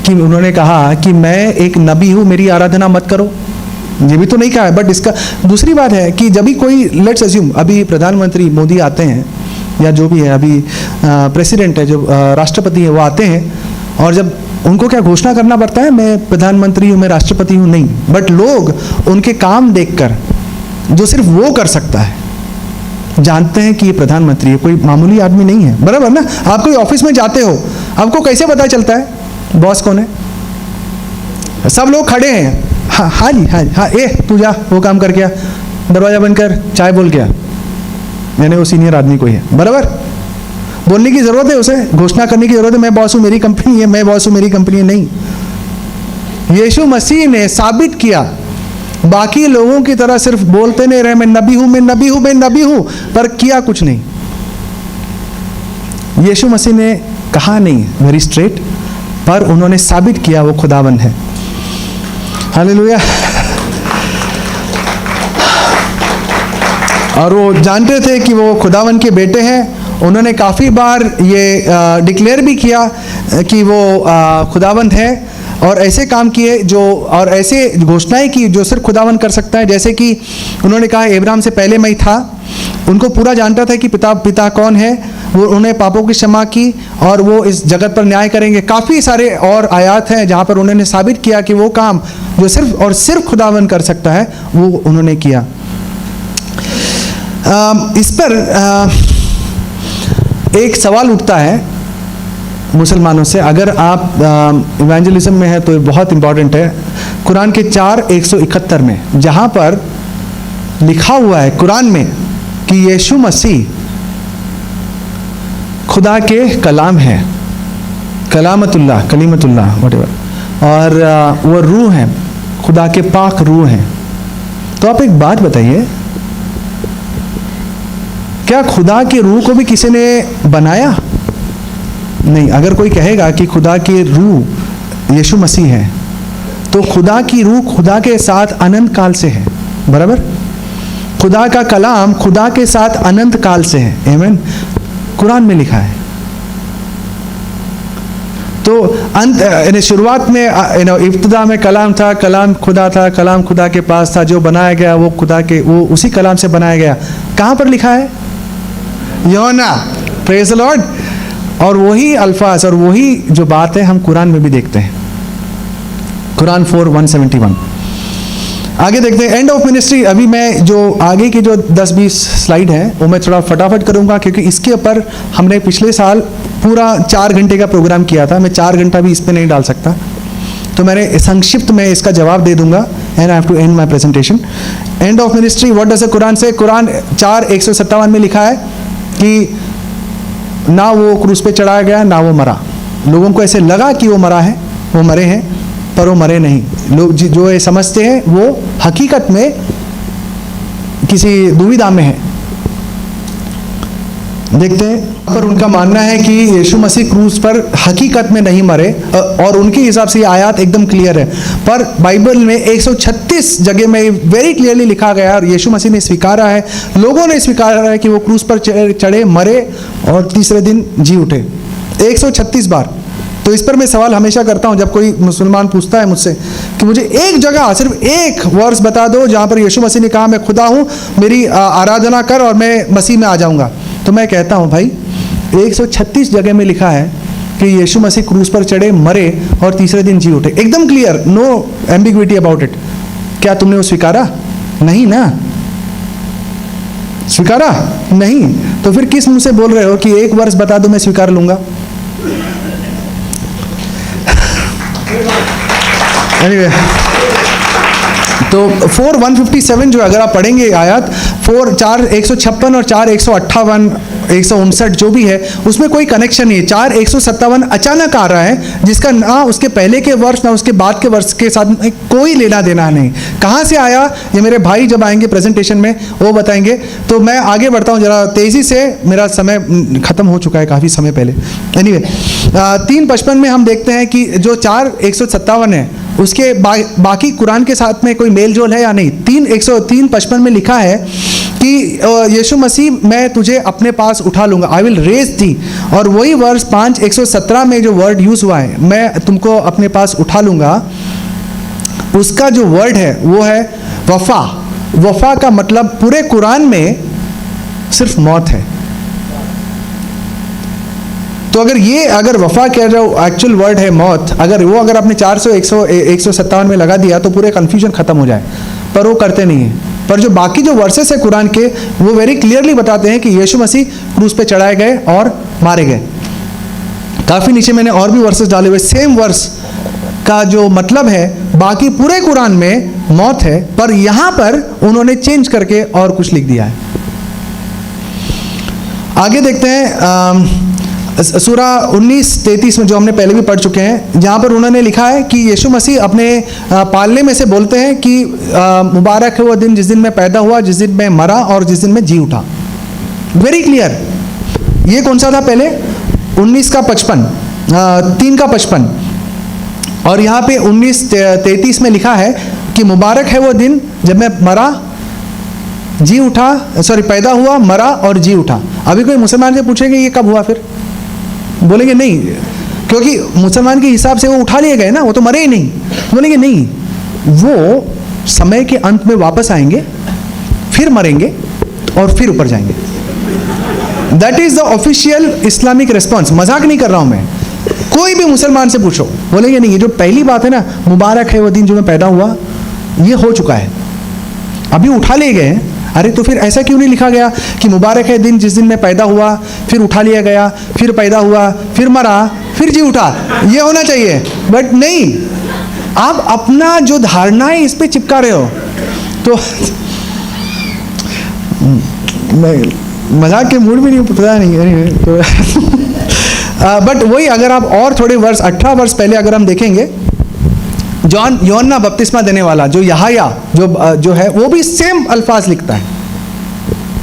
कि उन्होंने कहा कि मैं एक नबी हूँ, मेरी आराधना मत करो। ये भी तो नहीं कहा है। बट इसका दूसरी बात है कि जब भी कोई, लेट्स अज्यूम अभी प्रधानमंत्री मोदी आते हैं या जो भी है, अभी प्रेसिडेंट है, जो राष्ट्रपति है, वो आते हैं और जब उनको क्या घोषणा करना पड़ता है, मैं प्रधानमंत्री हूँ, मैं राष्ट्रपति हूँ? नहीं। बट लोग उनके काम देखकर, जो सिर्फ वो कर सकता है, जानते हैं कि ये प्रधानमंत्री है, कोई मामूली आदमी नहीं है, बराबर ना। आप कोई ऑफिस में जाते हो, आपको कैसे पता चलता है बॉस कौन है? सब लोग खड़े हैं, हाँ जी, हाँ, ए तू जा वो काम कर, क्या दरवाजा बंद कर, चाय बोल, क्या मैंने वो सीनियर आदमी कोई है, बराबर। बोलने की जरूरत है, उसे घोषणा करने की जरूरत है, मैं बॉस हूँ, मेरी कंपनी है, मैं बॉस हूँ, मेरी कंपनी है? नहीं। यीशु मसीह ने साबित किया, बाकी लोगों की तरह सिर्फ बोलते नहीं रहे मैं नबी हूं, मैं नबी हूं, मैं नबी हूं, पर किया कुछ नहीं। यीशु मसीह ने कहा नहीं वेरी स्ट्रेट, पर उन्होंने साबित किया वो खुदावन है। हालेलुया। और वो जानते थे कि वो खुदावन के बेटे हैं। उन्होंने काफ़ी बार ये डिक्लेयर भी किया कि वो खुदावन है, और ऐसे काम किए जो, और ऐसे घोषणाएं की जो सिर्फ खुदावन कर सकता है। जैसे कि उन्होंने कहा अब्राहम से पहले मैं था। उनको पूरा जानता था कि पिता कौन है। वो उन्हें पापों की क्षमा की और वो इस जगत पर न्याय करेंगे। काफ़ी सारे और आयात हैं जहाँ पर उन्होंने साबित किया कि वो काम जो सिर्फ और सिर्फ खुदावन कर सकता है वो उन्होंने किया। इस पर एक सवाल उठता है मुसलमानों से, अगर आप इवेंजलिज्म में है तो बहुत इंपॉर्टेंट है। कुरान के 4:171 में जहाँ पर लिखा हुआ है कुरान में कि यीशु मसीह खुदा के कलाम है, कलामतुल्लाह, कलीमतुल्लाह व्हाटएवर, और वो रूह है, खुदा के पाक रूह हैं। तो आप एक बात बताइए, क्या खुदा की रूह को भी किसी ने बनाया? नहीं। अगर कोई कहेगा कि खुदा की रूह यीशु मसीह है, तो खुदा की रूह खुदा के साथ अनंत काल से है, बराबर। खुदा का कलाम खुदा के साथ अनंत काल से है, आमीन। कुरान में लिखा है। तो अंत शुरुआत में इब्तिदा में कलाम था, कलाम खुदा था, कलाम खुदा के पास था, जो बनाया गया वो खुदा के, वो उसी कलाम से बनाया गया। कहाँ पर लिखा है? योना, प्रेज द लॉर्ड। और वही अल्फाज और वही जो बात है हम कुरान में भी देखते हैं। कुरान 4:171। आगे देखते हैं एंड ऑफ मिनिस्ट्री। अभी मैं जो आगे की जो 10-20 स्लाइड है वो मैं थोड़ा फटाफट करूंगा, क्योंकि इसके ऊपर हमने पिछले साल पूरा 4 घंटे का प्रोग्राम किया था। मैं 4 घंटा भी इस पर नहीं डाल सकता, तो मैंने संक्षिप्त में इसका जवाब दे दूंगा। And I have to end my presentation. End of ministry, what does the Quran say? Quran 4:157 में लिखा है कि ना वो क्रूस पे चढ़ाया गया, ना वो मरा। लोगों को ऐसे लगा कि वो मरा है, वो मरे हैं, पर वो मरे नहीं। लोग जो ये समझते हैं वो हकीकत में किसी दुविधा में है। देखते हैं। पर उनका मानना है कि यीशु मसीह क्रूस पर हकीकत में नहीं मरे और उनके हिसाब से ये आयत एकदम क्लियर है। पर बाइबल में 136 जगह में वेरी क्लियरली लिखा गया और यीशु मसीह ने स्वीकारा है, लोगों ने स्वीकारा है कि वो क्रूस पर चढ़े, मरे और तीसरे दिन जी उठे 136 बार। तो इस पर मैं सवाल हमेशा करता हूं जब कोई मुसलमान पूछता है मुझसे कि मुझे एक जगह सिर्फ एक वर्स बता दो जहां पर यीशु मसीह ने कहा मैं खुदा हूं, मेरी आराधना कर और मैं मसीह में आ जाऊंगा। तो मैं कहता हूं भाई 136 जगह में लिखा है कि यीशु मसीह क्रूस पर चढ़े, मरे और तीसरे दिन जी उठे, एकदम clear, no ambiguity about it. क्या तुमने वो स्वीकारा? नहीं ना, स्वीकारा नहीं। तो फिर किस मुंह से बोल रहे हो कि एक वर्ष बता दो मैं स्वीकार लूंगा? Anyway, तो 4:157 जो अगर आप पढ़ेंगे आयत 4:156 और 4:158 159 जो भी है उसमें कोई कनेक्शन नहीं है। 4:157 अचानक आ रहा है जिसका ना उसके पहले के वर्ष ना उसके बाद के वर्ष के साथ कोई लेना देना नहीं। कहाँ से आया ये मेरे भाई जब आएंगे प्रेजेंटेशन में वो बताएंगे। तो मैं आगे बढ़ता हूँ जरा तेज़ी से, मेरा समय ख़त्म हो चुका है काफ़ी समय पहले। एनीवे 3:55 में हम देखते हैं कि जो 4:157 है उसके बाकी कुरान के साथ में कोई मेल जोल है या नहीं। 3:55 में लिखा है कि यीशु मसीह मैं तुझे अपने पास उठा लूँगा, आई विल रेज दी। और वही वर्ष 5:117 में जो वर्ड यूज़ हुआ है मैं तुमको अपने पास उठा लूँगा, उसका जो वर्ड है वो है वफ़ा। वफ़ा का मतलब पूरे कुरान में सिर्फ मौत है। तो अगर वफ़ा कह रहे हो एक्चुअल वर्ड है मौत, अगर आपने 400-157 में लगा दिया तो पूरे कन्फ्यूजन ख़त्म हो जाए, पर वो करते नहीं है। पर जो बाकी जो वर्सेस है कुरान के वो वेरी क्लियरली बताते हैं कि यीशु मसीह क्रूस पे चढ़ाए गए और मारे गए। काफ़ी नीचे मैंने और भी वर्सेस डाले हुए, सेम वर्स का जो मतलब है बाकी पूरे कुरान में मौत है, पर यहाँ पर उन्होंने चेंज करके और कुछ लिख दिया है। आगे देखते हैं सूरा 19:33 में जो हमने पहले भी पढ़ चुके हैं, जहाँ पर उन्होंने लिखा है कि यीशु मसीह अपने पालने में से बोलते हैं कि मुबारक है वो दिन जिस दिन मैं पैदा हुआ, जिस दिन मैं मरा और जिस दिन मैं जी उठा। Very clear. ये कौन सा था पहले? 19:55, 3:55। और यहाँ पे 19:33 में लिखा है कि मुबारक है वो दिन जब मैं मरा, जी उठा, पैदा हुआ, मरा और जी उठा। अभी कोई मुसलमान से पूछेंगे ये कब हुआ, फिर बोलेंगे नहीं, क्योंकि मुसलमान के हिसाब से वो उठा लिए गए ना, वो तो मरे ही नहीं। बोलेंगे नहीं, वो समय के अंत में वापस आएंगे, फिर मरेंगे और फिर ऊपर जाएंगे। That is the official Islamic response. मजाक नहीं कर रहा हूं मैं। कोई भी मुसलमान से पूछो, बोलेंगे नहीं, ये जो पहली बात है ना, मुबारक है वो दिन जो मैं पैदा हुआ, ये हो चुका है, अभी उठा लिए गए हैं। अरे तो फिर ऐसा क्यों नहीं लिखा गया कि मुबारक है दिन जिस दिन मैं पैदा हुआ, फिर उठा लिया गया, फिर पैदा हुआ, फिर मरा, फिर जी उठा, ये होना चाहिए। बट नहीं, आप अपना जो धारणा है इस पे चिपका रहे हो। तो मैं मजाक के मूड में नहीं, पता नहीं तो बट वही अगर आप और थोड़े वर्ष 18 वर्ष पहले अगर हम देखेंगे, यूहन्ना बपतिस्मा देने वाला जो यहाया जो है वो भी सेम अल्फाज लिखता है,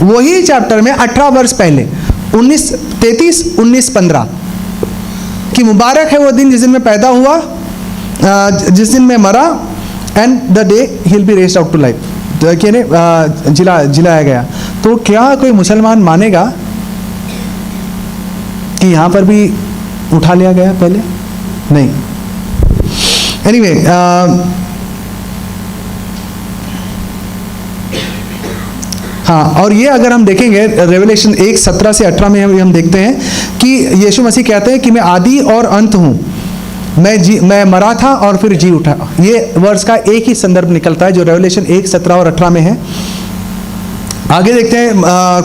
वही चैप्टर में 18 वर्ष पहले 19:15 कि मुबारक है वो दिन जिस दिन मैं पैदा हुआ, जिस दिन मैं मरा, and the day he will be raised out to life, जिलाया गया। तो क्या कोई मुसलमान मानेगा कि यहाँ पर भी उठा लिया गया पहले? नहीं। एनीवे हाँ, और ये अगर हम देखेंगे रेवलेशन 1:17 से 18 में हम देखते हैं कि यीशु मसीह कहते हैं कि मैं आदि और अंत हूँ, मैं मरा था और फिर जी उठा। ये वर्ष का एक ही संदर्भ निकलता है जो रेवलेशन 1:17 और 18 में है। आगे देखते हैं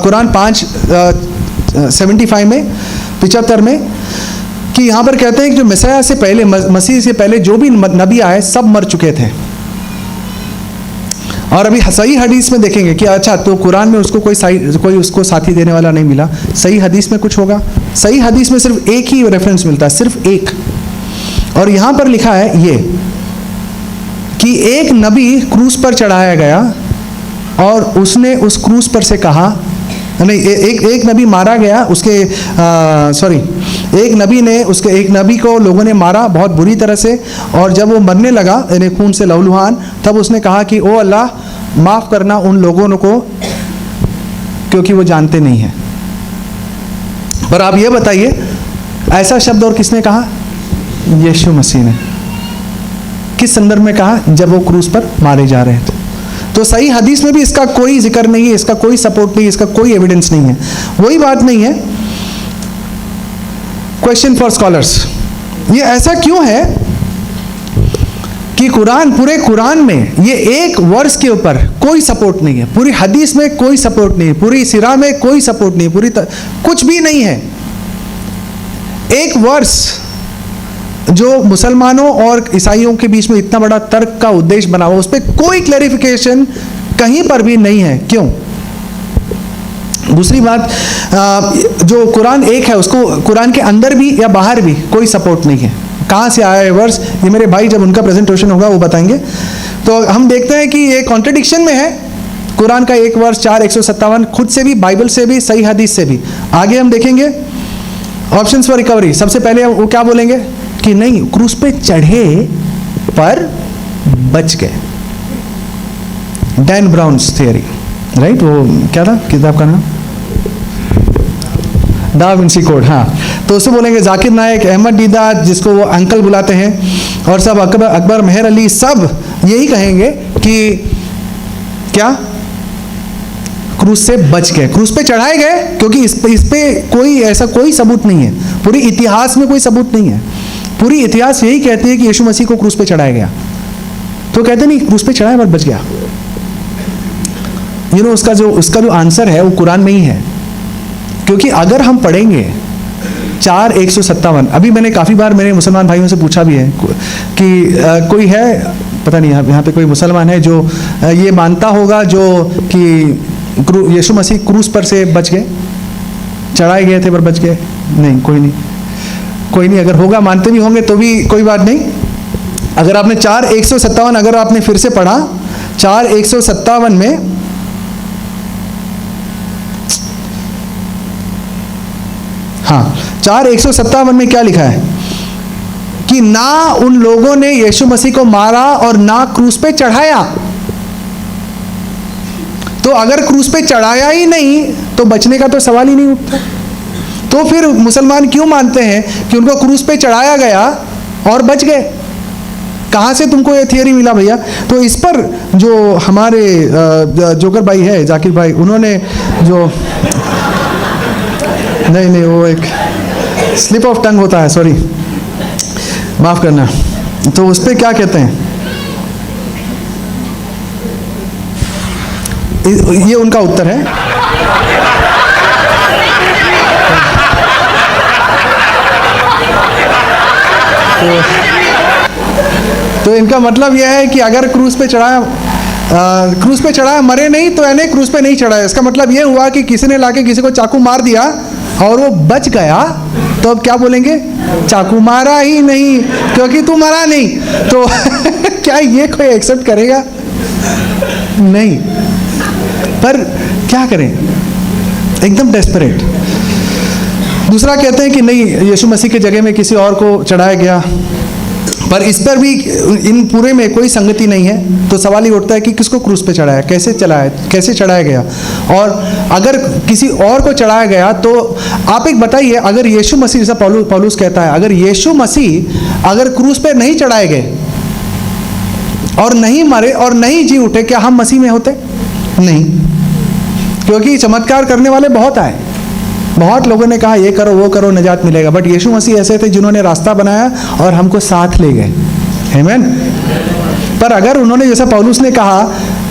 कुरान 5:75 में 75 में कि यहाँ पर कहते हैं कि जो मसीह से पहले, मसीह से पहले जो भी नबी आए सब मर चुके थे। और अभी सही हदीस में देखेंगे कि अच्छा तो कुरान में उसको कोई उसको साथी देने वाला नहीं मिला, सही हदीस में कुछ होगा। सही हदीस में सिर्फ एक ही रेफरेंस मिलता है, सिर्फ एक। और यहाँ पर लिखा है ये कि एक नबी क्रूस पर चढ़ाया गया और उसने उस क्रूस पर से कहा, नहीं, एक नबी मारा गया, उसके एक नबी को लोगों ने मारा बहुत बुरी तरह से, और जब वो मरने लगा यानी खून से लहूलुहान, तब उसने कहा कि ओ अल्लाह माफ़ करना उन लोगों को क्योंकि वो जानते नहीं हैं। पर आप ये बताइए ऐसा शब्द और किसने कहा? यीशु मसीह ने। किस संदर्भ में कहा? जब वो क्रूस पर मारे जा रहे थे। तो सही हदीस में भी इसका कोई जिक्र नहीं है, इसका कोई सपोर्ट नहीं, इसका कोई एविडेंस नहीं है। वही बात नहीं है। क्वेश्चन फॉर स्कॉलर्स, ये ऐसा क्यों है कि पूरे कुरान में ये एक वर्स के ऊपर कोई सपोर्ट नहीं है, पूरी हदीस में कोई सपोर्ट नहीं है, पूरी सिरा में कोई सपोर्ट नहीं है, कुछ भी नहीं है। एक वर्स जो मुसलमानों और ईसाइयों के बीच में इतना बड़ा तर्क का उद्देश्य बना हुआ, उस पर कोई क्लैरिफिकेशन कहीं पर भी नहीं है। क्यों? दूसरी बात, जो कुरान एक है उसको कुरान के अंदर भी या बाहर भी कोई सपोर्ट नहीं है। कहाँ से आया है वर्स? ये मेरे भाई जब उनका प्रेजेंटेशन होगा वो बताएंगे। तो हम देखते हैं कि ये कॉन्ट्रडिक्शन में है। कुरान का एक वर्स 4:157 खुद से भी, बाइबल से भी, सही हदीस से भी। आगे हम देखेंगे ऑप्शंस फॉर रिकवरी। सबसे पहले वो क्या बोलेंगे कि नहीं, क्रूस पे चढ़े पर बच गए। Dan Brown's theory, right? वो क्या था किताब का नाम? Da Vinci code. हाँ, तो उससे बोलेंगे जाकिर नायक, अहमद दीदार जिसको वो अंकल बुलाते हैं, और सब अकबर मेहर अली, सब यही कहेंगे कि क्या क्रूस से बच गए, क्रूस पे चढ़ाए गए, क्योंकि इस पे कोई ऐसा कोई सबूत नहीं है। पूरी इतिहास में कोई सबूत नहीं है। पूरी इतिहास यही कहती है कि यीशु मसीह को क्रूस पे चढ़ाया गया। तो कहते नहीं क्रूस पे चढ़ाया पर बच गया। उसका जो आंसर है वो कुरान में ही है। क्योंकि अगर हम पढ़ेंगे 4:157, अभी मैंने काफ़ी बार मेरे मुसलमान भाइयों से पूछा भी है कि कोई है, पता नहीं यहाँ पे कोई मुसलमान है जो ये मानता होगा जो कि यीशु मसीह क्रूस पर से बच गए, चढ़ाए गए थे पर बच गए? नहीं, कोई नहीं। अगर होगा, मानते भी होंगे तो भी कोई बात नहीं। अगर आपने 4:157 अगर आपने फिर से पढ़ा, 4:157 में हाँ 4:157 में क्या लिखा है कि ना उन लोगों ने यीशु मसीह को मारा और ना क्रूस पे चढ़ाया। तो अगर क्रूस पे चढ़ाया ही नहीं तो बचने का तो सवाल ही नहीं उठता। तो फिर मुसलमान क्यों मानते हैं कि उनको क्रूस पे चढ़ाया गया और बच गए? कहाँ से तुमको ये थियरी मिला भैया? तो इस पर जो हमारे जोकर भाई है, जाकिर भाई, उन्होंने जो नहीं वो एक स्लिप ऑफ टंग होता है, सॉरी माफ करना, तो उस पर क्या कहते हैं, ये उनका उत्तर है। तो इनका मतलब यह है कि अगर क्रूस पे चढ़ाया मरे नहीं तो यानी क्रूस पे नहीं चढ़ाया। इसका मतलब यह हुआ कि किसी ने लाके किसी को चाकू मार दिया और वो बच गया, तो अब क्या बोलेंगे? चाकू मारा ही नहीं क्योंकि तू मरा नहीं। तो क्या ये कोई एक्सेप्ट करेगा? नहीं। पर क्या करें, एकदम डेस्परेट। दूसरा कहते हैं कि नहीं, यीशु मसीह की जगह में किसी और को चढ़ाया गया, पर इस पर भी इन पूरे में कोई संगति नहीं है। तो सवाल ही उठता है कि किसको क्रूस पे चढ़ाया, कैसे चढ़ाया गया, और अगर किसी और को चढ़ाया गया तो आप एक बताइए, अगर यीशु मसीह, जैसा पौलुस कहता है, अगर यीशु मसीह अगर क्रूस पे नहीं चढ़ाए गए और नहीं मरे और नहीं जी उठे, क्या हम मसीह में होते? नहीं, क्योंकि चमत्कार करने वाले बहुत आए, बहुत लोगों ने कहा ये करो वो करो निजात मिलेगा, बट यीशु मसीह ऐसे थे जिन्होंने रास्ता बनाया और हमको साथ ले गए। आमीन। पर अगर उन्होंने, जैसा पौलुस ने कहा,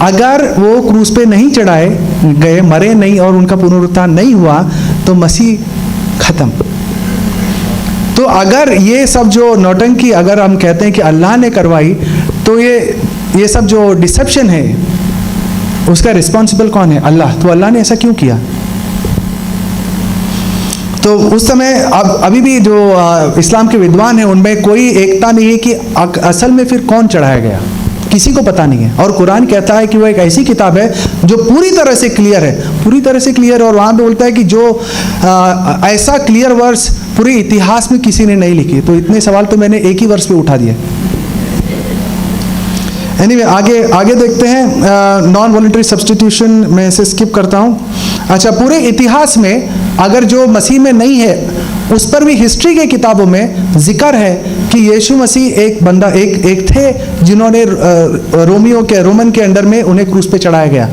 अगर वो क्रूस पे नहीं चढ़ाए गए, मरे नहीं और उनका पुनरुत्थान नहीं हुआ, तो मसीह खत्म। तो अगर ये सब जो नौटंकी अगर हम कहते हैं कि अल्लाह ने करवाई, तो ये सब जो डिसेप्शन है उसका रिस्पॉन्सिबल कौन है? अल्लाह। तो अल्लाह ने ऐसा क्यों किया? तो उस समय अभी भी जो इस्लाम के विद्वान हैं उनमें कोई एकता नहीं है कि असल में फिर कौन चढ़ाया गया। किसी को पता नहीं है। और कुरान कहता है कि वो एक ऐसी किताब है जो पूरी तरह से क्लियर है, पूरी तरह से क्लियर। और वहाँ पे बोलता है कि जो ऐसा क्लियर वर्स पूरे इतिहास में किसी ने नहीं लिखी। तो इतने सवाल तो मैंने एक ही वर्ष पे उठा दिए। एनीवे, आगे देखते हैं। नॉन वॉलंटरी सब्सटीट्यूशन में से स्किप करता हूँ। अच्छा, पूरे इतिहास में अगर जो मसीह में नहीं है उस पर भी हिस्ट्री के किताबों में जिक्र है कि यीशु मसीह एक बंदा एक थे जिन्होंने रोमन के अंडर में उन्हें क्रूस पे चढ़ाया गया।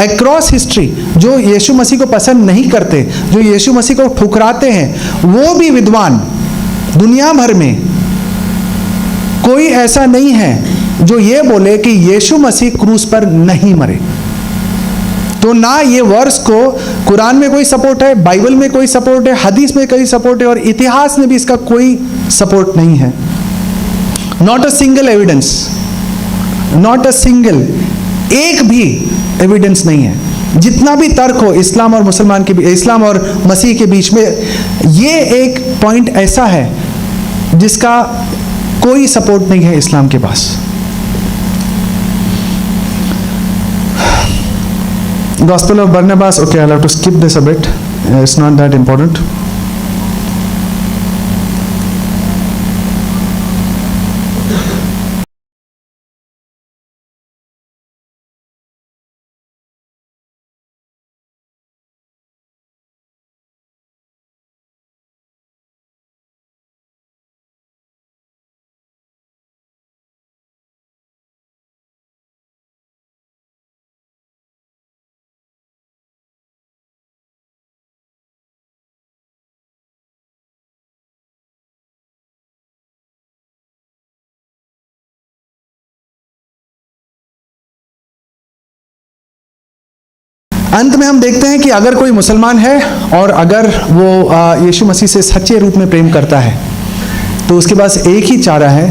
अक्रॉस हिस्ट्री जो यीशु मसीह को पसंद नहीं करते, जो यीशु मसीह को ठुकराते हैं, वो भी विद्वान दुनिया भर में कोई ऐसा नहीं है जो ये बोले कि यीशु मसीह क्रूस पर नहीं मरे। तो ना ये वर्स को कुरान में कोई सपोर्ट है, बाइबल में कोई सपोर्ट है, हदीस में कोई सपोर्ट है, और इतिहास में भी इसका कोई सपोर्ट नहीं है। Not a single evidence, not a single, एक भी एविडेंस नहीं है। जितना भी तर्क हो इस्लाम और मुसलमान के, इस्लाम और मसीह के बीच में, ये एक पॉइंट ऐसा है जिसका कोई सपोर्ट नहीं है इस्लाम के पास। Gospel of Barnabas, okay, I'll have to skip this a bit. It's not that important. अंत में हम देखते हैं कि अगर कोई मुसलमान है और अगर वो यीशु मसीह से सच्चे रूप में प्रेम करता है तो उसके पास एक ही चारा है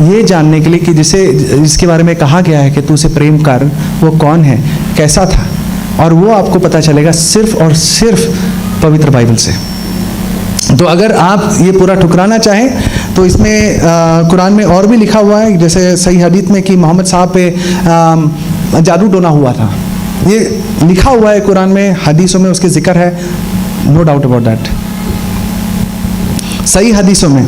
ये जानने के लिए कि जिसके बारे में कहा गया है कि तू उसे प्रेम कर, वो कौन है, कैसा था, और वो आपको पता चलेगा सिर्फ और सिर्फ पवित्र बाइबल से। तो अगर आप ये पूरा ठुकराना चाहें तो इसमें कुरान में और भी लिखा हुआ है, जैसे सही हदीस में कि मोहम्मद साहब पे जादू टोना हुआ था, ये लिखा हुआ है कुरान में, हदीसों में उसके जिक्र है, नो डाउट अबाउट दैट, सही हदीसों में।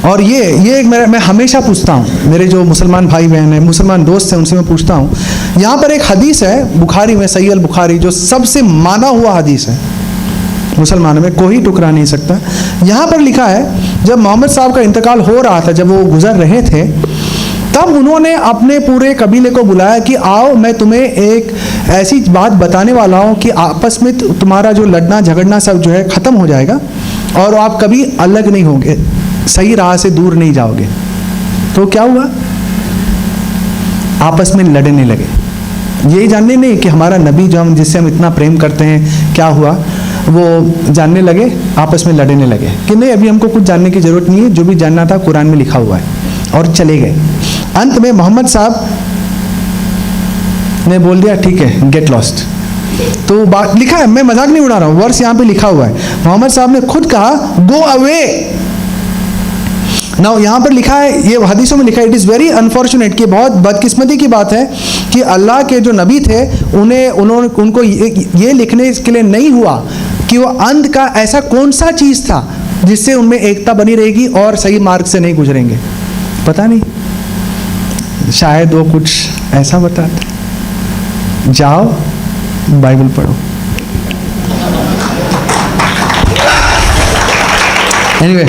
और ये मैं हमेशा पूछता हूँ, मेरे जो मुसलमान भाई बहन हैं, मुसलमान दोस्त हैं, उनसे मैं पूछता हूँ, यहाँ पर एक हदीस है बुखारी में, सही अल बुखारी, जो सबसे माना हुआ हदीस है मुसलमानों में, कोई टुकरा नहीं सकता। यहाँ पर लिखा है जब मोहम्मद साहब का इंतकाल हो रहा था, जब वो गुजर रहे थे, तब उन्होंने अपने पूरे कबीले को बुलाया कि आओ मैं तुम्हें एक ऐसी बात बताने वाला हूँ कि आपस में तुम्हारा जो लड़ना झगड़ना सब जो है ख़त्म हो जाएगा और आप कभी अलग नहीं होंगे, सही राह से दूर नहीं जाओगे। तो क्या हुआ, आपस में लड़ने लगे, यही जानने नहीं कि हमारा नबी जो हम जिससे हम इतना प्रेम करते हैं क्या हुआ, वो जानने लगे, आपस में लड़ने लगे कि नहीं अभी हमको कुछ जानने की ज़रूरत नहीं है, जो भी जानना था कुरान में लिखा हुआ है, और चले गए। अंत में मोहम्मद साहब ने बोल दिया ठीक है गेट लॉस्ट। तो बात लिखा है, मैं मजाक नहीं उड़ा रहा हूँ, वर्ष यहाँ पे लिखा हुआ है, मोहम्मद साहब ने खुद कहा गो अवे। नाउ यहाँ पर लिखा है, ये हदीसों में लिखा है, इट इज़ वेरी अनफॉर्चुनेट, कि बहुत बदकिस्मती की बात है कि अल्लाह के जो नबी थे उनको ये लिखने के लिए नहीं हुआ कि वो अंत का ऐसा कौन सा चीज़ था जिससे उनमें एकता बनी रहेगी और सही मार्ग से नहीं गुजरेंगे। पता नहीं, शायद वो कुछ ऐसा बताते, जाओ बाइबल पढ़ो। एनीवे,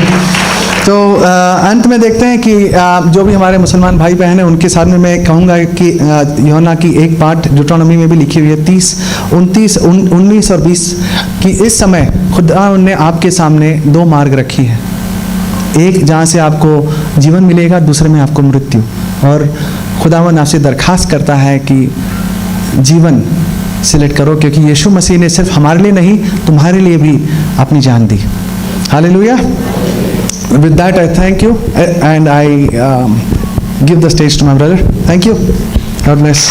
तो अंत में देखते हैं कि जो भी हमारे मुसलमान भाई बहन हैं उनके साथ में मैं कहूँगा कि यूहन्ना की एक पाठ ड्यूटोनॉमी में भी लिखी हुई है 30, 29, 19 और 20 कि इस समय खुदा ने आपके सामने दो मार्ग रखी है, एक जहाँ से आपको जीवन मिलेगा, दूसरे में आपको मृत्यु। और खुदावन आपसे दरखास्त करता है कि जीवन सिलेक्ट करो, क्योंकि यीशु मसीह ने सिर्फ हमारे लिए नहीं तुम्हारे लिए भी अपनी जान दी। Hallelujah. With that I thank you and I give the stage to my brother. Thank you. God bless.